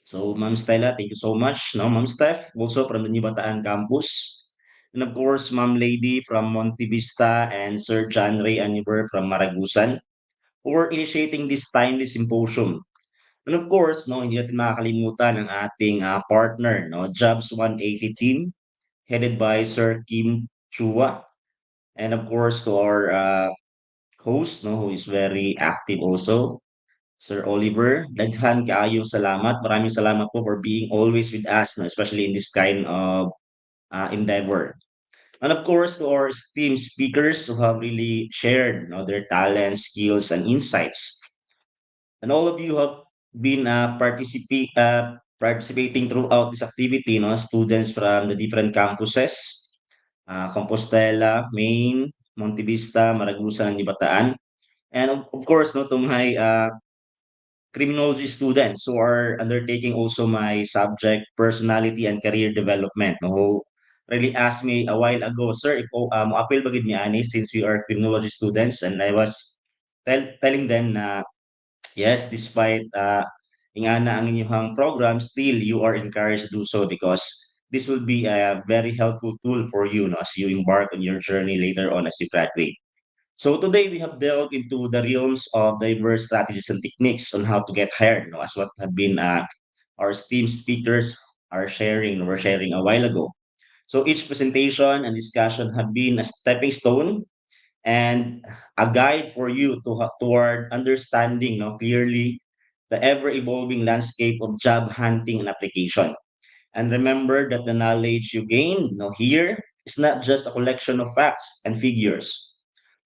So, Ma'am Stella, thank you so much. No, Ma'am Steph, also from the New Bataan campus. And of course, Ma'am Lady from Montevista and Sir John Ray Aniver from Maragusan for initiating this timely symposium. And of course, no, hindi natin makakalimutan ang ating partner, no, Jobs 180 team, headed by Sir Kim Chua. And of course, to our host, no, who is very active also, Sir Oliver. Daghan kaayong salamat. Maraming salamat po for being always with us, no, especially in this kind of endeavor. And of course, to our esteemed speakers who have really shared, no, their talents, skills, and insights. And all of you have been participating throughout this activity, no? Students from the different campuses, Compostela, Maine, Montevista, Maragusan, and Bataan. And of course, no, to my criminology students who are undertaking also my subject, personality and career development, no, who really asked me a while ago, sir, if appeal ba gid ni ani since we are criminology students, and I was telling them na yes, despite ingana ang inyong program, still you are encouraged to do so because this will be a very helpful tool for you, no, as you embark on your journey later on as you graduate. So today we have delved into the realms of diverse strategies and techniques on how to get hired, no, as what have been our esteemed speakers were sharing a while ago. So each presentation and discussion have been a stepping stone and a guide for you toward understanding, no, clearly the ever evolving landscape of job hunting and application. And remember that the knowledge you gain, no, here is not just a collection of facts and figures.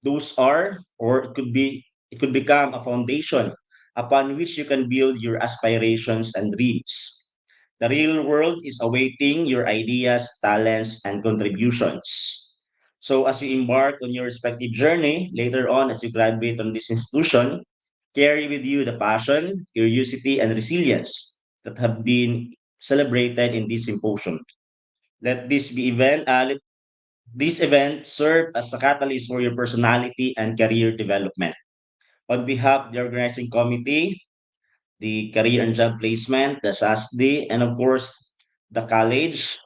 Those are, or it could become a foundation upon which you can build your aspirations and dreams. The real world is awaiting your ideas, talents, and contributions. So as you embark on your respective journey later on as you graduate from this institution, carry with you the passion, curiosity, and resilience that have been celebrated in this symposium. Let this event serve as a catalyst for your personality and career development. On behalf of the organizing committee, the Career and Job Placement, the SASD, and of course, the college.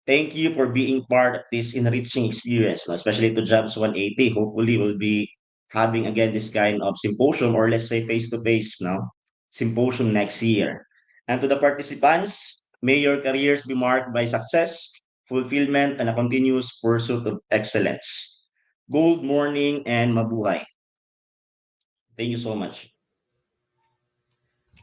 Thank you for being part of this enriching experience, no? Especially to Jobs 180. Hopefully, we'll be having again this kind of symposium or let's say face-to-face now symposium next year. And to the participants, may your careers be marked by success, fulfillment, and a continuous pursuit of excellence. Good morning and mabuhay. Thank you so much.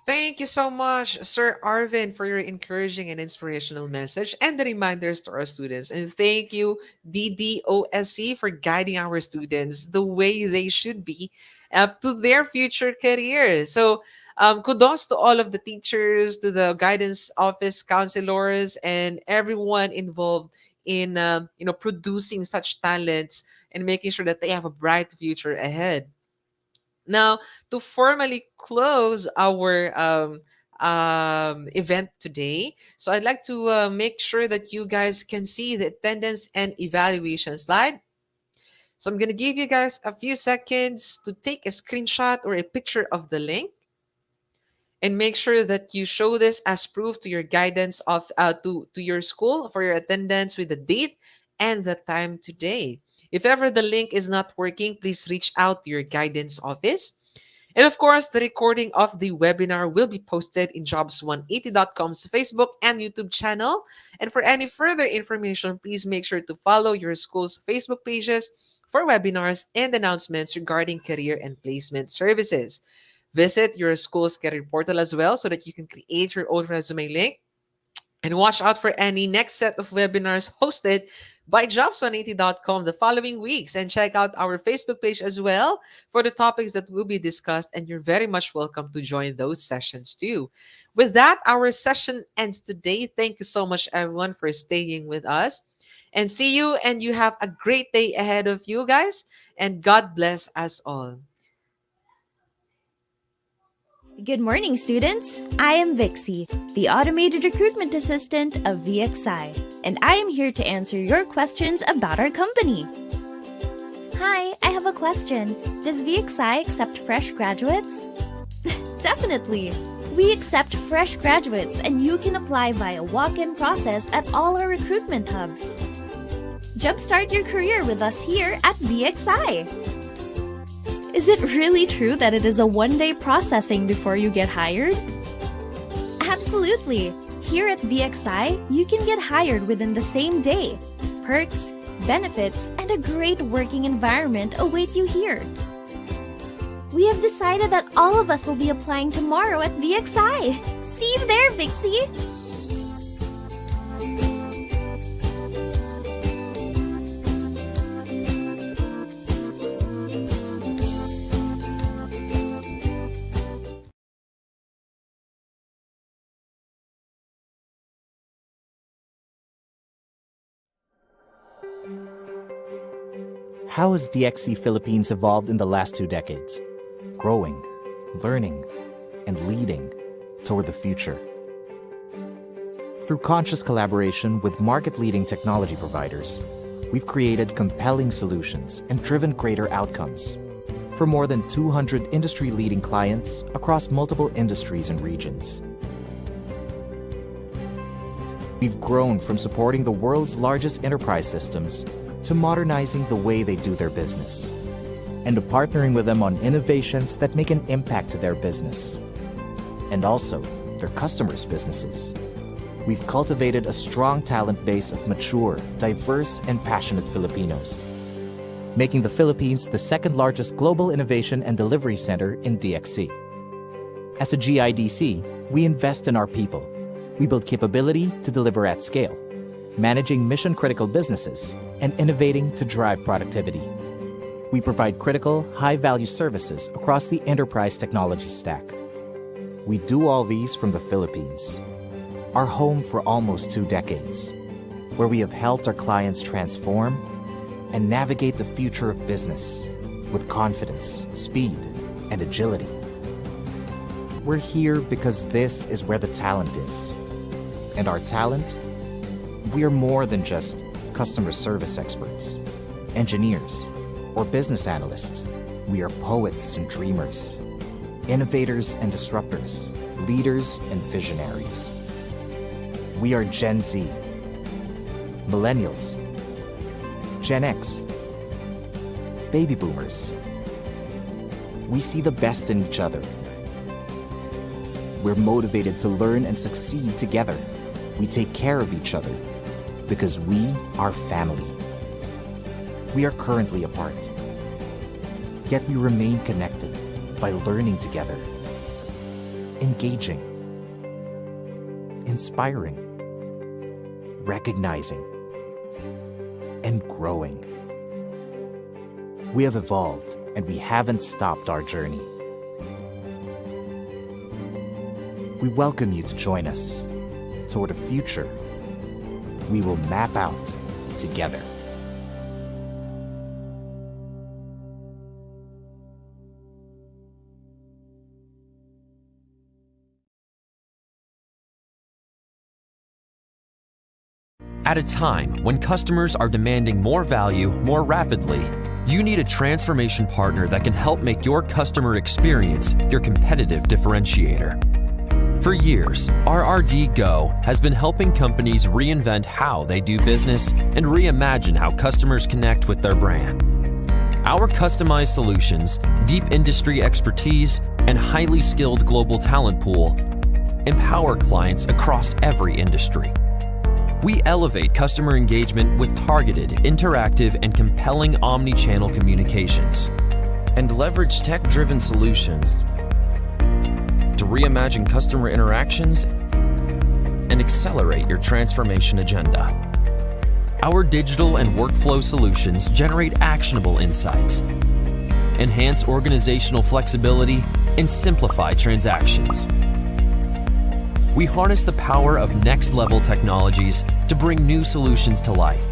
Thank you so much, Sir Arvin, for your encouraging and inspirational message and the reminders to our students. And thank you, DDOSC, for guiding our students the way they should be up to their future careers. So, kudos to all of the teachers, to the guidance office counselors, and everyone involved in producing such talents and making sure that they have a bright future ahead. Now, to formally close our event today. So I'd like to make sure that you guys can see the attendance and evaluation slide. So I'm going to give you guys a few seconds to take a screenshot or a picture of the link, and make sure that you show this as proof to your guidance of to your school for your attendance with the date and the time today. If ever the link is not working, please reach out to your guidance office. And of course, the recording of the webinar will be posted in jobs180.com's Facebook and YouTube channel. And for any further information, please make sure to follow your school's Facebook pages for webinars and announcements regarding career and placement services. Visit your school's career portal as well so that you can create your own resume link. And watch out for any next set of webinars hosted by jobs180.com the following weeks. And check out our Facebook page as well for the topics that will be discussed. And you're very much welcome to join those sessions too. With that, our session ends today. Thank you so much, everyone, for staying with us. And see you, and you have a great day ahead of you guys. And God bless us all. Good morning, students. I am Vixie, the automated recruitment assistant of VXI, and I am here to answer your questions about our company. Hi, I have a question. Does VXI accept fresh graduates? Definitely. We accept fresh graduates, and you can apply via walk-in process at all our recruitment hubs. Jumpstart your career with us here at VXI. Is it really true that it is a one-day processing before you get hired? Absolutely. Here at VXI, you can get hired within the same day. Perks, benefits, and a great working environment await you here. We have decided that all of us will be applying tomorrow at VXI. See you there, Vixie! How has DXC Philippines evolved in the last 2 decades? Growing, learning, and leading toward the future. Through conscious collaboration with market-leading technology providers, we've created compelling solutions and driven greater outcomes for more than 200 industry-leading clients across multiple industries and regions. We've grown from supporting the world's largest enterprise systems to modernizing the way they do their business, and to partnering with them on innovations that make an impact to their business, and also their customers' businesses. We've cultivated a strong talent base of mature, diverse, and passionate Filipinos, making the Philippines the second largest global innovation and delivery center in DXC. As a GIDC, we invest in our people. We build capability to deliver at scale, managing mission-critical businesses, and innovating to drive productivity. We provide critical, high-value services across the enterprise technology stack. We do all these from the Philippines, our home for almost 2 decades, where we have helped our clients transform and navigate the future of business with confidence, speed, and agility. We're here because this is where the talent is. And our talent? We are more than just customer service experts, engineers, or business analysts. We are poets and dreamers, innovators and disruptors, leaders and visionaries. We are Gen Z, Millennials, Gen X, Baby Boomers. We see the best in each other. We're motivated to learn and succeed together. We take care of each other because we are family. We are currently apart, yet we remain connected by learning together, engaging, inspiring, recognizing, and growing. We have evolved, and we haven't stopped our journey. We welcome you to join us toward a future we will map out together. At a time when customers are demanding more value more rapidly, you need a transformation partner that can help make your customer experience your competitive differentiator. For years, RRD Go has been helping companies reinvent how they do business and reimagine how customers connect with their brand. Our customized solutions, deep industry expertise, and highly skilled global talent pool empower clients across every industry. We elevate customer engagement with targeted, interactive, and compelling omni-channel communications, and leverage tech-driven solutions to reimagine customer interactions and accelerate your transformation agenda. Our digital and workflow solutions generate actionable insights, enhance organizational flexibility, and simplify transactions. We harness the power of next-level technologies to bring new solutions to life.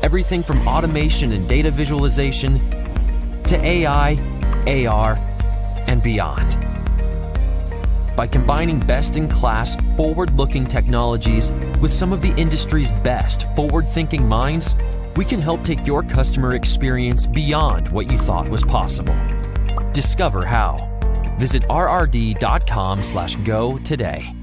Everything from automation and data visualization to AI, AR, and beyond. By combining best-in-class, forward-looking technologies with some of the industry's best forward-thinking minds, we can help take your customer experience beyond what you thought was possible. Discover how. Visit rrd.com/go today.